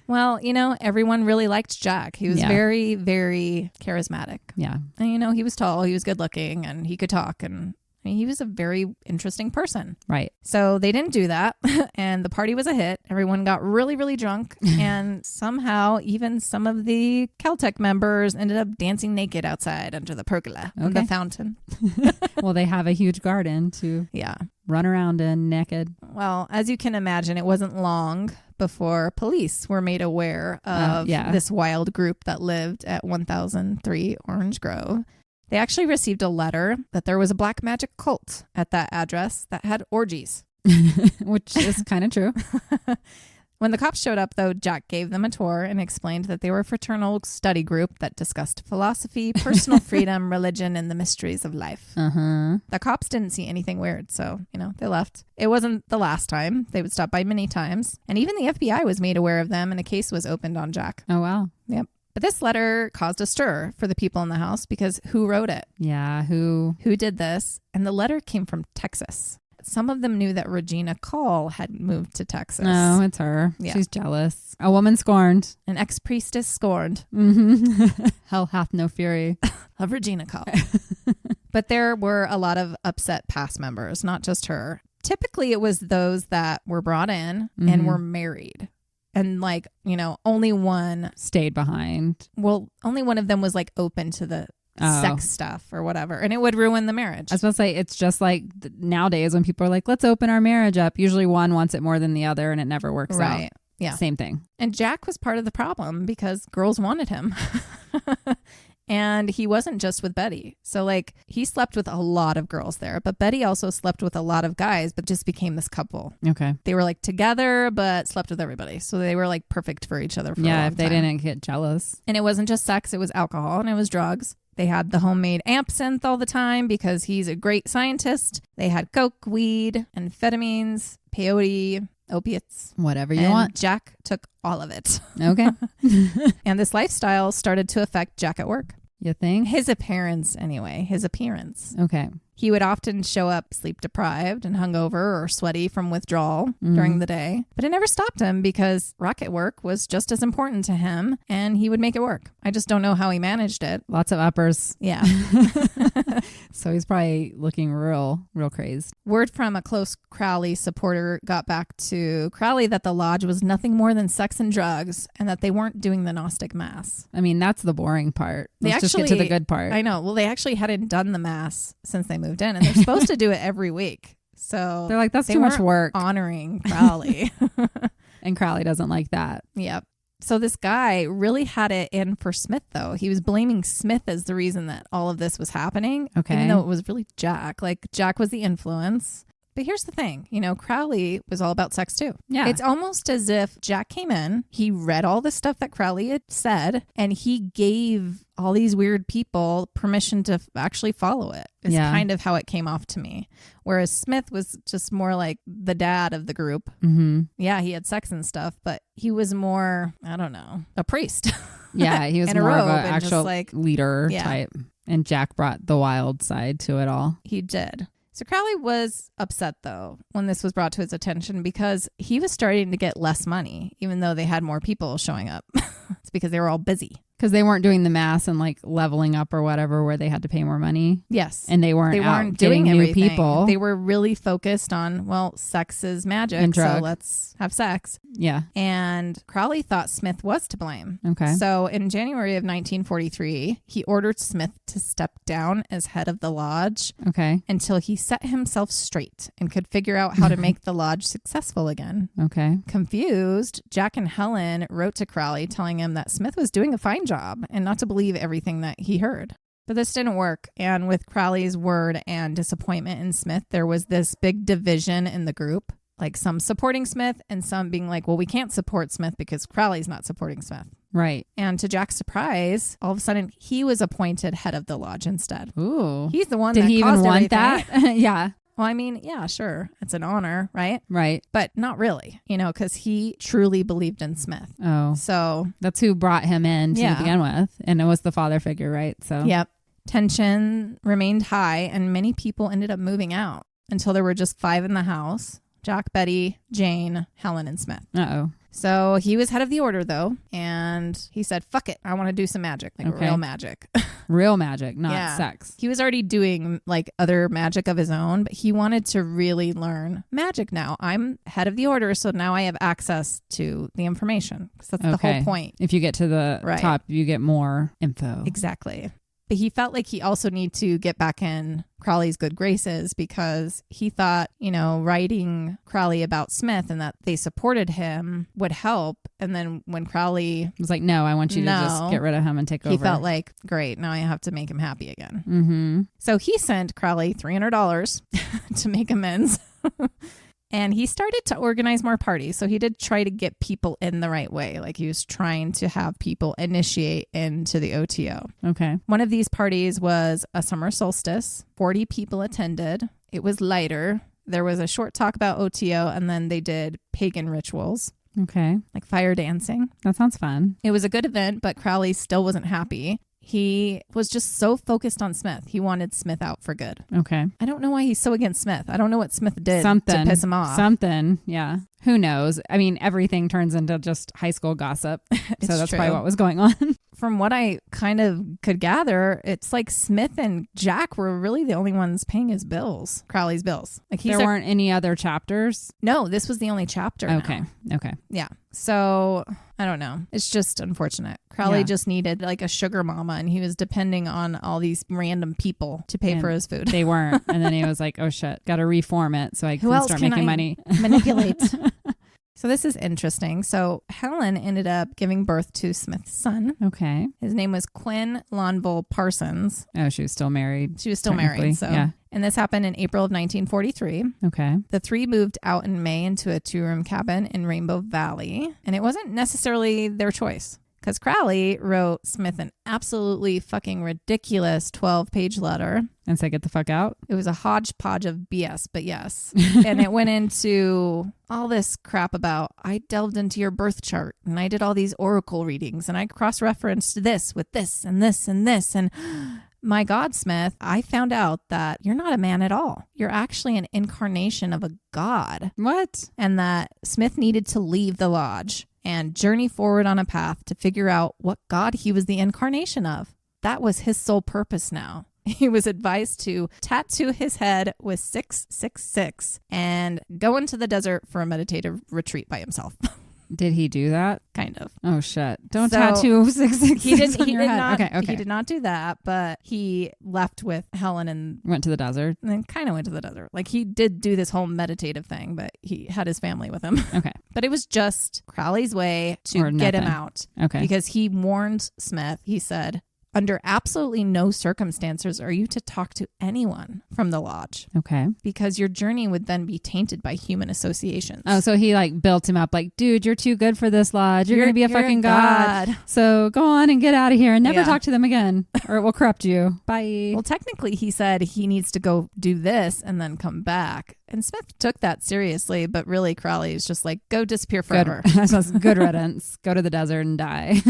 Well, everyone really liked Jack. He was very, very charismatic. Yeah. And, he was tall, he was good looking, and he could talk, and he was a very interesting person. Right. So they didn't do that. And the party was a hit. Everyone got really, really drunk. And somehow even some of the Caltech members ended up dancing naked outside under the pergola of the fountain. Well, they have a huge garden to run around in naked. Well, as you can imagine, it wasn't long before police were made aware of this wild group that lived at 1003 Orange Grove. They actually received a letter that there was a black magic cult at that address that had orgies. Which is kind of true. When the cops showed up, though, Jack gave them a tour and explained that they were a fraternal study group that discussed philosophy, personal freedom, religion, and the mysteries of life. Uh-huh. The cops didn't see anything weird, so, they left. It wasn't the last time. They would stop by many times. And even the FBI was made aware of them, and a case was opened on Jack. Oh, wow. Yep. But this letter caused a stir for the people in the house because who wrote it? Yeah, who did this? And the letter came from Texas. Some of them knew that Regina Call had moved to Texas. No, it's her. Yeah. She's jealous. A woman scorned. An ex-priestess scorned. Mm-hmm. Hell hath no fury. Of Regina Call. But there were a lot of upset past members, not just her. Typically, it was those that were brought in and were married. And like, you know, only one stayed behind. Well, only one of them was like open to the sex stuff or whatever. And it would ruin the marriage. I was supposed to say, it's just like nowadays when people are like, let's open our marriage up. Usually one wants it more than the other and it never works out. Right. Yeah. Same thing. And Jack was part of the problem because girls wanted him. And he wasn't just with Betty. So like he slept with a lot of girls there, but Betty also slept with a lot of guys, but just became this couple. Okay. They were like together, but slept with everybody. So they were like perfect for each other for a long time. If they didn't get jealous. And it wasn't just sex, it was alcohol and it was drugs. They had the homemade absinthe all the time because he's a great scientist. They had coke, weed, amphetamines, peyote, opiates. Whatever you want. Jack took all of it. Okay. And this lifestyle started to affect Jack at work. You think? His appearance, anyway. His appearance. Okay. He would often show up sleep deprived and hungover or sweaty from withdrawal during the day. But it never stopped him because rocket work was just as important to him and he would make it work. I just don't know how he managed it. Lots of uppers. Yeah. So he's probably looking real crazed. Word from a close Crowley supporter got back to Crowley that the lodge was nothing more than sex and drugs and that they weren't doing the Gnostic Mass. I mean, that's the boring part. Let's just get to the good part. I know. Well, they actually hadn't done the Mass since they moved in and they're supposed to do it every week. So they're like, that's too much work. Honoring Crowley. And Crowley doesn't like that. Yep. So this guy really had it in for Smith, though. He was blaming Smith as the reason that all of this was happening. Okay. Even though it was really Jack. Like, Jack was the influence. But here's the thing, you know, Crowley was all about sex too. Yeah. It's almost as if Jack came in, he read all the stuff that Crowley had said, and he gave all these weird people permission to actually follow it. It's kind of how it came off to me. Whereas Smith was just more like the dad of the group. Mm-hmm. Yeah, he had sex and stuff, but he was more, I don't know, a priest. Yeah, he was more of an actual leader type. And Jack brought the wild side to it all. He did. So Crowley was upset, though, when this was brought to his attention because he was starting to get less money, even though they had more people showing up. It's because they were all busy. Because they weren't doing the mass and like leveling up or whatever where they had to pay more money. Yes. And they weren't out doing new everything. People. They were really focused on, well, sex is magic, and so let's have sex. Yeah. And Crowley thought Smith was to blame. Okay. So in January of 1943, he ordered Smith to step down as head of the lodge. Okay. Until he set himself straight and could figure out how to make the lodge successful again. Okay. Confused, Jack and Helen wrote to Crowley telling him that Smith was doing a fine job and not to believe everything that he heard. But this didn't work. And with Crowley's word and disappointment in Smith, there was this big division in the group. Like some supporting Smith and some being like, well, we can't support Smith because Crowley's not supporting Smith. Right. And to Jack's surprise, all of a sudden he was appointed head of the lodge instead. Ooh. He's the one that caused everything. Did he even want that? Yeah. Well, I mean, yeah, sure. It's an honor, right? Right. But not really, you know, because he truly believed in Smith. Oh. So that's who brought him in to begin with. And it was the father figure, right? So. Yep. Tension remained high and many people ended up moving out until there were just 5 in the house. Jack, Betty, Jane, Helen, and Smith. Uh-oh. So he was head of the order, though, and he said, fuck it, I want to do some magic, like real magic. Real magic, not sex. He was already doing like other magic of his own, but he wanted to really learn magic now. I'm head of the order, so now I have access to the information. Because that's the whole point. If you get to the top, you get more info. Exactly. But he felt like he also needed to get back in Crowley's good graces because he thought, you know, writing Crowley about Smith and that they supported him would help. And then when Crowley was like, no, I want you to just get rid of him and take over. He felt like, great, now I have to make him happy again. Mm-hmm. So he sent Crowley $300 to make amends. And he started to organize more parties. So he did try to get people in the right way. Like he was trying to have people initiate into the OTO. Okay. One of these parties was a summer solstice. 40 people attended. It was lighter. There was a short talk about OTO and then they did pagan rituals. Okay. Like fire dancing. That sounds fun. It was a good event, but Crowley still wasn't happy. He was just so focused on Smith. He wanted Smith out for good. Okay. I don't know why he's so against Smith. I don't know what Smith did to piss him off. Something. Yeah. Who knows? I mean, everything turns into just high school gossip. So that's probably what was going on. from what I kind of could gather, it's like Smith and Jack were really the only ones paying his bills, Crowley's bills. Like there weren't any other chapters? No, this was the only chapter. Okay. Now. Okay. Yeah. So I don't know. It's just unfortunate. Crowley just needed like a sugar mama, and he was depending on all these random people to pay for his food. They weren't. And then he was like, oh shit, got to reform it so I can start making money. Manipulate. So this is interesting. So Helen ended up giving birth to Smith's son. Okay. His name was Quinn Lonville Parsons. Oh, she was still married. She was still married. So yeah. And this happened in April of 1943. Okay. The three moved out in May into a 2-room cabin in Rainbow Valley. And it wasn't necessarily their choice, because Crowley wrote Smith an absolutely fucking ridiculous 12-page letter. And said, get the fuck out? It was a hodgepodge of BS, but yes. And it went into all this crap about, I delved into your birth chart and I did all these oracle readings and I cross-referenced this with this and this and this. And my God, Smith, I found out that you're not a man at all. You're actually an incarnation of a god. What? And that Smith needed to leave the lodge and journey forward on a path to figure out what god he was the incarnation of. That was his sole purpose now. He was advised to tattoo his head with 666 and go into the desert for a meditative retreat by himself. Did he do that? Kind of. Oh shit! Don't tattoo 666 on your head. Not, okay. He did not do that, but he left with Helen and went to the desert. And then kind of went to the desert. Like he did do this whole meditative thing, but he had his family with him. Okay. But it was just Crowley's way to get him out. Okay. Because he warned Smith. He said, under absolutely no circumstances are you to talk to anyone from the lodge. Okay. Because your journey would then be tainted by human associations. Oh, so he like built him up like, dude, you're too good for this lodge. You're going to be a fucking god. So go on and get out of here and never talk to them again or it will corrupt you. Bye. Well, technically he said he needs to go do this and then come back. And Smith took that seriously, but really Crowley is just like, go disappear forever. Good riddance. Go to the desert and die.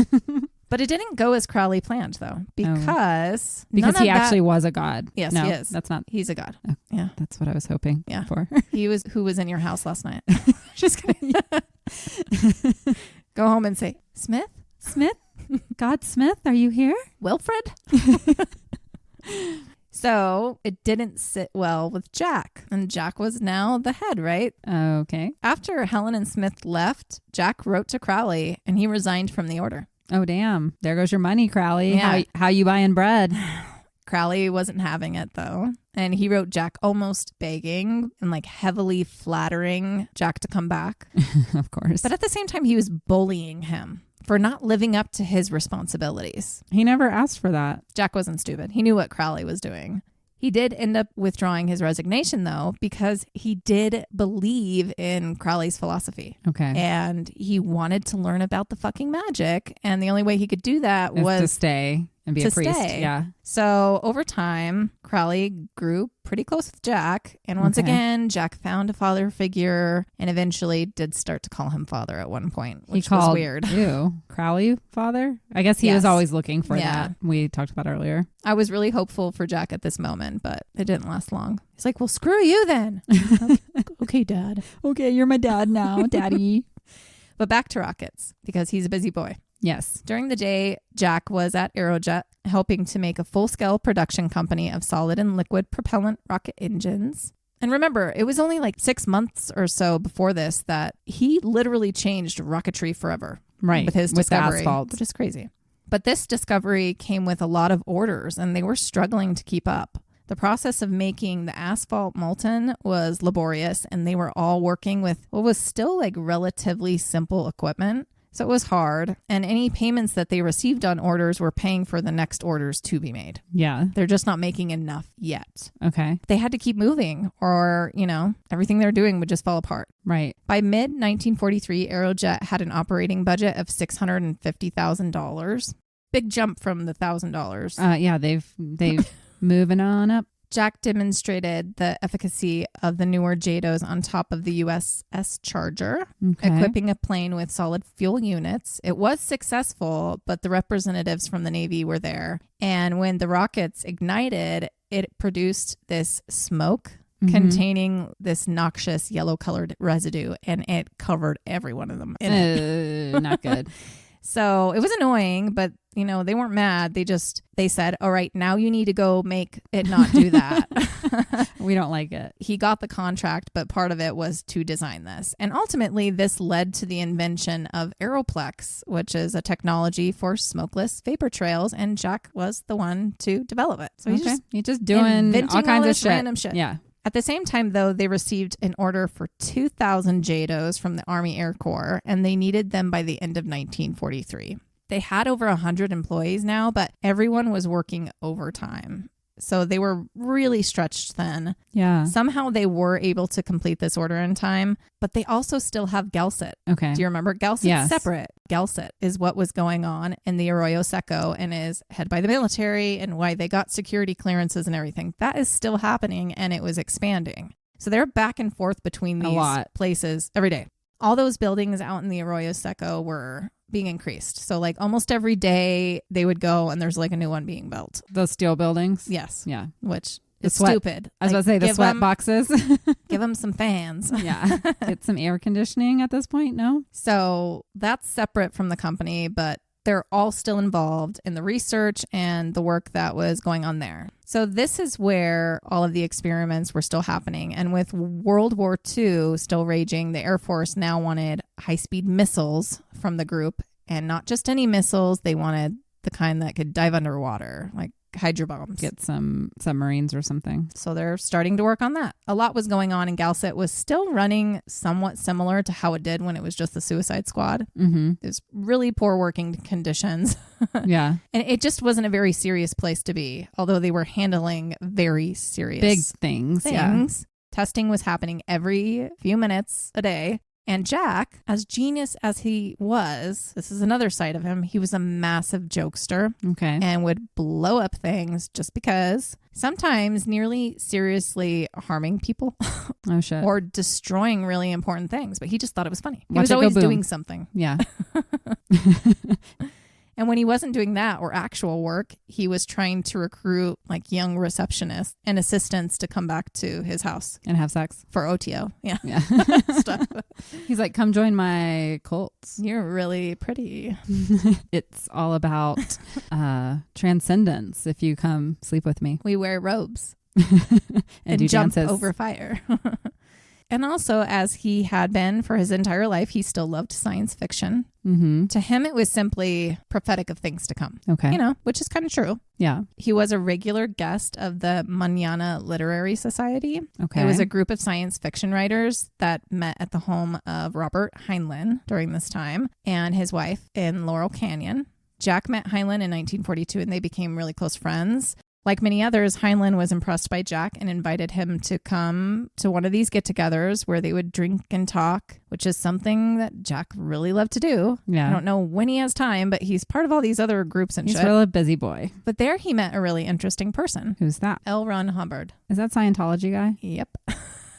But it didn't go as Crowley planned, though, because he actually was a god. Yes, no, he is. That's not. He's a god. Oh, yeah, that's what I was hoping. For. He was who was in your house last night. Just kidding. Go home and say, Smith, God Smith, are you here, Wilfred? So it didn't sit well with Jack, and Jack was now the head, right? Okay. After Helen and Smith left, Jack wrote to Crowley, and he resigned from the order. Oh, damn. There goes your money, Crowley. Yeah. How you buying bread? Crowley wasn't having it, though. And he wrote Jack almost begging and like heavily flattering Jack to come back. Of course. But at the same time, he was bullying him for not living up to his responsibilities. He never asked for that. Jack wasn't stupid. He knew what Crowley was doing. He did end up withdrawing his resignation, though, because he did believe in Crowley's philosophy. Okay. And he wanted to learn about the fucking magic. And the only way he could do that was to stay and be a priest. Yeah. So over time, Crowley grew pretty close with Jack. And once again, Jack found a father figure and eventually did start to call him father at one point, which was weird. Ew, Crowley father? I guess he was always looking for that. We talked about earlier. I was really hopeful for Jack at this moment, but it didn't last long. He's like, well, screw you then. Okay, Dad. Okay, you're my dad now, Daddy. But back to rockets, because he's a busy boy. Yes. During the day, Jack was at Aerojet helping to make a full-scale production company of solid and liquid propellant rocket engines. And remember, it was only like 6 months or so before this that he literally changed rocketry forever. Right. With his discovery. With asphalt. Which is crazy. But this discovery came with a lot of orders and they were struggling to keep up. The process of making the asphalt molten was laborious and they were all working with what was still like relatively simple equipment. So it was hard, and any payments that they received on orders were paying for the next orders to be made. Yeah. They're just not making enough yet. Okay. They had to keep moving or, everything they're doing would just fall apart. Right. By mid-1943, Aerojet had an operating budget of $650,000. Big jump from the $1,000. Yeah, they've moving on up. Jack demonstrated the efficacy of the newer JATOs on top of the USS Charger, equipping a plane with solid fuel units. It was successful, but the representatives from the Navy were there. And when the rockets ignited, it produced this smoke containing this noxious yellow-colored residue, and it covered every one of them in it. Not good. So it was annoying, but they weren't mad. They said, all right, now you need to go make it not do that. We don't like it. He got the contract, but part of it was to design this. And ultimately, this led to the invention of Aeroplex, which is a technology for smokeless vapor trails. And Jack was the one to develop it. So he's just doing all kinds of random shit. Yeah. At the same time, though, they received an order for 2,000 JADOs from the Army Air Corps, and they needed them by the end of 1943. They had over 100 employees now, but everyone was working overtime. So they were really stretched thin. Yeah. Somehow they were able to complete this order in time, but they also still have Gelsit. Okay. Do you remember? Gelsit's yes. separate. Gelsit is what was going on in the Arroyo Seco and is head by the military and why they got security clearances and everything. That is still happening and it was expanding. So they're back and forth between these places every day. All those buildings out in the Arroyo Seco were being increased. So like almost every day they would go and there's like a new one being built. Those steel buildings? Yes. Yeah. Which is stupid. I was about to say the sweat boxes. Give them some fans. Yeah. Get some air conditioning at this point, no? So that's separate from the company, but they're all still involved in the research and the work that was going on there. So this is where all of the experiments were still happening. And with World War II still raging, the Air Force now wanted high-speed missiles from the group. And not just any missiles. They wanted the kind that could dive underwater, like hydrobombs. Get some submarines or something. So they're starting to work on that. A lot was going on, and Gelsit was still running somewhat similar to how it did when it was just the Suicide Squad. Mm-hmm. It was really poor working conditions. Yeah. And it just wasn't a very serious place to be, although they were handling very serious big things. Yeah. Testing was happening every few minutes a day. And Jack, as genius as he was, this is another side of him, he was a massive jokester. Okay. And would blow up things just because, sometimes nearly seriously harming people. Oh, shit. Or destroying really important things. But he just thought it was funny. He Watch was it go always boom. doing something. Yeah. And when he wasn't doing that or actual work, he was trying to recruit like young receptionists and assistants to come back to his house. And have sex. For OTO. Yeah. Stuff. He's like, come join my cults. You're really pretty. It's all about transcendence if you come sleep with me. We wear robes. and do jump dances. over fire. And also, as he had been for his entire life, he still loved science fiction. Mm-hmm. To him, it was simply prophetic of things to come. Okay. Which is kind of true. Yeah. He was a regular guest of the Mañana Literary Society. Okay. It was a group of science fiction writers that met at the home of Robert Heinlein during this time and his wife in Laurel Canyon. Jack met Heinlein in 1942 and they became really close friends. Like many others, Heinlein was impressed by Jack and invited him to come to one of these get-togethers where they would drink and talk, which is something that Jack really loved to do. Yeah. I don't know when he has time, but he's part of all these other groups and He's shit. really a busy boy. But there he met a really interesting person. Who's that? L. Ron Hubbard. Is that Scientology guy? Yep.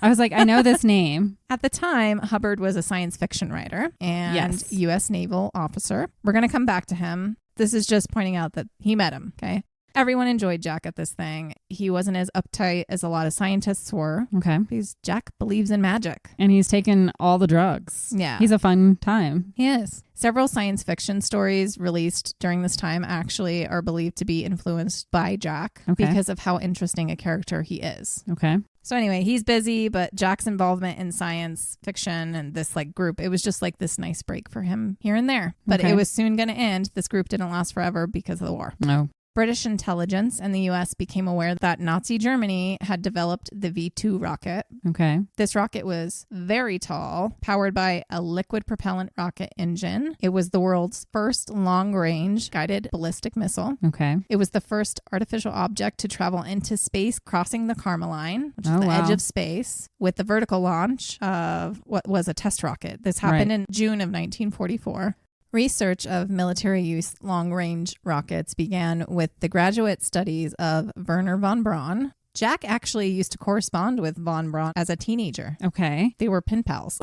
I was like, I know this name. At the time, Hubbard was a science fiction writer and Yes. U.S. naval officer. We're going to come back to him. This is just pointing out that he met him, okay? Everyone enjoyed Jack at this thing. He wasn't as uptight as a lot of scientists were. Okay. Because Jack believes in magic. And he's taken all the drugs. Yeah. He's a fun time. He is. Several science fiction stories released during this time actually are believed to be influenced by Jack because of how interesting a character he is. Okay. So anyway, he's busy, but Jack's involvement in science fiction and this like group, it was just like this nice break for him here and there. But it was soon going to end. This group didn't last forever because of the war. No. British intelligence and the U.S. became aware that Nazi Germany had developed the V-2 rocket. Okay. This rocket was very tall, powered by a liquid propellant rocket engine. It was the world's first long-range guided ballistic missile. Okay. It was the first artificial object to travel into space, crossing the Kármán line, which is the edge of space, with the vertical launch of what was a test rocket. This happened in June of 1944. Research of military use long-range rockets began with the graduate studies of Wernher von Braun. Jack actually used to correspond with von Braun as a teenager. Okay. They were pen pals.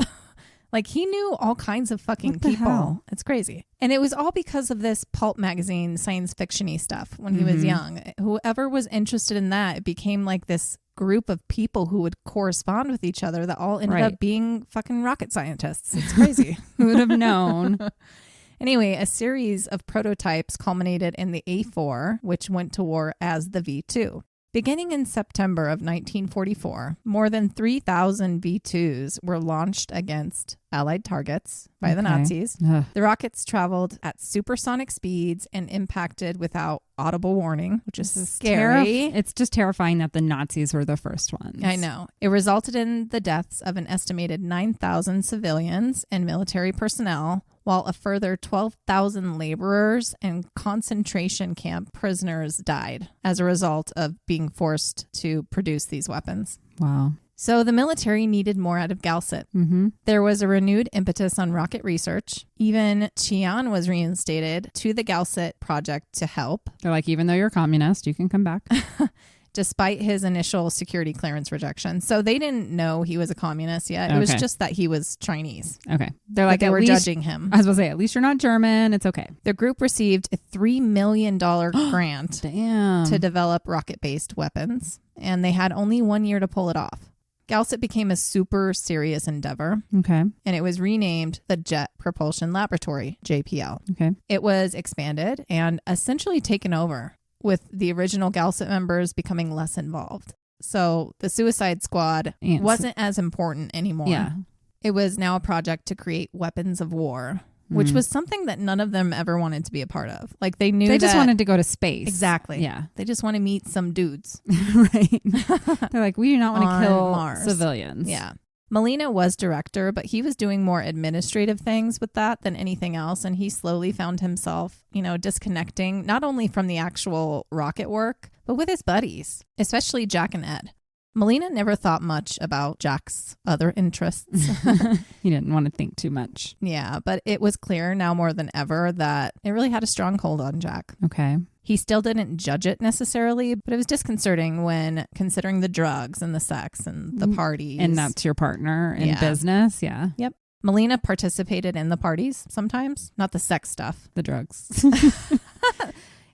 Like he knew all kinds of fucking What the people. hell? It's crazy. And it was all because of this pulp magazine science fiction-y stuff when he was young. Whoever was interested in that, it became like this group of people who would correspond with each other that all ended up being fucking rocket scientists. It's crazy. Who would have known? Anyway, a series of prototypes culminated in the A4, which went to war as the V2. Beginning in September of 1944, more than 3,000 V2s were launched against Allied targets by the Nazis. Ugh. The rockets traveled at supersonic speeds and impacted without audible warning, which is scary. It's just terrifying that the Nazis were the first ones. I know. It resulted in the deaths of an estimated 9,000 civilians and military personnel, while a further 12,000 laborers and concentration camp prisoners died as a result of being forced to produce these weapons. Wow. So the military needed more out of Galset. Mm-hmm. There was a renewed impetus on rocket research. Even Chian was reinstated to the Galset project to help. They're like, even though you're a communist, you can come back. Despite his initial security clearance rejection. So they didn't know he was a communist yet. It was just that he was Chinese. Okay. They're like, they were least, judging him. I was going to say, at least you're not German. It's okay. The group received a $3 million grant to develop rocket-based weapons, and they had only 1 year to pull it off. Galset became a super serious endeavor. Okay. And it was renamed the Jet Propulsion Laboratory, JPL. Okay. It was expanded and essentially taken over, with the original Galset members becoming less involved. So the Suicide Squad wasn't as important anymore. Yeah. It was now a project to create weapons of war, which was something that none of them ever wanted to be a part of. Like they just wanted to go to space. Exactly. Yeah. They just want to meet some dudes. Right. They're like, we do not want to kill Mars. civilians. Yeah. Molina was director, but he was doing more administrative things with that than anything else. And he slowly found himself, disconnecting not only from the actual rocket work, but with his buddies, especially Jack and Ed. Molina never thought much about Jack's other interests. He didn't want to think too much. Yeah, but it was clear now more than ever that it really had a strong hold on Jack. Okay. He still didn't judge it necessarily, but it was disconcerting when considering the drugs and the sex and the parties. And that's your partner in business. Yeah. Yep. Molina participated in the parties sometimes, not the sex stuff. The drugs.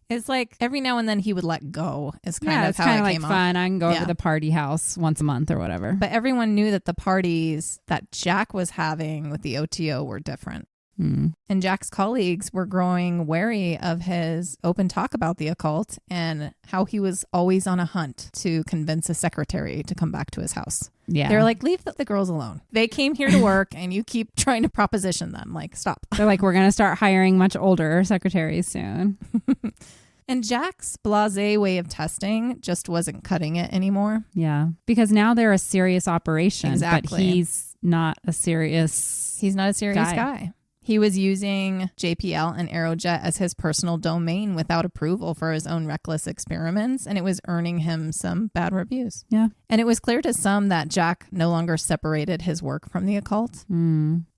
It's like every now and then he would let go is kind of it's how kind it of came like off. fun. I can go over to the party house once a month or whatever. But everyone knew that the parties that Jack was having with the OTO were different. And Jack's colleagues were growing wary of his open talk about the occult and how he was always on a hunt to convince a secretary to come back to his house. Yeah. They're like, leave the girls alone. They came here to work and you keep trying to proposition them. Like, stop. They're like, we're going to start hiring much older secretaries soon. And Jack's blasé way of testing just wasn't cutting it anymore. Yeah. Because now they're a serious operation. Exactly. But he's not a serious guy. He was using JPL and Aerojet as his personal domain without approval for his own reckless experiments, and it was earning him some bad reviews. Yeah. And it was clear to some that Jack no longer separated his work from the occult.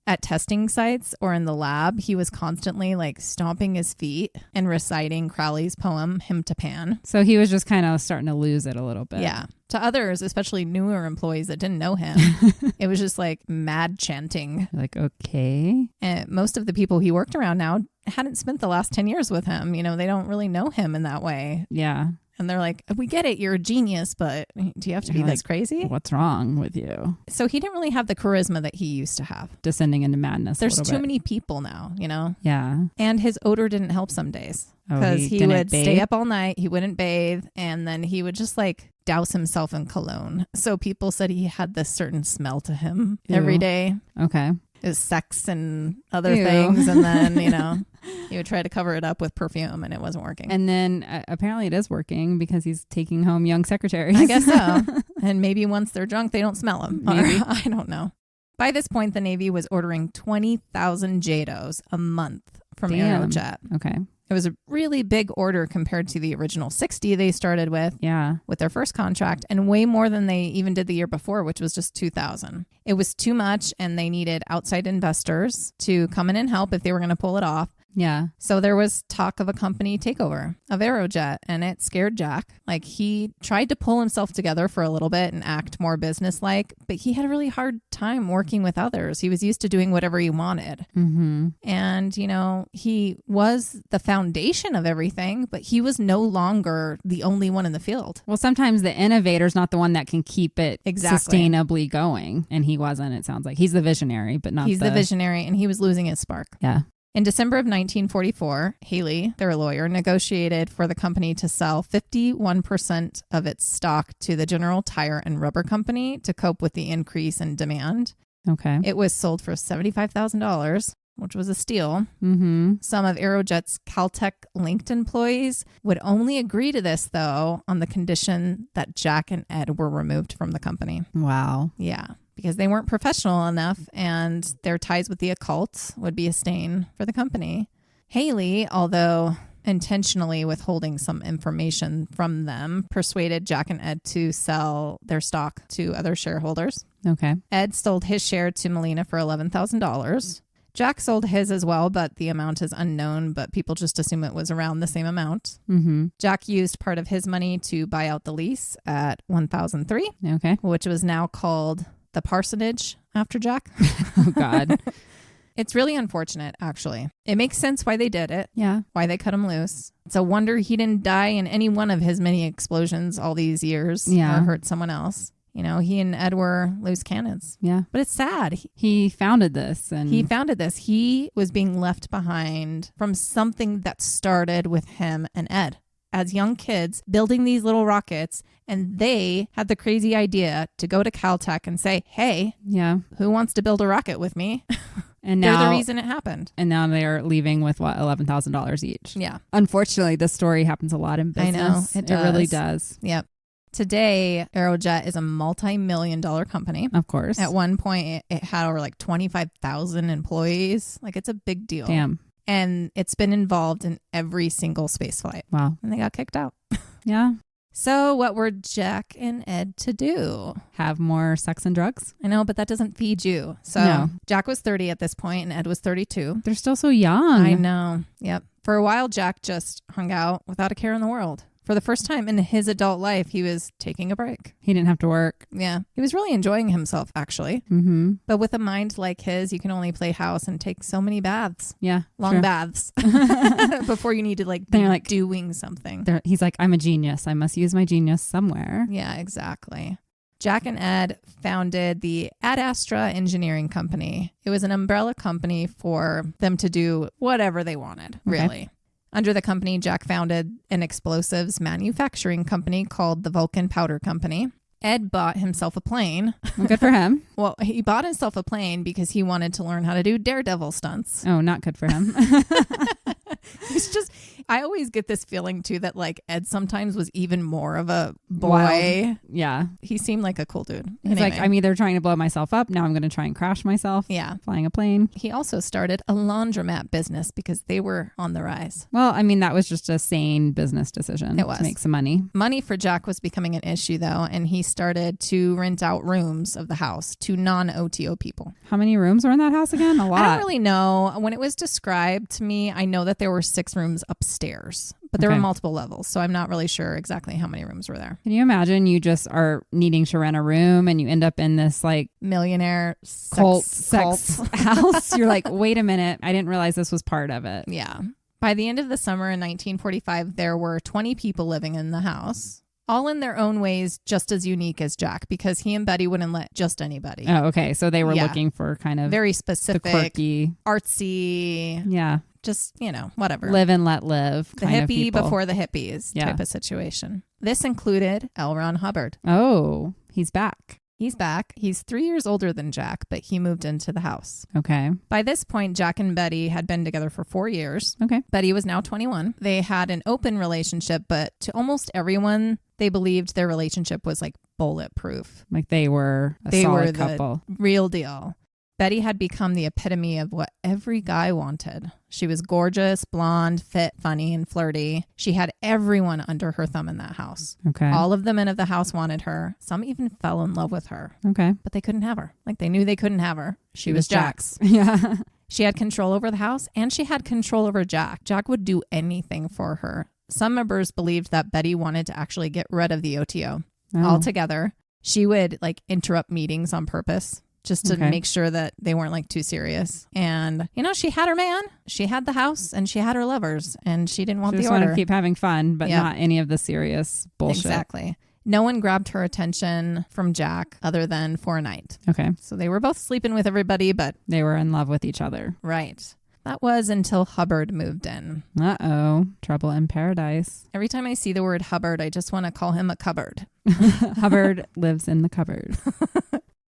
At testing sites or in the lab, he was constantly like stomping his feet and reciting Crowley's poem, Hymn to Pan. So he was just kind of starting to lose it a little bit. Yeah. To others, especially newer employees that didn't know him, it was just like mad chanting. Like, okay. And most of the people he worked around now hadn't spent the last 10 years with him. They don't really know him in that way. Yeah. And they're like, we get it, you're a genius, but do you have to be this crazy? What's wrong with you? So he didn't really have the charisma that he used to have. Descending into madness. There's too many people now, Yeah. And his odor didn't help some days because he would stay up all night. He wouldn't bathe. And then he would just like douse himself in cologne. So people said he had this certain smell to him every day. Okay. His sex and other things. And then, he would try to cover it up with perfume and it wasn't working. And then apparently it is working because he's taking home young secretaries. I guess so. And maybe once they're drunk, they don't smell him. Maybe. I don't know. By this point, the Navy was ordering 20,000 JADOs a month from Aerojet. Okay. It was a really big order compared to the original 60 they started with their first contract, and way more than they even did the year before, which was just 2,000. It was too much, and they needed outside investors to come in and help if they were going to pull it off. Yeah. So there was talk of a company takeover of Aerojet, and it scared Jack. Like, he tried to pull himself together for a little bit and act more businesslike, but he had a really hard time working with others. He was used to doing whatever he wanted. Mm-hmm. And, he was the foundation of everything, but he was no longer the only one in the field. Well, sometimes the innovator's not the one that can keep it sustainably going. And he wasn't, it sounds like. He's the visionary, but not He's the visionary, and he was losing his spark. Yeah. In December of 1944, Haley, their lawyer, negotiated for the company to sell 51% of its stock to the General Tire and Rubber Company to cope with the increase in demand. Okay. It was sold for $75,000, which was a steal. Mm-hmm. Some of Aerojet's Caltech linked employees would only agree to this, though, on the condition that Jack and Ed were removed from the company. Wow. Yeah, because they weren't professional enough and their ties with the occult would be a stain for the company. Haley, although intentionally withholding some information from them, persuaded Jack and Ed to sell their stock to other shareholders. Okay. Ed sold his share to Melina for $11,000. Jack sold his as well, but the amount is unknown, but people just assume it was around the same amount. Mm-hmm. Jack used part of his money to buy out the lease at 1003, Okay. which was now called the Parsonage after Jack. Oh, God. It's really unfortunate, actually. It makes sense why they did it, Yeah. why they cut him loose. It's a wonder he didn't die in any one of his many explosions all these years or hurt someone else. You know, he and Ed were loose cannons. Yeah. But it's sad. He founded this. And He founded this. He was being left behind from something that started with him and Ed as young kids building these little rockets. And they had the crazy idea to go to Caltech and say, hey, yeah. who wants to build a rocket with me? And They're now the reason it happened. And now they're leaving with what, $11,000 each. Yeah. Unfortunately, this story happens a lot in business. I know. It does. It really does. Yep. Today, Aerojet is a multi-million-dollar company. Of course. At one point, it had over like 25,000 employees. Like, it's a big deal. Damn. And it's been involved in every single space flight. Wow. And they got kicked out. Yeah. So what were Jack and Ed to do? Have more sex and drugs? I know, but that doesn't feed you. So No. Jack was 30 at this point and Ed was 32. They're still so young. I know. Yep. For a while, Jack just hung out without a care in the world. For the first time in his adult life, he was taking a break. He didn't have to work. Yeah. He was really enjoying himself, actually. Mm-hmm. But with a mind like his, you can only play house and take so many baths. Yeah. Long sure. baths. Before you need to be like doing something. He's like, I'm a genius. I must use my genius somewhere. Yeah, exactly. Jack and Ed founded the Ad Astra Engineering Company. It was an umbrella company for them to do whatever they wanted, really. Okay. Under the company, Jack founded an explosives manufacturing company called the Vulcan Powder Company. Ed bought himself a plane. Well, good for him. Well, he bought himself a plane because he wanted to learn how to do daredevil stunts. Oh, not good for him. It's just, I always get this feeling too that like Ed sometimes was even more of a boy. Wild. Yeah. He seemed like a cool dude. He's like, I'm either trying to blow myself up. Now I'm going to try and crash myself. Yeah. Flying a plane. He also started a laundromat business because they were on the rise. Well, I mean, that was just a sane business decision. It was. To make some money. Money for Jack was becoming an issue though, and he started to rent out rooms of the house to non-OTO people. How many rooms were in that house again? A lot. I don't really know. When it was described to me, I know that there were 6 rooms upstairs, but there were multiple levels, so I'm not really sure exactly how many rooms were there. Can you imagine you just are needing to rent a room and you end up in this like millionaire sex house? You're like, wait a minute. I didn't realize this was part of it. Yeah. By the end of the summer in 1945, there were 20 people living in the house, all in their own ways just as unique as Jack, because he and Betty wouldn't let just anybody. Oh, okay. So they were looking for kind of very specific, quirky, artsy. Yeah. Just, whatever. Live and let live. The hippie before the hippies type of situation. This included L. Ron Hubbard. Oh, he's back. He's back. He's 3 years older than Jack, but he moved into the house. Okay. By this point, Jack and Betty had been together for 4 years. Okay. Betty was now 21. They had an open relationship, but to almost everyone, they believed their relationship was like bulletproof. Like they were a solid couple. The real deal. Betty had become the epitome of what every guy wanted. She was gorgeous, blonde, fit, funny, and flirty. She had everyone under her thumb in that house. Okay. All of the men of the house wanted her. Some even fell in love with her. Okay. But they couldn't have her. Like they knew they couldn't have her. She was Jack's. Yeah. She had control over the house and she had control over Jack. Jack would do anything for her. Some members believed that Betty wanted to actually get rid of the OTO altogether. She would like interrupt meetings on purpose, just to make sure that they weren't like too serious. And, she had her man, she had the house, and she had her lovers, and she didn't want the order. She just wanted to keep having fun, but not any of the serious bullshit. Exactly. No one grabbed her attention from Jack other than for a night. Okay. So they were both sleeping with everybody, but... They were in love with each other. Right. That was until Hubbard moved in. Uh-oh. Trouble in paradise. Every time I see the word Hubbard, I just want to call him a cupboard. Hubbard lives in the cupboard.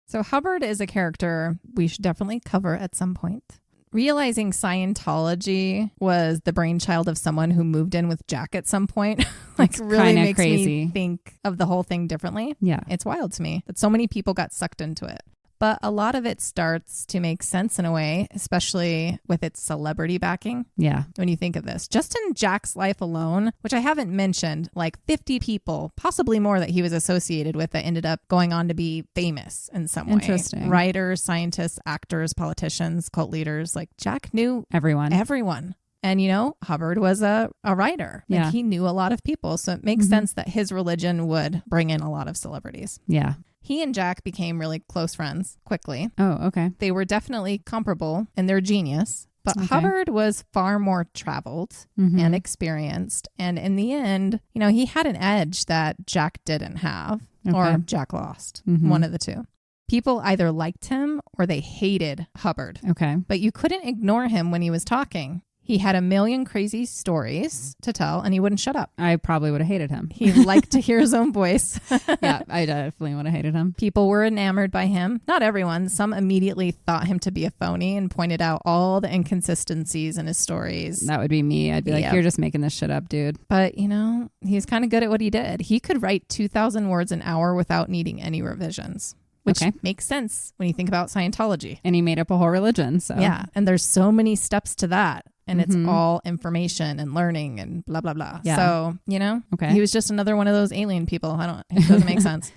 So Hubbard is a character we should definitely cover at some point. Realizing Scientology was the brainchild of someone who moved in with Jack at some point, like really makes crazy. me think of the whole thing differently. Yeah. It's wild to me that so many people got sucked into it. But a lot of it starts to make sense in a way, especially with its celebrity backing. Yeah. When you think of this, just in Jack's life alone, which I haven't mentioned, like 50 people, possibly more that he was associated with that ended up going on to be famous in some way. Interesting. Writers, scientists, actors, politicians, cult leaders. Like Jack knew Everyone. And, you know, Hubbard was a writer. Like Yeah. he knew a lot of people. So it makes sense that his religion would bring in a lot of celebrities. Yeah. He and Jack became really close friends quickly. Oh, okay. They were definitely comparable in their genius, but Okay. Hubbard was far more traveled and experienced. And in the end, you know, he had an edge that Jack didn't have or Jack lost, one of the two. People either liked him or they hated Hubbard, Okay. but you couldn't ignore him when he was talking. He had a million crazy stories to tell and he wouldn't shut up. I probably would have hated him. He liked to hear his own voice. Yeah, I definitely would have hated him. People were enamored by him. Not everyone. Some immediately thought him to be a phony and pointed out all the inconsistencies in his stories. That would be me. I'd be like, Yep. you're just making this shit up, dude. But, you know, he's kind of good at what he did. He could write 2,000 words an hour without needing any revisions, which makes sense when you think about Scientology. And he made up a whole religion. So Yeah. And there's so many steps to that. And it's all information and learning and blah, blah, blah. Yeah. So, you know, Okay. he was just another one of those alien people. It doesn't make sense.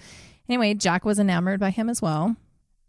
Anyway, Jack was enamored by him as well.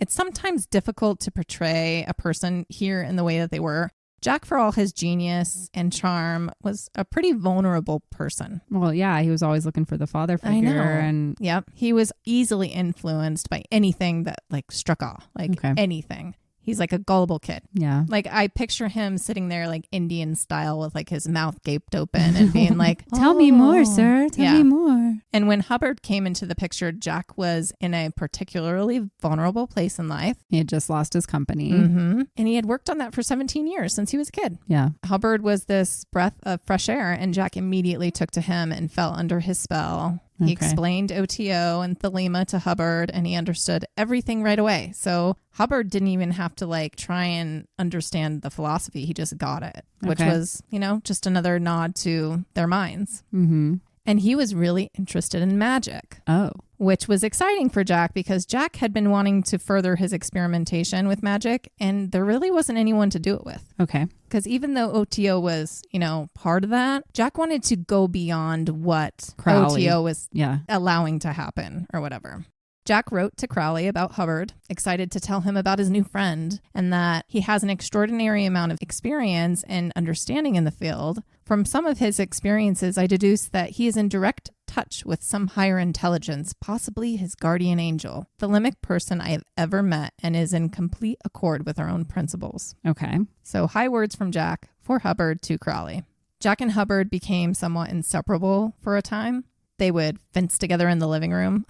It's sometimes difficult to portray a person here in the way that they were. Jack, for all his genius and charm, was a pretty vulnerable person. Well, yeah, he was always looking for the father figure. I know. And Yep. He was easily influenced by anything that like struck awe, like anything. He's like a gullible kid. yeah. Like I picture him sitting there like Indian style with like his mouth gaped open and being like, Tell me more, "Oh." sir. Tell Yeah. me more. And when Hubbard came into the picture, Jack was in a particularly vulnerable place in life. He had just lost his company. And he had worked on that for 17 years since he was a kid. Yeah. Hubbard was this breath of fresh air, and Jack immediately took to him and fell under his spell. He Okay. explained OTO and Thelema to Hubbard, and he understood everything right away. So Hubbard didn't even have to like try and understand the philosophy. He just got it, which Okay. was, you know, just another nod to their minds. Mm-hmm. And he was really interested in magic, Oh. which was exciting for Jack because Jack had been wanting to further his experimentation with magic, and there really wasn't anyone to do it with. Okay. Because even though OTO was, you know, part of that, Jack wanted to go beyond what Crowley. OTO was Yeah. allowing to happen or whatever. Jack wrote to Crowley about Hubbard, excited to tell him about his new friend and that he has an extraordinary amount of experience and understanding in the field. From some of his experiences, I deduce that he is in direct touch with some higher intelligence, possibly his guardian angel, the Thelemic person I have ever met, and is in complete accord with our own principles. Okay. So high words from Jack for Hubbard to Crowley. Jack and Hubbard became somewhat inseparable for a time. They would fence together in the living room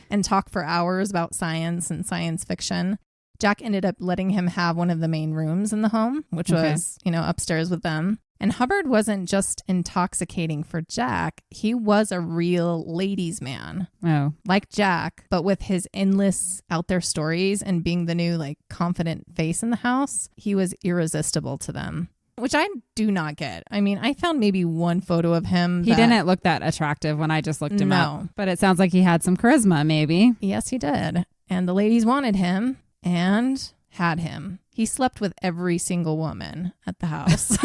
and talk for hours about science and science fiction. Jack ended up letting him have one of the main rooms in the home, which was, you know, upstairs with them. And Hubbard wasn't just intoxicating for Jack. He was a real ladies' man, Oh. like Jack, but with his endless out there stories and being the new, like, confident face in the house, he was irresistible to them. Which I do not get. I mean, I found maybe one photo of him. He didn't look that attractive when I just looked him up. But it sounds like he had some charisma, maybe. Yes, he did. And the ladies wanted him and had him. He slept with every single woman at the house.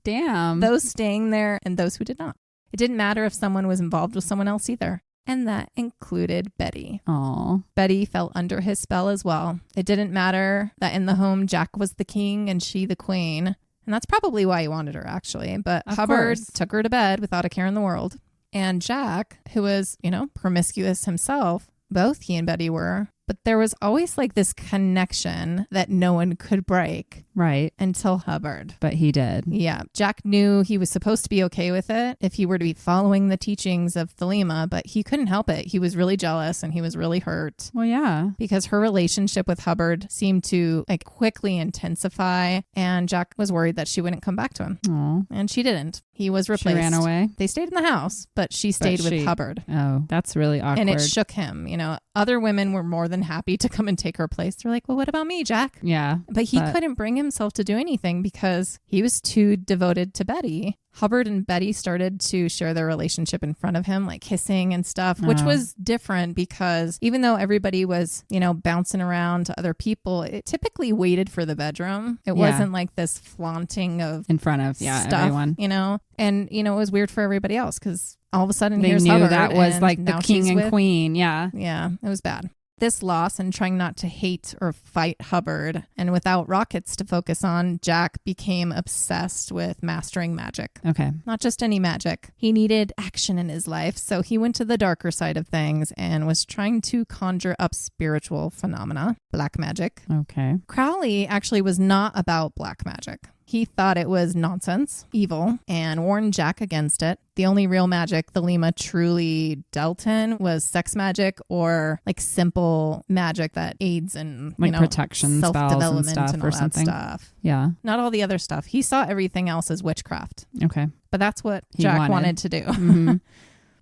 Damn. Those staying there and those who did not. It didn't matter if someone was involved with someone else either. And that included Betty. Aw. Betty fell under his spell as well. It didn't matter that in the home, Jack was the king and she the queen. And that's probably why he wanted her, actually. But Of Hubbard course. took her to bed without a care in the world. And Jack, who was, you know, promiscuous himself, both he and Betty were But there was always like this connection that no one could break. Right. Until Hubbard. But he did. Yeah. Jack knew he was supposed to be okay with it if he were to be following the teachings of Thelema, but he couldn't help it. He was really jealous and he was really hurt. Well, yeah. Because her relationship with Hubbard seemed to like quickly intensify, and Jack was worried that she wouldn't come back to him. Aww. And she didn't. He was replaced. She ran away? They stayed in the house, but she stayed with Hubbard. Oh, that's really awkward. And it shook him. You know, other women were more than happy to come and take her place. They're like, well, what about me, Jack? Yeah. But he couldn't bring himself to do anything because he was too devoted to Betty. Hubbard and Betty started to share their relationship in front of him, like kissing and stuff, which was different because even though everybody was, you know, bouncing around to other people, it typically waited for the bedroom. It wasn't like this flaunting of in front of stuff, everyone, you know, and, you know, it was weird for everybody else because all of a sudden they knew Hubbard that was like the king and queen. Yeah. Yeah. It was bad. This loss and trying not to hate or fight Hubbard, and without rockets to focus on, Jack became obsessed with mastering magic. Okay. Not just any magic. He needed action in his life, so he went to the darker side of things and was trying to conjure up spiritual phenomena, black magic. Okay. Crowley actually was not about black magic. He thought it was nonsense, evil, and warned Jack against it. The only real magic Thelema truly dealt in was sex magic or like simple magic that aids in like protection self-development spells and stuff and all or something. that stuff. Yeah. Not all the other stuff. He saw everything else as witchcraft. Okay. But that's what Jack wanted to do. Mm-hmm.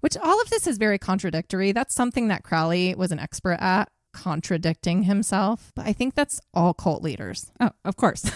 Which all of this is very contradictory. That's something that Crowley was an expert at, contradicting himself. But I think that's all cult leaders. Oh, of course.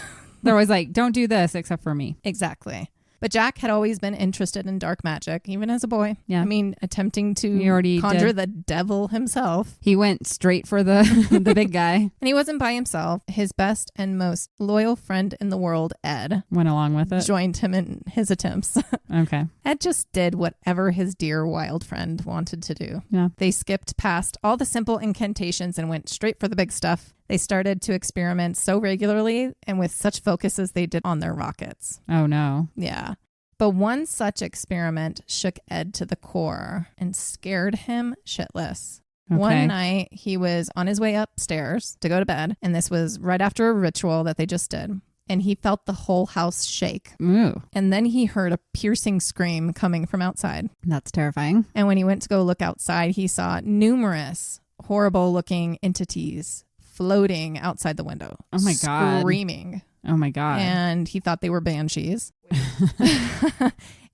They're always like, don't do this except for me. Exactly. But Jack had always been interested in dark magic, even as a boy. Yeah. I mean, attempting to conjure the devil himself. He went straight for the big guy. And he wasn't by himself. His best and most loyal friend in the world, Ed, went along with it. Joined him in his attempts. Okay. Ed just did whatever his dear wild friend wanted to do. Yeah. They skipped past all the simple incantations and went straight for the big stuff. They started to experiment so regularly and with such focus as they did on their rockets. Oh, no. Yeah. But one such experiment shook Ed to the core and scared him shitless. Okay. One night, he was on his way upstairs to go to bed, and this was right after a ritual that they just did, and he felt the whole house shake. Ooh. And then he heard a piercing scream coming from outside. That's terrifying. And when he went to go look outside, he saw numerous horrible-looking entities floating outside the window. Oh my God. Screaming. Oh my God. And he thought they were banshees.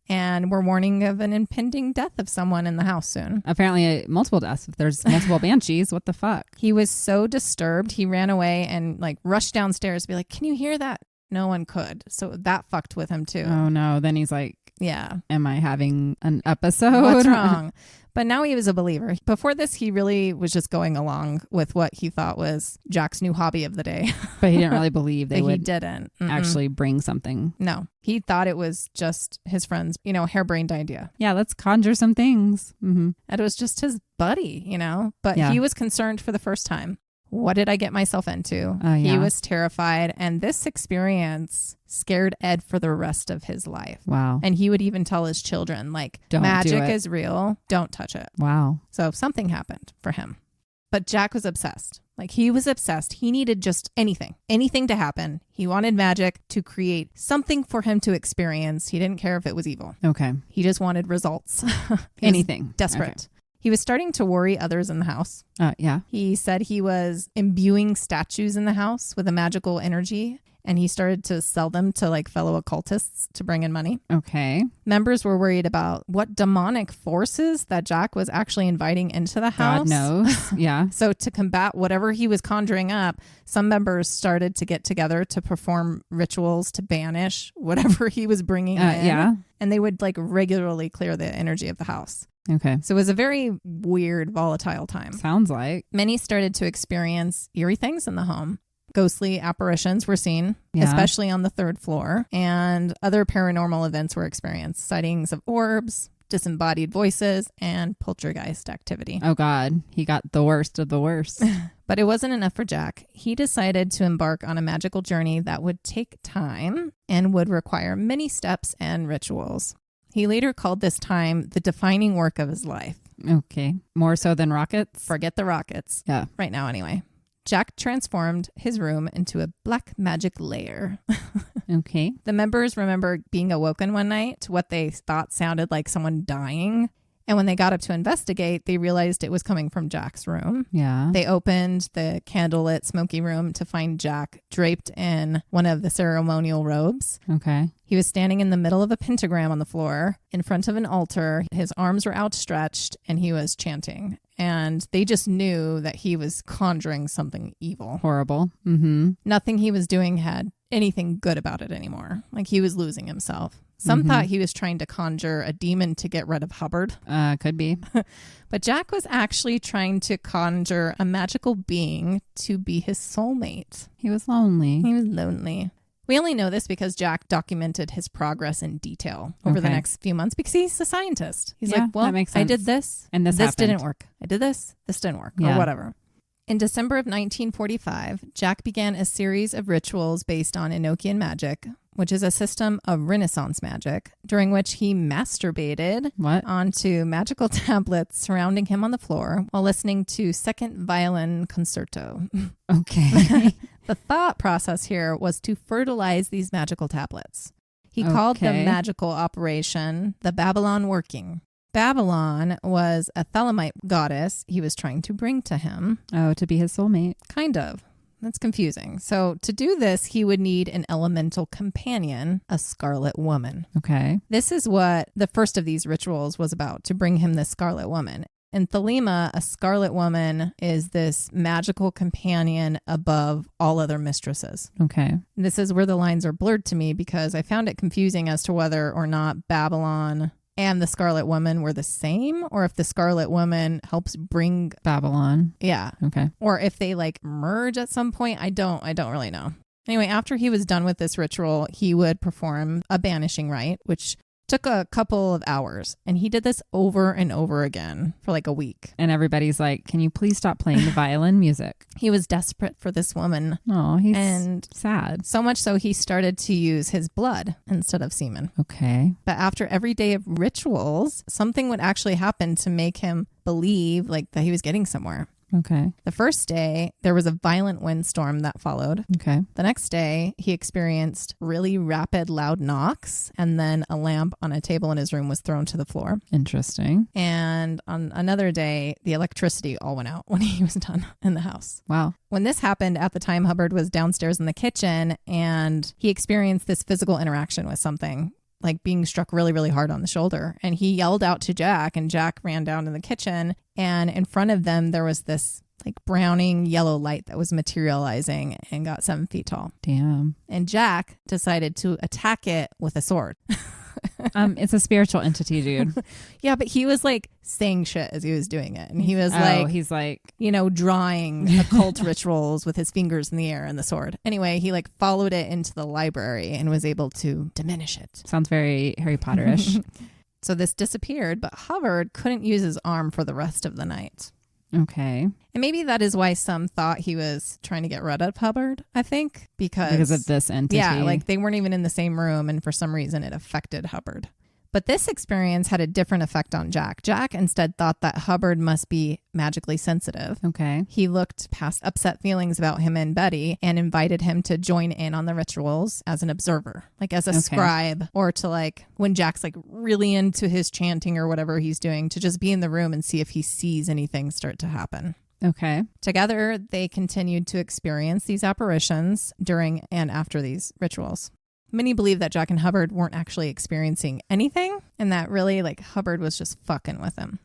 And were warning of an impending death of someone in the house soon. Apparently multiple deaths. If there's multiple banshees, what the fuck? He was so disturbed, he ran away and like rushed downstairs to be like, can you hear that? No one could. So that fucked with him too. Oh no. Then he's like, yeah. Am I having an episode? What's wrong? But now he was a believer. Before this, he really was just going along with what he thought was Jack's new hobby of the day. But he didn't really believe they would he didn't. actually bring something. No. He thought it was just his friend's, harebrained idea. Yeah, let's conjure some things. Mm-hmm. And it was just his buddy, But he was concerned for the first time. What did I get myself into? Yeah. He was terrified. And this experience scared Ed for the rest of his life. Wow. And he would even tell his children, don't magic is real. Don't touch it. Wow. So something happened for him. But Jack was obsessed. He was obsessed. He needed just anything to happen. He wanted magic to create something for him to experience. He didn't care if it was evil. Okay. He just wanted results. Anything. Desperate. Okay. He was starting to worry others in the house. Yeah. He said he was imbuing statues in the house with a magical energy, and he started to sell them to fellow occultists to bring in money. Okay. Members were worried about what demonic forces that Jack was actually inviting into the house. God knows. Yeah. So to combat whatever he was conjuring up, some members started to get together to perform rituals to banish whatever he was bringing in. Yeah. And they would regularly clear the energy of the house. Okay. So it was a very weird, volatile time. Sounds like. Many started to experience eerie things in the home. Ghostly apparitions were seen, especially on the third floor, and other paranormal events were experienced. Sightings of orbs, disembodied voices, and poltergeist activity. Oh God, he got the worst of the worst. But it wasn't enough for Jack. He decided to embark on a magical journey that would take time and would require many steps and rituals. He later called this time the defining work of his life. Okay. More so than rockets? Forget the rockets. Yeah. Right now, anyway. Jack transformed his room into a black magic lair. Okay. The members remember being awoken one night to what they thought sounded like someone dying. And when they got up to investigate, they realized it was coming from Jack's room. Yeah. They opened the candlelit smoky room to find Jack draped in one of the ceremonial robes. Okay. He was standing in the middle of a pentagram on the floor in front of an altar. His arms were outstretched and he was chanting. And they just knew that he was conjuring something evil. Horrible. Mm-hmm. Nothing he was doing had anything good about it anymore. Like he was losing himself. Some thought he was trying to conjure a demon to get rid of Hubbard. Could be. But Jack was actually trying to conjure a magical being to be his soulmate. He was lonely. He was lonely. We only know this because Jack documented his progress in detail over the next few months because he's a scientist. He's like, well, that makes sense. I did this And this didn't work. I did this didn't work, or whatever. In December of 1945, Jack began a series of rituals based on Enochian magic, which is a system of Renaissance magic, during which he masturbated onto magical tablets surrounding him on the floor while listening to Second Violin Concerto. Okay. The thought process here was to fertilize these magical tablets. He called the magical operation the Babylon working. Babylon was a Thelemic goddess he was trying to bring to him. Oh, to be his soulmate. Kind of. That's confusing. So to do this, he would need an elemental companion, a scarlet woman. Okay. This is what the first of these rituals was about, to bring him this scarlet woman. In Thelema, a scarlet woman is this magical companion above all other mistresses. Okay. This is where the lines are blurred to me because I found it confusing as to whether or not Babylon and the Scarlet Woman were the same, or if the Scarlet Woman helps bring Babylon. Yeah. Okay. Or if they like merge at some point. I don't really know. Anyway, after he was done with this ritual, he would perform a banishing rite, which took a couple of hours. And he did this over and over again for like a week. And everybody's like, can you please stop playing the violin music? He was desperate for this woman. Oh, he's sad. So much so he started to use his blood instead of semen. Okay. But after every day of rituals, something would actually happen to make him believe like that he was getting somewhere. Okay. The first day, there was a violent windstorm that followed. Okay. The next day, he experienced really rapid, loud knocks, and then a lamp on a table in his room was thrown to the floor. Interesting. And on another day, the electricity all went out when he was done in the house. Wow. When this happened, at the time, Hubbard was downstairs in the kitchen, and he experienced this physical interaction with something, like being struck really, really hard on the shoulder. And he yelled out to Jack, and Jack ran down to the kitchen. And in front of them, there was this like browning yellow light that was materializing and got 7 feet tall. Damn. And Jack decided to attack it with a sword. It's a spiritual entity, dude. Yeah, but he was like saying shit as he was doing it. And he was he's like, you know, drawing occult rituals with his fingers in the air and the sword. Anyway, he like followed it into the library and was able to diminish it. Sounds very Harry Potter-ish. So this disappeared, but Hubbard couldn't use his arm for the rest of the night. Okay. And maybe that is why some thought he was trying to get rid of Hubbard, I think. Because of this entity. Yeah, like they weren't even in the same room, and for some reason it affected Hubbard. But this experience had a different effect on Jack. Jack instead thought that Hubbard must be magically sensitive. Okay. He looked past upset feelings about him and Betty and invited him to join in on the rituals as an observer, like as a scribe, or to like when Jack's like really into his chanting or whatever he's doing, to just be in the room and see if he sees anything start to happen. Okay. Together, they continued to experience these apparitions during and after these rituals. Many believe that Jack and Hubbard weren't actually experiencing anything, and that really like Hubbard was just fucking with him.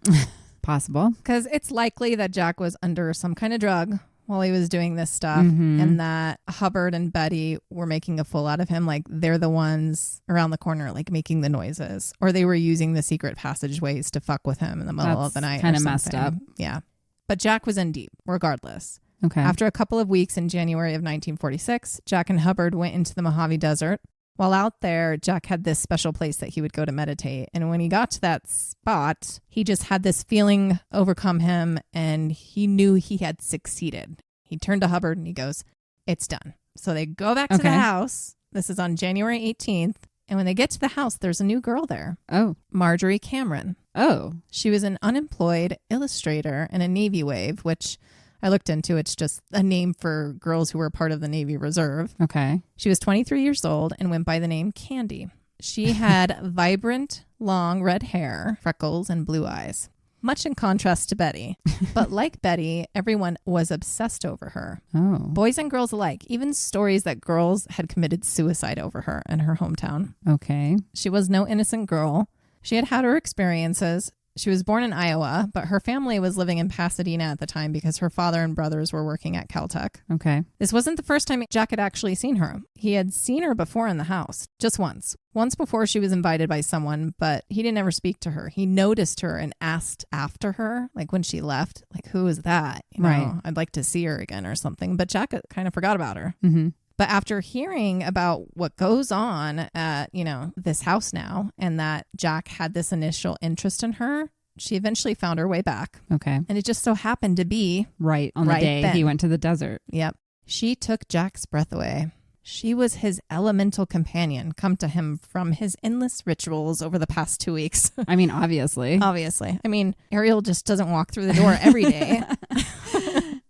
Possible. Because it's likely that Jack was under some kind of drug while he was doing this stuff, and that Hubbard and Betty were making a fool out of him. Like they're the ones around the corner like making the noises, or they were using the secret passageways to fuck with him in the middle of the night. Kind of messed up. Yeah. But Jack was in deep regardless. Okay. After a couple of weeks in January of 1946, Jack and Hubbard went into the Mojave Desert. While out there, Jack had this special place that he would go to meditate. And when he got to that spot, he just had this feeling overcome him, and he knew he had succeeded. He turned to Hubbard and he goes, "It's done." So they go back to the house. This is on January 18th. And when they get to the house, there's a new girl there. Oh. Marjorie Cameron. Oh. She was an unemployed illustrator in a Navy Wave, which I looked into. It's just a name for girls who were part of the Navy Reserve. Okay. She was 23 years old and went by the name Candy. She had vibrant, long red hair, freckles, and blue eyes. Much in contrast to Betty. But like Betty, everyone was obsessed over her. Oh. Boys and girls alike. Even stories that girls had committed suicide over her in her hometown. Okay. She was no innocent girl. She had had her experiences. She was born in Iowa, but her family was living in Pasadena at the time because her father and brothers were working at Caltech. Okay. This wasn't the first time Jack had actually seen her. He had seen her before in the house, just once. Once before she was invited by someone, but he didn't ever speak to her. He noticed her and asked after her, like when she left, like, who is that? You know, Right. I'd like to see her again or something. But Jack kind of forgot about her. Mm-hmm. But after hearing about what goes on at, this house now, and that Jack had this initial interest in her, she eventually found her way back. Okay. And it just so happened to be Right on the right day then. he went to the desert. Yep. She took Jack's breath away. She was his elemental companion, come to him from his endless rituals over the past 2 weeks. I mean, obviously. Obviously. I mean, Ariel just doesn't walk through the door every day.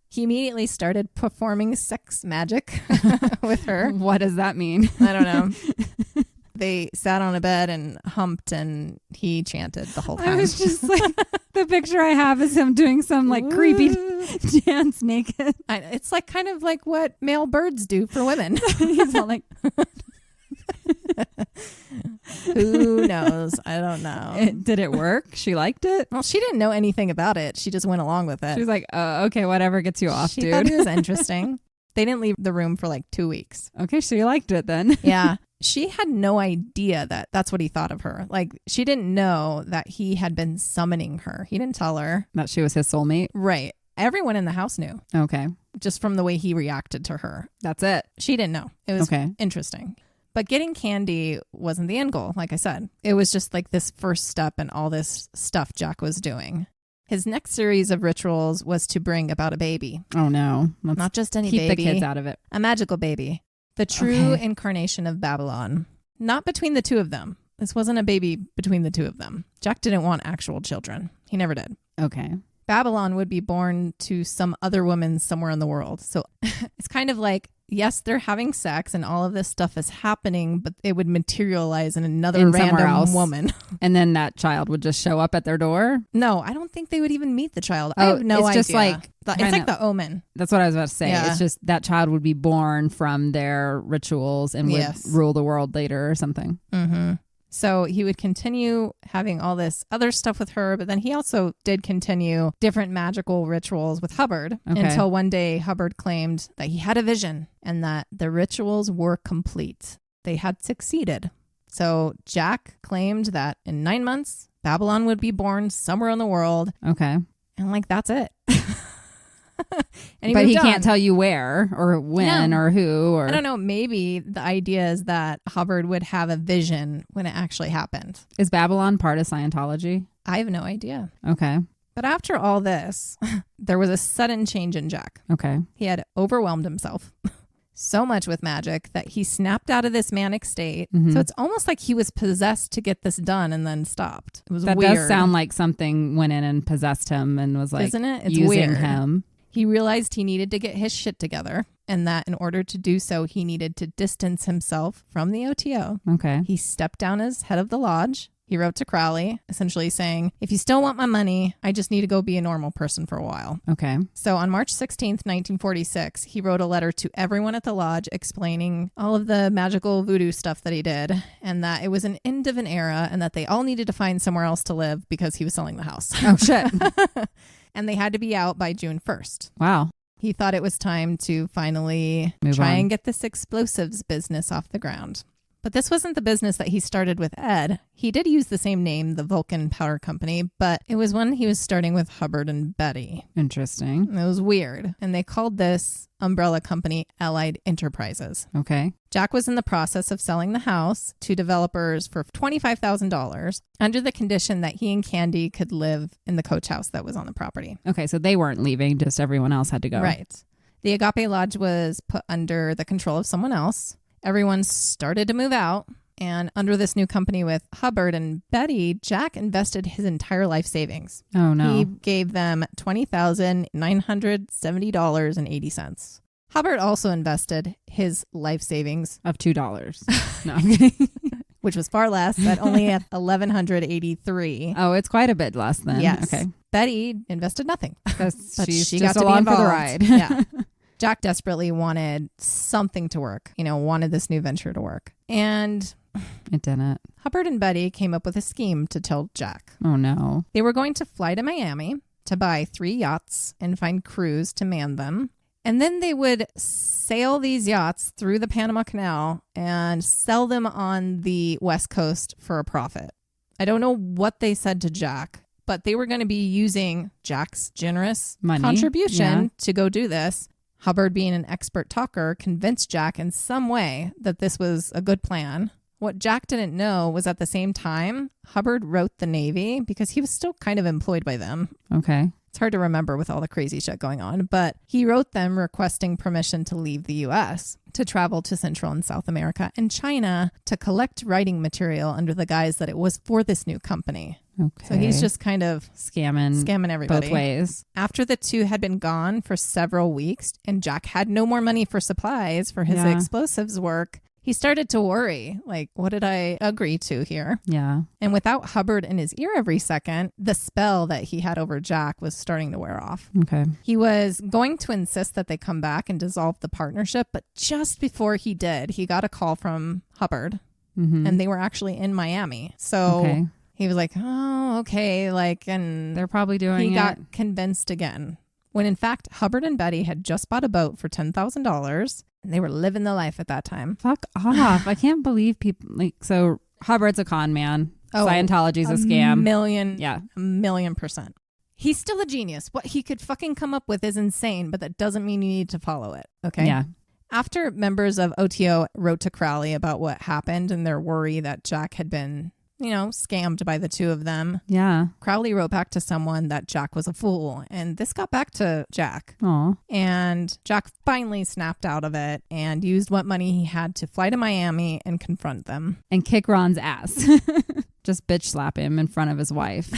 He immediately started performing sex magic with her. What does that mean? I don't know. They sat on a bed and humped, and he chanted the whole time. I was just like, the picture I have is him doing some like creepy dance naked. It's like kind of like what male birds do for women. He's all like, who knows? I don't know. Did it work? She liked it? Well, she didn't know anything about it. She just went along with it. She was like, okay, whatever gets you off, She dude. thought it was interesting. They didn't leave the room for like 2 weeks. Okay, so you liked it then. Yeah. She had no idea that that's what he thought of her. Like, she didn't know that he had been summoning her. He didn't tell her. That she was his soulmate? Right. Everyone in the house knew, Okay. just from the way he reacted to her. That's it. She didn't know. It was Okay. interesting. But getting Candy wasn't the end goal, like I said. It was just like this first step in all this stuff Jack was doing. His next series of rituals was to bring about a baby. Oh, no. Let's Not just any keep baby. the kids out of it. A magical baby. The true Okay. incarnation of Babylon. Not between the two of them. This wasn't a baby between the two of them. Jack didn't want actual children. He never did. Okay. Babylon would be born to some other woman somewhere in the world. So it's kind of like, yes, they're having sex and all of this stuff is happening, but it would materialize in another In somewhere random else. woman. And then that child would just show up at their door? No, I don't think they would even meet the child. I Oh, have no it's idea. just like It's kinda- like the Omen. That's what I was about to say. Yeah. It's just that child would be born from their rituals and would Yes. rule the world later or something. Mm-hmm. So he would continue having all this other stuff with her, but then he also did continue different magical rituals with Hubbard Okay. until one day Hubbard claimed that he had a vision and that the rituals were complete. They had succeeded. So Jack claimed that in 9 months, Babylon would be born somewhere in the world. Okay. And like, that's it. And But he moved can't on. tell you where or when No. or who or I don't know. Maybe the idea is that Hubbard would have a vision when it actually happened. Is Babylon part of Scientology? I have no idea. Okay. But after all this, there was a sudden change in Jack. Okay. He had overwhelmed himself so much with magic that he snapped out of this manic state. Mhm. So it's almost like he was possessed to get this done and then stopped. It was That weird. does sound like something went in and possessed him and was like Isn't it? It's using weird. him. He realized he needed to get his shit together and that in order to do so, he needed to distance himself from the OTO. Okay. He stepped down as head of the lodge. He wrote to Crowley, essentially saying, if you still want my money, I just need to go be a normal person for a while. Okay. So on March 16th, 1946, he wrote a letter to everyone at the lodge explaining all of the magical voodoo stuff that he did and that it was an end of an era and that they all needed to find somewhere else to live because he was selling the house. Oh, shit. And they had to be out by June 1st. Wow. He thought it was time to finally Move try on. and get this explosives business off the ground. But this wasn't the business that he started with Ed. He did use the same name, the Vulcan Powder Company, but it was when he was starting with Hubbard and Betty. Interesting. It was weird. And they called this umbrella company Allied Enterprises. Okay. Jack was in the process of selling the house to developers for $25,000 under the condition that he and Candy could live in the coach house that was on the property. Okay. So they weren't leaving, just everyone else had to go. Right. The Agape Lodge was put under the control of someone else. Everyone started to move out. And under this new company with Hubbard and Betty, Jack invested his entire life savings. Oh, no. He gave them $20,970.80. Hubbard also invested his life savings of $2. No, I'm kidding. Which was far less, at only at $1,183. Oh, it's quite a bit less then. Yes. Okay. Betty invested nothing. But she's she just got to along be for the involved. ride. Yeah. Jack desperately wanted something to work, wanted this new venture to work. And it didn't. Hubbard and Betty came up with a scheme to tell Jack. Oh, no. They were going to fly to Miami to buy 3 yachts and find crews to man them. And then they would sail these yachts through the Panama Canal and sell them on the West Coast for a profit. I don't know what they said to Jack, but they were going to be using Jack's generous contribution to go do this. Hubbard, being an expert talker, convinced Jack in some way that this was a good plan. What Jack didn't know was at the same time, Hubbard wrote the Navy because he was still kind of employed by them. Okay. It's hard to remember with all the crazy shit going on, but he wrote them requesting permission to leave the U.S., to travel to Central and South America and China to collect writing material under the guise that it was for this new company. Okay. So he's just kind of scamming everybody. Both ways. After the two had been gone for several weeks and Jack had no more money for supplies for his explosives work, he started to worry, like, what did I agree to here? Yeah. And without Hubbard in his ear every second, the spell that he had over Jack was starting to wear off. Okay. He was going to insist that they come back and dissolve the partnership, but just before he did, he got a call from Hubbard, and they were actually in Miami. So he was like, oh, okay, and they're probably doing it. He got convinced again. When in fact, Hubbard and Betty had just bought a boat for $10,000. And they were living the life at that time. Fuck off. I can't believe people so Hubbard's a con man. Oh, Scientology's a scam. A million %. He's still a genius. What he could fucking come up with is insane, but that doesn't mean you need to follow it. Okay. Yeah. After members of OTO wrote to Crowley about what happened and their worry that Jack had been, scammed by the two of them. Yeah. Crowley wrote back to someone that Jack was a fool. And this got back to Jack. Aw. And Jack finally snapped out of it and used what money he had to fly to Miami and confront them. And kick Ron's ass. Just bitch slap him in front of his wife.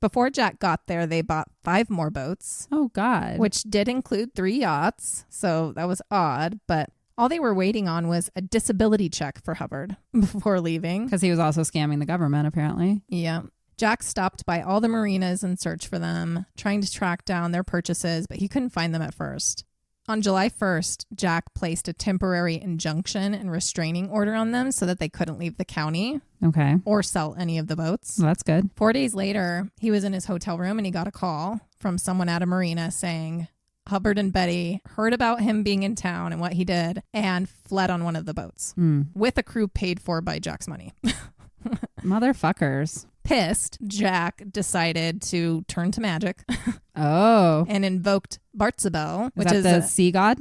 Before Jack got there, they bought 5 more boats. Oh, God. Which did include 3 yachts. So that was odd, but all they were waiting on was a disability check for Hubbard before leaving. Because he was also scamming the government, apparently. Yeah. Jack stopped by all the marinas in search for them, trying to track down their purchases, but he couldn't find them at first. On July 1st, Jack placed a temporary injunction and restraining order on them so that they couldn't leave the county. Okay. Or sell any of the boats. Well, that's good. 4 days later, he was in his hotel room and he got a call from someone at a marina saying Hubbard and Betty heard about him being in town and what he did and fled on one of the boats with a crew paid for by Jack's money. Motherfuckers. Pissed, Jack decided to turn to magic. Oh. And invoked Bartzabel, which is the sea god?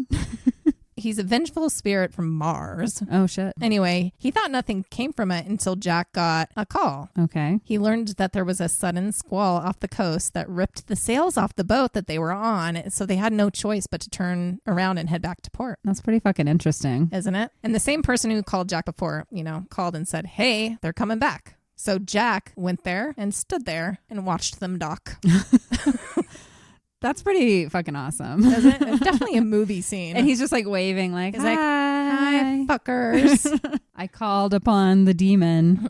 He's a vengeful spirit from Mars. Oh, shit. Anyway, he thought nothing came from it until Jack got a call. Okay. He learned that there was a sudden squall off the coast that ripped the sails off the boat that they were on. So they had no choice but to turn around and head back to port. That's pretty fucking interesting. Isn't it? And the same person who called Jack before, called and said, hey, they're coming back. So Jack went there and stood there and watched them dock. That's pretty fucking awesome. Isn't it? It's definitely a movie scene. And he's just like waving like, he's hi. Hi, fuckers. I called upon the demon.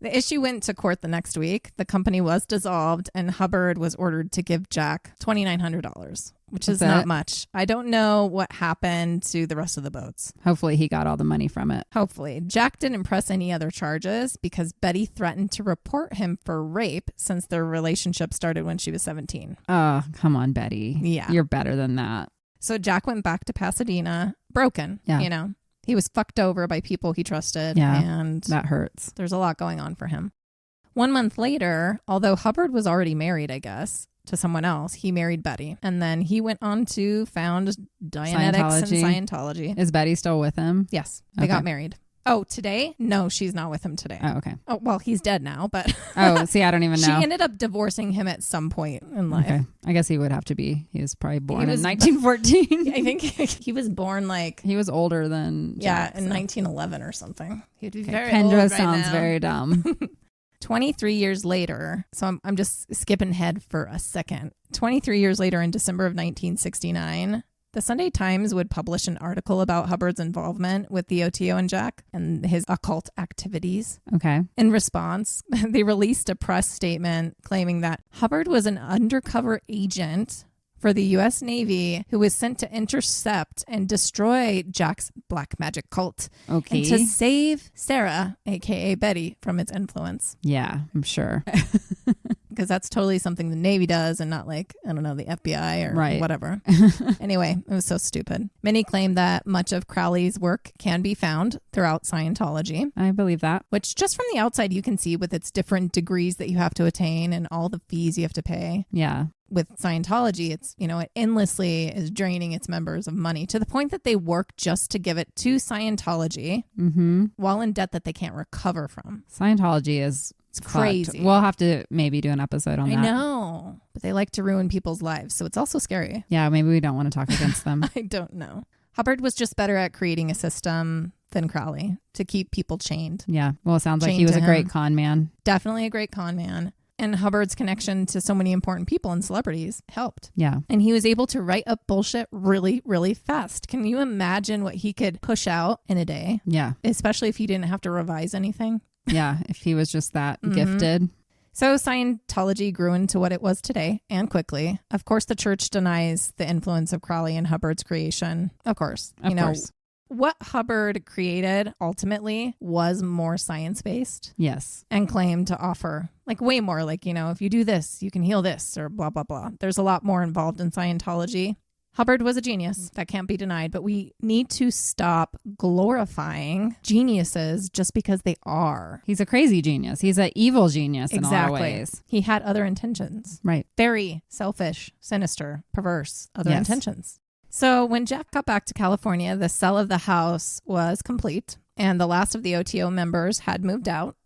The issue went to court the next week. The company was dissolved and Hubbard was ordered to give Jack $2,900, which is not much. I don't know what happened to the rest of the boats. Hopefully he got all the money from it. Hopefully. Jack didn't press any other charges because Betty threatened to report him for rape since their relationship started when she was 17. Oh, come on, Betty. Yeah. You're better than that. So Jack went back to Pasadena, broken, He was fucked over by people he trusted. Yeah, and that hurts. There's a lot going on for him. 1 month later, although Hubbard was already married, I guess, to someone else, he married Betty. And then he went on to found Dianetics and Scientology. Is Betty still with him? Yes. They got married. Oh, today? No, she's not with him today. Oh, okay. Oh, well, he's dead now, but... Oh, see, I don't even know. She ended up divorcing him at some point in life. Okay. I guess he would have to be. He was probably born in 1914. I think he was born like... He was older than Jack, in 1911 or something. He'd be very Kendra old sounds now. very dumb. 23 years later, so I'm just skipping ahead for a second. 23 years later, in December of 1969... the Sunday Times would publish an article about Hubbard's involvement with the OTO and Jack and his occult activities. Okay. In response, they released a press statement claiming that Hubbard was an undercover agent for the U.S. Navy who was sent to intercept and destroy Jack's black magic cult. Okay. And to save Sarah, a.k.a. Betty, from its influence. Yeah, I'm sure. Because that's totally something the Navy does and not like, I don't know, the FBI or whatever. Anyway, it was so stupid. Many claim that much of Crowley's work can be found throughout Scientology. I believe that. Which just from the outside you can see with its different degrees that you have to attain and all the fees you have to pay. Yeah. With Scientology, it's, it endlessly is draining its members of money to the point that they work just to give it to Scientology while in debt that they can't recover from. Scientology is... It's crazy. We'll have to maybe do an episode on that. I know, but they like to ruin people's lives, so it's also scary. Yeah, maybe we don't want to talk against them. I don't know. Hubbard was just better at creating a system than Crowley to keep people chained. Yeah, well, it sounds like he was a great con man. Definitely a great con man. And Hubbard's connection to so many important people and celebrities helped. Yeah. And he was able to write up bullshit really, really fast. Can you imagine what he could push out in a day? Yeah. Especially if he didn't have to revise anything. Yeah, if he was just that gifted. So Scientology grew into what it was today, and quickly. Of course, the church denies the influence of Crowley and Hubbard's creation. Of course. Of course. What Hubbard created ultimately was more science-based. Yes. And claimed to offer like way more, like, if you do this, you can heal this or blah, blah, blah. There's a lot more involved in Scientology. Hubbard was a genius. That can't be denied. But we need to stop glorifying geniuses just because they are. He's a crazy genius. He's an evil genius in a lot of ways. He had other intentions. Right. Very selfish, sinister, perverse, other intentions. So when Jack got back to California, the sale of the house was complete. And the last of the OTO members had moved out,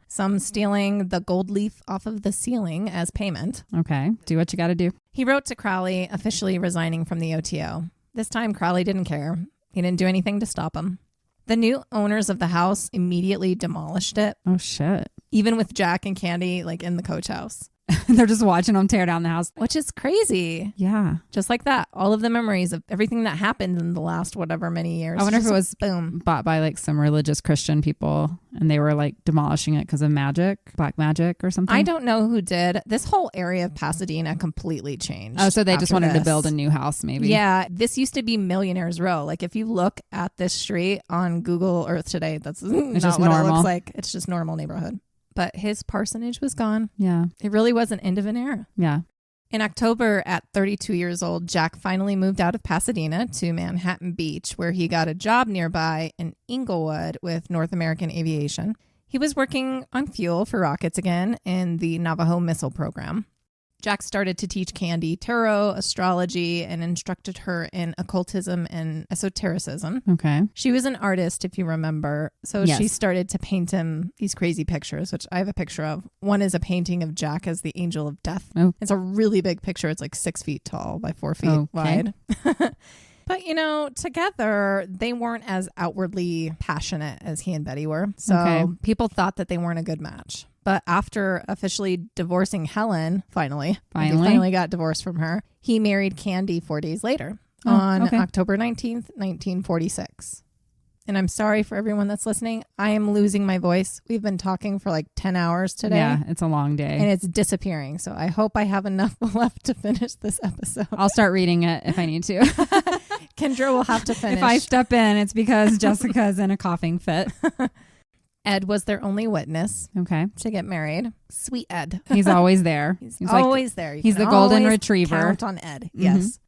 some stealing the gold leaf off of the ceiling as payment. Okay, do what you got to do. He wrote to Crowley, officially resigning from the OTO. This time, Crowley didn't care. He didn't do anything to stop him. The new owners of the house immediately demolished it. Oh, shit. Even with Jack and Candy, like in the coach house. They're just watching them tear down the house. Which is crazy. Yeah. Just like that. All of the memories of everything that happened in the last whatever many years. I wonder if it was bought by like some religious Christian people and they were like demolishing it because of magic, black magic or something. I don't know who did. This whole area of Pasadena completely changed. Oh, so they just wanted to build a new house maybe. Yeah. This used to be Millionaires Row. Like if you look at this street on Google Earth today, that's not just what normal. It looks like. It's just normal neighborhood. But his parsonage was gone. Yeah. It really was an end of an era. Yeah. In October, at 32 years old, Jack finally moved out of Pasadena to Manhattan Beach, where he got a job nearby in Inglewood with North American Aviation. He was working on fuel for rockets again in the Navajo missile program. Jack started to teach Candy tarot, astrology, and instructed her in occultism and esotericism. Okay. She was an artist, if you remember. So she started to paint him these crazy pictures, which I have a picture of. One is a painting of Jack as the angel of death. Oh. It's a really big picture. It's like 6 feet tall by 4 feet wide. But, together, they weren't as outwardly passionate as he and Betty were. So people thought that they weren't a good match. But after officially divorcing Helen, he finally got divorced from her, he married Candy 4 days later on October 19th, 1946. And I'm sorry for everyone that's listening. I am losing my voice. We've been talking for like 10 hours today. Yeah, it's a long day. And it's disappearing. So I hope I have enough left to finish this episode. I'll start reading it if I need to. Kendra will have to finish. If I step in, it's because Jessica's in a coughing fit. Ed was their only witness to get married. Sweet Ed. He's always there. He's always there. He's the golden retriever. Count on Ed. Yes.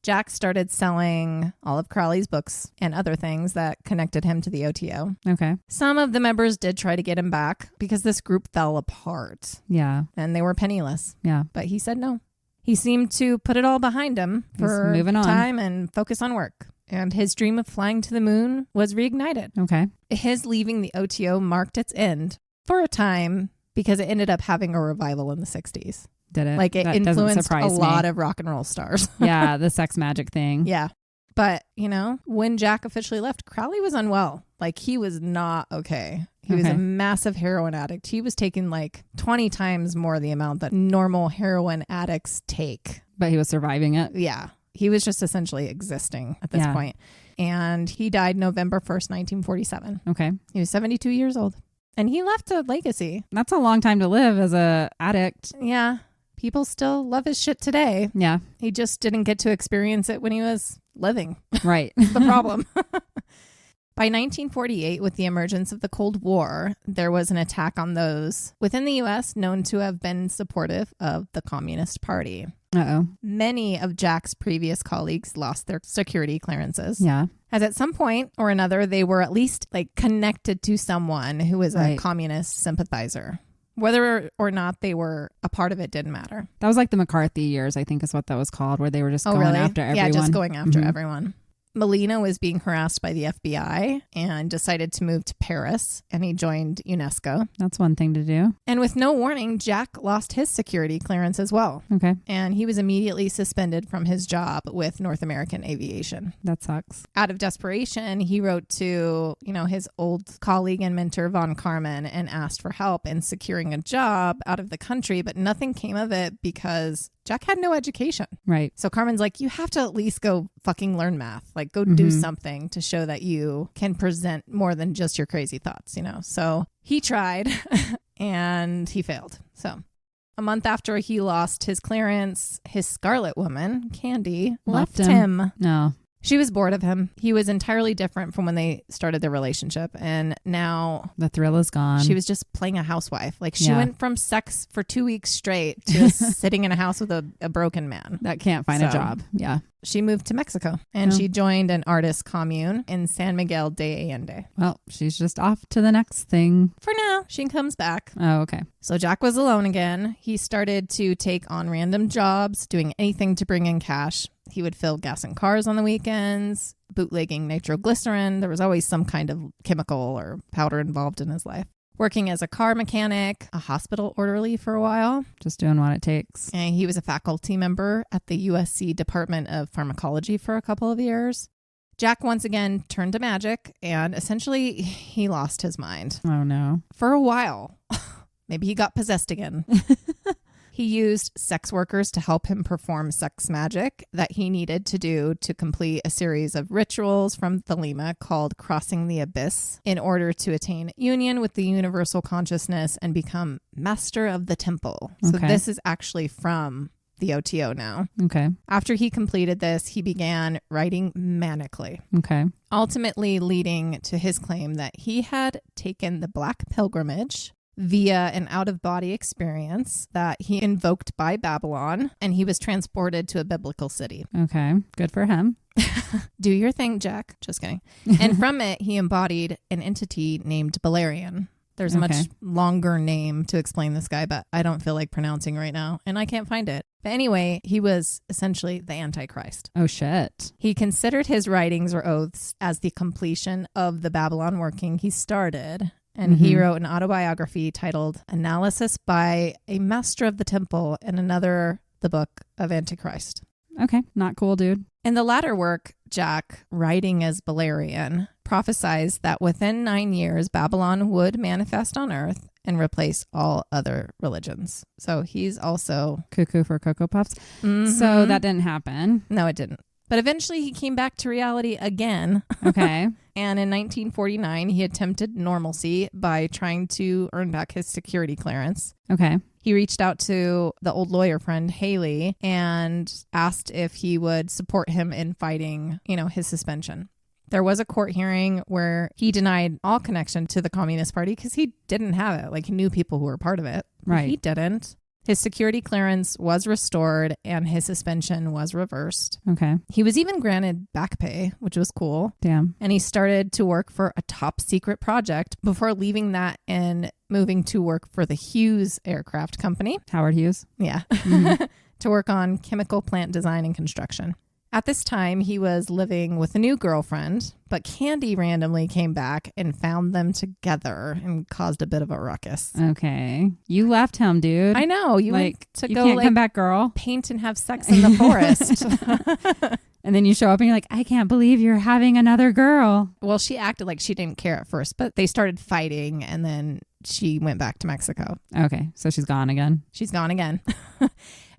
Jack started selling all of Crowley's books and other things that connected him to the OTO. Okay. Some of the members did try to get him back because this group fell apart. Yeah. And they were penniless. Yeah. But he said no. He seemed to put it all behind him for moving on. Time and focus on work. and his dream of flying to the moon was reignited. Okay. His leaving the OTO marked its end for a time because it ended up having a revival in the 60s. Did it? Like it That influenced a lot of rock and roll stars. Yeah, the sex magic thing. Yeah. But, when Jack officially left, Crowley was unwell. Like, he was not okay. He was a massive heroin addict. He was taking like 20 times more the amount that normal heroin addicts take. But he was surviving it. Yeah. He was just essentially existing at this point. And he died November 1st, 1947. Okay. He was 72 years old. And he left a legacy. That's a long time to live as a addict. Yeah. People still love his shit today. Yeah. He just didn't get to experience it when he was living. Right. That's the problem. By 1948, with the emergence of the Cold War, there was an attack on those within the U.S. known to have been supportive of the Communist Party. Uh-oh. Many of Jack's previous colleagues lost their security clearances. Yeah. As at some point or another, they were at least connected to someone who was a communist sympathizer. Whether or not they were a part of it didn't matter. That was like the McCarthy years, I think is what that was called, where they were just going after everyone. Yeah, just going after everyone. Molina was being harassed by the FBI and decided to move to Paris, and he joined UNESCO. That's one thing to do. And with no warning, Jack lost his security clearance as well. Okay. And he was immediately suspended from his job with North American Aviation. That sucks. Out of desperation, he wrote to, his old colleague and mentor, Von Karman, and asked for help in securing a job out of the country, but nothing came of it because Jack had no education. Right. So Carmen's like, you have to at least go fucking learn math. Like, go do something to show that you can present more than just your crazy thoughts, So he tried and he failed. So a month after he lost his clearance, his Scarlet Woman, Candy, left him. No. She was bored of him. He was entirely different from when they started their relationship. And now the thrill is gone. She was just playing a housewife. Like, she went from sex for 2 weeks straight to sitting in a house with a broken man that can't find a job. Yeah. She moved to Mexico and she joined an artist commune in San Miguel de Allende. Well, she's just off to the next thing. For now, she comes back. Oh, okay. So Jack was alone again. He started to take on random jobs, doing anything to bring in cash. He would fill gas in cars on the weekends, bootlegging nitroglycerin. There was always some kind of chemical or powder involved in his life. Working as a car mechanic, a hospital orderly for a while. Just doing what it takes. And he was a faculty member at the USC Department of Pharmacology for a couple of years. Jack once again turned to magic, and essentially he lost his mind. Oh, no. For a while. Maybe he got possessed again. He used sex workers to help him perform sex magic that he needed to do to complete a series of rituals from Thelemic called Crossing the Abyss in order to attain union with the universal consciousness and become master of the temple. So this is actually from the OTO now. Okay. After he completed this, he began writing manically. Okay. Ultimately leading to his claim that he had taken the Black Pilgrimage via an out-of-body experience that he invoked by Babylon, and he was transported to a biblical city. Okay, good for him. Do your thing, Jack. Just kidding. And from it, he embodied an entity named Beleriand. There's a much longer name to explain this guy, but I don't feel like pronouncing right now, and I can't find it. But anyway, he was essentially the Antichrist. Oh, shit. He considered his writings or oaths as the completion of the Babylon working he started. And he wrote an autobiography titled Analysis by a Master of the Temple, and another, The Book of Antichrist. Okay, not cool, dude. In the latter work, Jack, writing as Beleriand, prophesies that within 9 years, Babylon would manifest on Earth and replace all other religions. So he's also... cuckoo for Cocoa Puffs. So that didn't happen. No, it didn't. But eventually he came back to reality again. Okay. And in 1949, he attempted normalcy by trying to earn back his security clearance. Okay. He reached out to the old lawyer friend, Haley, and asked if he would support him in fighting, his suspension. There was a court hearing where he denied all connection to the Communist Party because he didn't have it. Like, he knew people who were part of it. Right. He didn't. His security clearance was restored and his suspension was reversed. Okay. He was even granted back pay, which was cool. Damn. And he started to work for a top secret project before leaving that and moving to work for the Hughes Aircraft Company. Howard Hughes? Yeah. To work on chemical plant design and construction. At this time, he was living with a new girlfriend, but Candy randomly came back and found them together and caused a bit of a ruckus. Okay. You left him, dude. I know. You like, went to you go can't come back, girl. Paint and have sex in the forest. And then you show up and you're like, I can't believe you're having another girl. Well, she acted like she didn't care at first, but they started fighting and then she went back to Mexico. Okay. So she's gone again. She's gone again.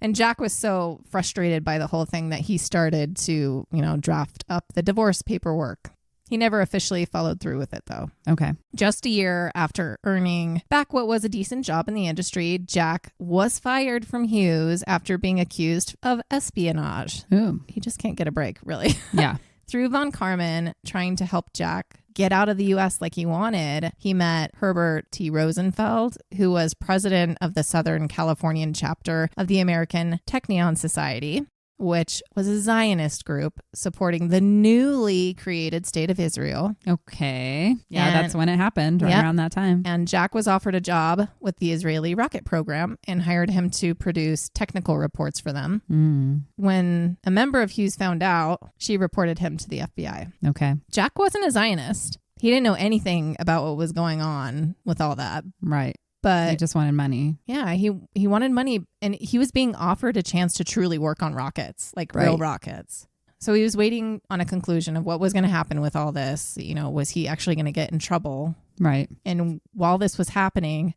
And Jack was so frustrated by the whole thing that he started to, draft up the divorce paperwork. He never officially followed through with it, though. Okay. Just a year after earning back what was a decent job in the industry, Jack was fired from Hughes after being accused of espionage. Ooh. He just can't get a break, really. Yeah. Through Von Karman trying to help Jack get out of the U.S. like he wanted, he met Herbert T. Rosenfeld, who was president of the Southern Californian chapter of the American Technion Society, which was a Zionist group supporting the newly created state of Israel. Okay. Yeah, that's when it happened, right around that time. And Jack was offered a job with the Israeli rocket program and hired him to produce technical reports for them. When a member of Hughes found out, she reported him to the FBI. Okay. Jack wasn't a Zionist. He didn't know anything about what was going on with all that. Right. But he just wanted money. Yeah, he wanted money, and he was being offered a chance to truly work on rockets, like real rockets. So he was waiting on a conclusion of what was going to happen with all this. Was he actually going to get in trouble? Right. And while this was happening,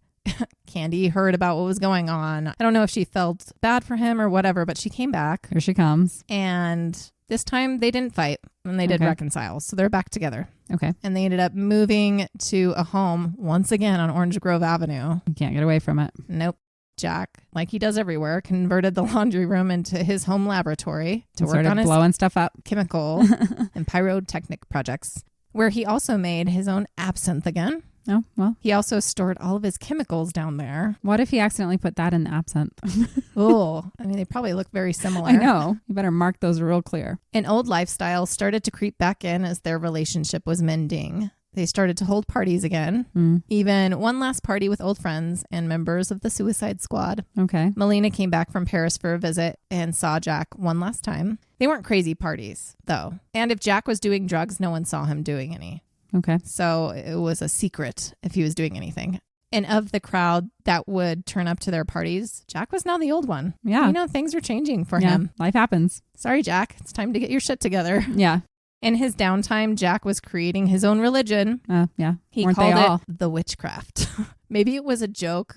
Candy heard about what was going on. I don't know if she felt bad for him or whatever, but she came back. Here she comes. And this time they didn't fight and they did reconcile. So they're back together. Okay. And they ended up moving to a home once again on Orange Grove Avenue. You can't get away from it. Nope. Jack, like he does everywhere, converted the laundry room into his home laboratory to work on his blowing stuff up, chemical and pyrotechnic projects, where he also made his own absinthe again. Oh, well. He also stored all of his chemicals down there. What if he accidentally put that in the absinthe? Oh, I mean, they probably look very similar. I know. You better mark those real clear. An old lifestyle started to creep back in as their relationship was mending. They started to hold parties again, even one last party with old friends and members of the Suicide Squad. Okay. Melina came back from Paris for a visit and saw Jack one last time. They weren't crazy parties, though. And if Jack was doing drugs, no one saw him doing any. Okay. So it was a secret if he was doing anything. And of the crowd that would turn up to their parties, Jack was now the old one. Yeah. Things were changing for him. Life happens. Sorry, Jack. It's time to get your shit together. Yeah. In his downtime, Jack was creating his own religion. Yeah. He Weren't called it the witchcraft. Maybe it was a joke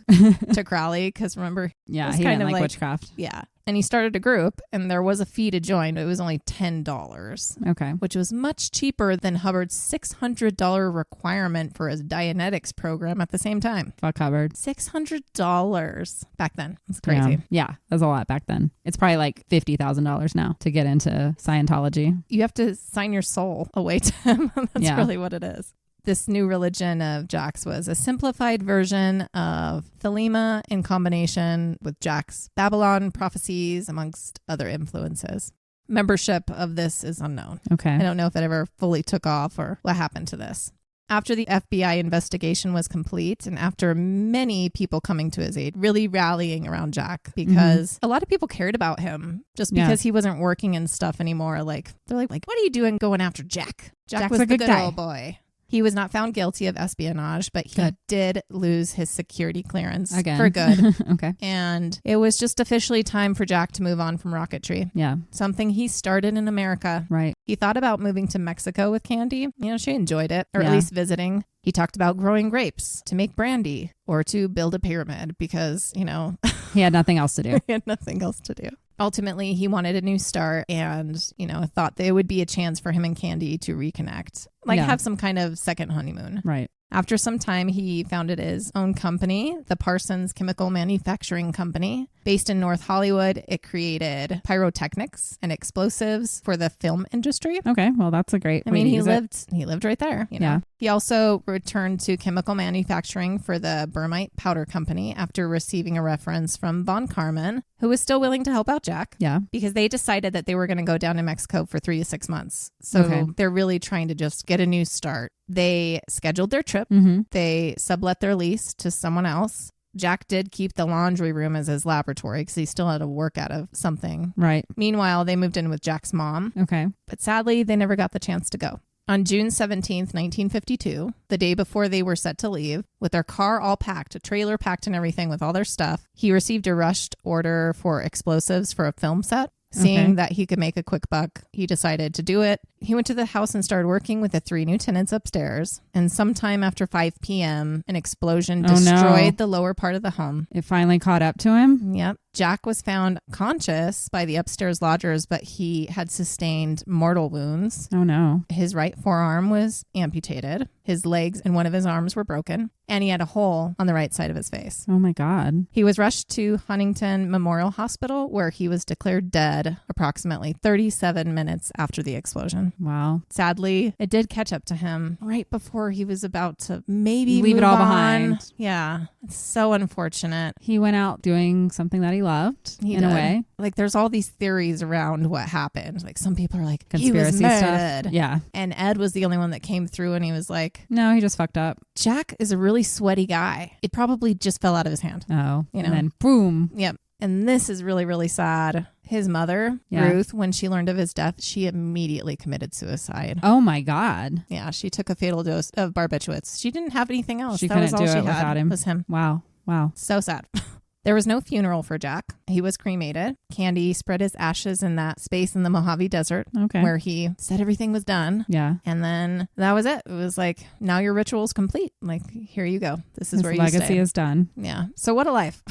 to Crowley because remember, yeah, he didn't like witchcraft. Yeah. And he started a group and there was a fee to join. It was only $10. Okay. Which was much cheaper than Hubbard's $600 requirement for his Dianetics program at the same time. Fuck Hubbard. $600 back then. It's crazy. Yeah, that's a lot back then. It's probably like $50,000 now to get into Scientology. You have to sign your soul away to him. That's really what it is. This new religion of Jack's was a simplified version of Thelema in combination with Jack's Babylon prophecies, amongst other influences. Membership of this is unknown. Okay. I don't know if it ever fully took off or what happened to this. After the FBI investigation was complete and after many people coming to his aid, really rallying around Jack because a lot of people cared about him just because he wasn't working and stuff anymore. Like they're like, what are you doing going after Jack? Jack was the good old boy. He was not found guilty of espionage, but he did lose his security clearance for good. Okay. And it was just officially time for Jack to move on from rocketry. Yeah. Something he started in America. Right. He thought about moving to Mexico with Candy. She enjoyed it, or at least visiting. He talked about growing grapes to make brandy or to build a pyramid because, he had nothing else to do. He had nothing else to do. Ultimately, he wanted a new start and, thought there would be a chance for him and Candy to reconnect, have some kind of second honeymoon. Right. After some time, he founded his own company, the Parsons Chemical Manufacturing Company. Based in North Hollywood, it created pyrotechnics and explosives for the film industry. Okay, well, that's a great he lived right there. Yeah. He also returned to chemical manufacturing for the Burmite Powder Company after receiving a reference from Von Karman, who was still willing to help out Jack. Yeah. Because they decided that they were going to go down to Mexico for 3 to 6 months. So they're really trying to just get a new start. They scheduled their trip. They sublet their lease to someone else. Jack did keep the laundry room as his laboratory because he still had to work out of something. Right. Meanwhile, they moved in with Jack's mom. Okay. But sadly, they never got the chance to go. On June 17th, 1952, the day before they were set to leave, with their car all packed, a trailer packed and everything with all their stuff, he received a rushed order for explosives for a film set. Seeing that he could make a quick buck, he decided to do it. He went to the house and started working with the 3 new tenants upstairs. And sometime after 5 p.m., an explosion destroyed the lower part of the home. It finally caught up to him? Yep. Jack was found conscious by the upstairs lodgers, but he had sustained mortal wounds. Oh, no. His right forearm was amputated. His legs and one of his arms were broken. And he had a hole on the right side of his face. Oh, my God. He was rushed to Huntington Memorial Hospital, where he was declared dead approximately 37 minutes after the explosion. Wow. Sadly, it did catch up to him right before he was about to maybe leave it all on. behind. Yeah. It's so unfortunate. He went out doing something that he loved in a way. Like, there's all these theories around what happened. Like, some people are like, conspiracy he was stuff. murdered. Yeah. And Ed was the only one that came through, and he was like, no, he just fucked up. Jack is a really sweaty guy. It probably just fell out of his hand. Oh, you know? And then boom. Yep. And this is really, really sad. His mother, Ruth, when she learned of his death, she immediately committed suicide. Oh, my God. Yeah, she took a fatal dose of barbiturates. She didn't have anything else. She that couldn't was all do she it had without him. was him. Wow. Wow. So sad. There was no funeral for Jack. He was cremated. Candy spread his ashes in that space in the Mojave Desert where he said everything was done. Yeah. And then that was it. It was like, now your ritual's complete. Like, here you go. This is where you stay. Legacy is done. Yeah. So what a life.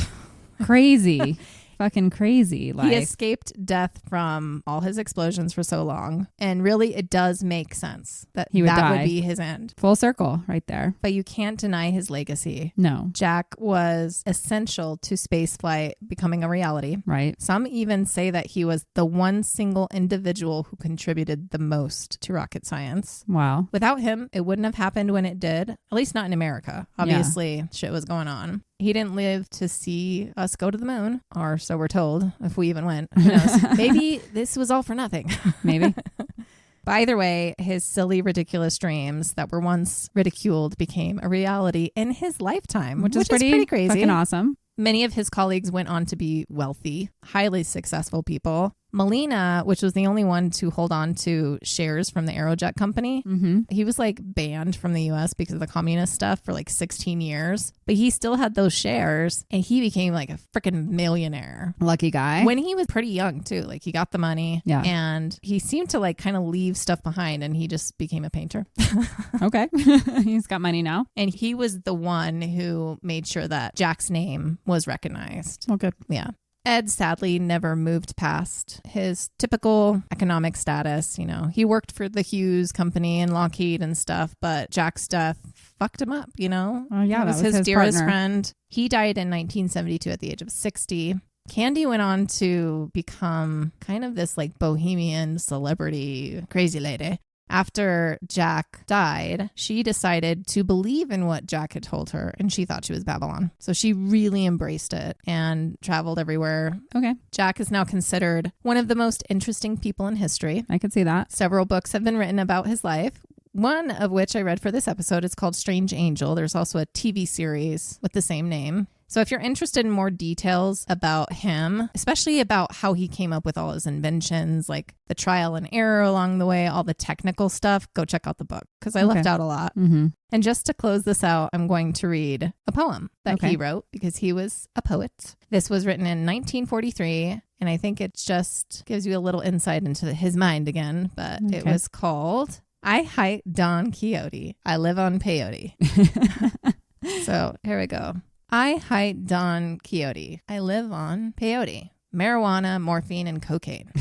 Crazy. Fucking crazy. He escaped death from all his explosions for so long. And really, it does make sense that he would that die. Would be his end. Full circle right there. But you can't deny his legacy. No. Jack was essential to spaceflight becoming a reality. Right. Some even say that he was the one single individual who contributed the most to rocket science. Wow. Without him, it wouldn't have happened when it did, at least not in America. Obviously, shit was going on. He didn't live to see us go to the moon, or so we're told, if we even went. Who knows? Maybe this was all for nothing. Maybe. But either way, his silly, ridiculous dreams that were once ridiculed became a reality in his lifetime, which is pretty crazy. Fucking awesome. Many of his colleagues went on to be wealthy, highly successful people. Melina, which was the only one to hold on to shares from the Aerojet company, he was like banned from the U.S. because of the communist stuff for like 16 years. But he still had those shares and he became like a freaking millionaire. Lucky guy. When he was pretty young too. Like he got the money and he seemed to like kind of leave stuff behind and he just became a painter. Okay. He's got money now. And he was the one who made sure that Jack's name was recognized. Oh, good. Yeah. Ed sadly never moved past his typical economic status. You know, he worked for the Hughes company and Lockheed and stuff, but Jack's death fucked him up, you know? Oh, yeah. That was his dearest friend. He died in 1972 at the age of 60. Candy went on to become kind of this like bohemian celebrity, crazy lady. After Jack died, she decided to believe in what Jack had told her, and she thought she was Babylon. So she really embraced it and traveled everywhere. Okay. Jack is now considered one of the most interesting people in history. I could see that. Several books have been written about his life. One of which I read for this episode is called Strange Angel. There's also a TV series with the same name. So if you're interested in more details about him, especially about how he came up with all his inventions, like the trial and error along the way, all the technical stuff, go check out the book because I left out a lot. And just to close this out, I'm going to read a poem that he wrote because he was a poet. This was written in 1943, and I think it just gives you a little insight into his mind again, but it was called I Hite Don Quixote. I live on peyote. So here we go. I hite Don Quixote. I live on peyote, marijuana, morphine, and cocaine.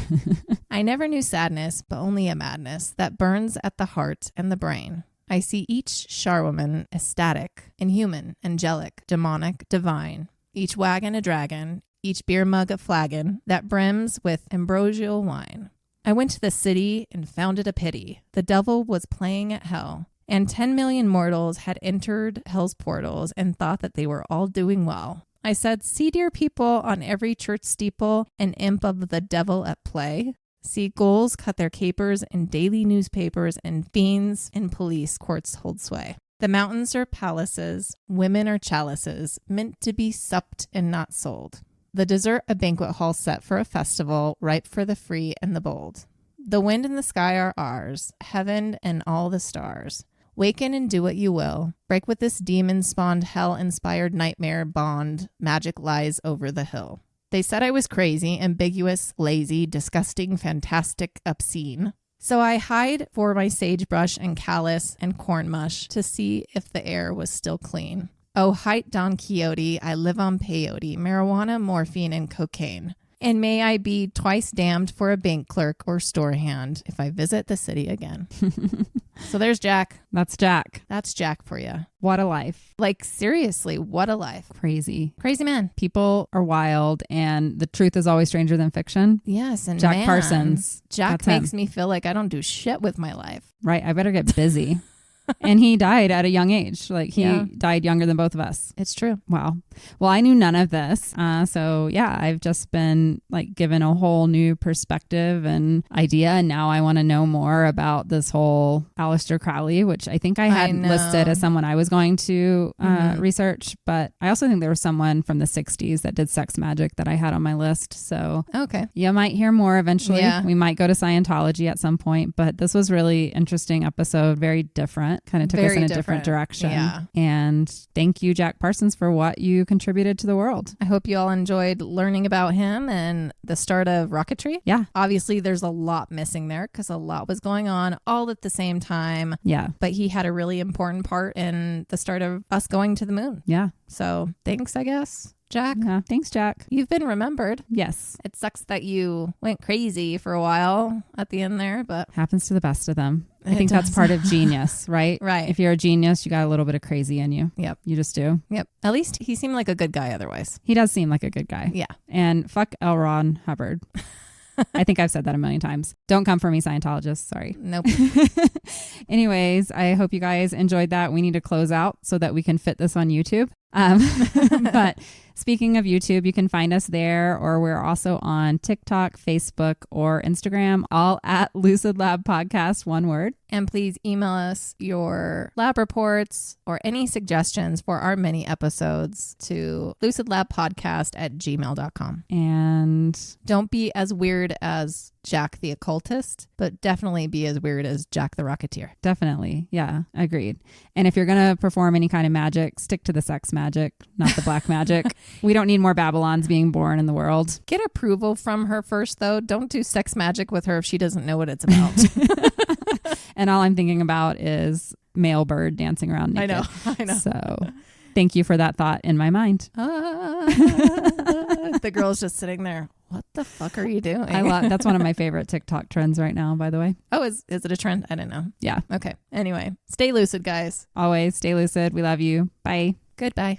I never knew sadness, but only a madness that burns at the heart and the brain. I see each charwoman ecstatic, inhuman, angelic, demonic, divine. Each wagon a dragon, each beer mug a flagon that brims with ambrosial wine. I went to the city and found it a pity. The devil was playing at hell. And 10 million mortals had entered hell's portals and thought that they were all doing well. I said, see, dear people, on every church steeple, an imp of the devil at play. See ghouls cut their capers in daily newspapers and fiends in police courts hold sway. The mountains are palaces, women are chalices, meant to be supped and not sold. The dessert a banquet hall set for a festival, ripe for the free and the bold. The wind and the sky are ours, heaven and all the stars. Waken and do what you will. Break with this demon-spawned, hell-inspired nightmare bond. Magic lies over the hill. They said I was crazy, ambiguous, lazy, disgusting, fantastic, obscene. So I hide for my sagebrush and callus and corn mush to see if the air was still clean. Oh, height Don Quixote, I live on peyote, marijuana, morphine, and cocaine. And may I be twice damned for a bank clerk or store hand if I visit the city again. So there's Jack. That's Jack. That's Jack for you. What a life. Like, seriously, what a life. Crazy. Crazy man. People are wild, and the truth is always stranger than fiction. Yes, and Jack Parsons. Jack makes me feel like I don't do shit with my life. Right. I better get busy. And he died at a young age. Like, he died younger than both of us. It's true. Wow. Well, I knew none of this. So yeah, I've just been like given a whole new perspective and idea. And now I want to know more about this whole Aleister Crowley, which I think I had listed as someone I was going to research. But I also think there was someone from the 60s that did sex magic that I had on my list. So okay, you might hear more eventually. Yeah. We might go to Scientology at some point. But this was really interesting episode. Very different. Kind of took us in a different direction. Yeah. And thank you, Jack Parsons, for what you contributed to the world. I hope you all enjoyed learning about him and the start of rocketry. Yeah. Obviously, there's a lot missing there because a lot was going on all at the same time. Yeah. But he had a really important part in the start of us going to the moon. Yeah. So thanks, I guess. Jack. Yeah. Thanks, Jack. You've been remembered. Yes. It sucks that you went crazy for a while at the end there, but happens to the best of them. I think that's part of genius, right? Right. If you're a genius, you got a little bit of crazy in you. Yep. You just do. Yep. At least he seemed like a good guy otherwise. He does seem like a good guy. Yeah. And fuck L. Ron Hubbard. I think I've said that a million times. Don't come for me, Scientologists. Sorry. Nope. Anyways, I hope you guys enjoyed that. We need to close out so that we can fit this on YouTube. But speaking of YouTube, you can find us there, or we're also on TikTok, Facebook, or Instagram, all at Lucid Lab Podcast, one word. And please email us your lab reports or any suggestions for our mini episodes to lucidlabpodcast@gmail.com. And don't be as weird as Jack the Occultist, but definitely be as weird as Jack the Rocketeer. Definitely. Yeah, agreed. And if you're going to perform any kind of magic, stick to the sex magic, not the black magic. We don't need more Babylons being born in the world. Get approval from her first, though. Don't do sex magic with her if she doesn't know what it's about. And all I'm thinking about is male bird dancing around naked. I know. So thank you for that thought in my mind. The girl's just sitting there. What the fuck are you doing? That's one of my favorite TikTok trends right now, by the way. Oh, is it a trend? I don't know. Yeah. Okay. Anyway, stay lucid, guys. Always stay lucid. We love you. Bye. Goodbye.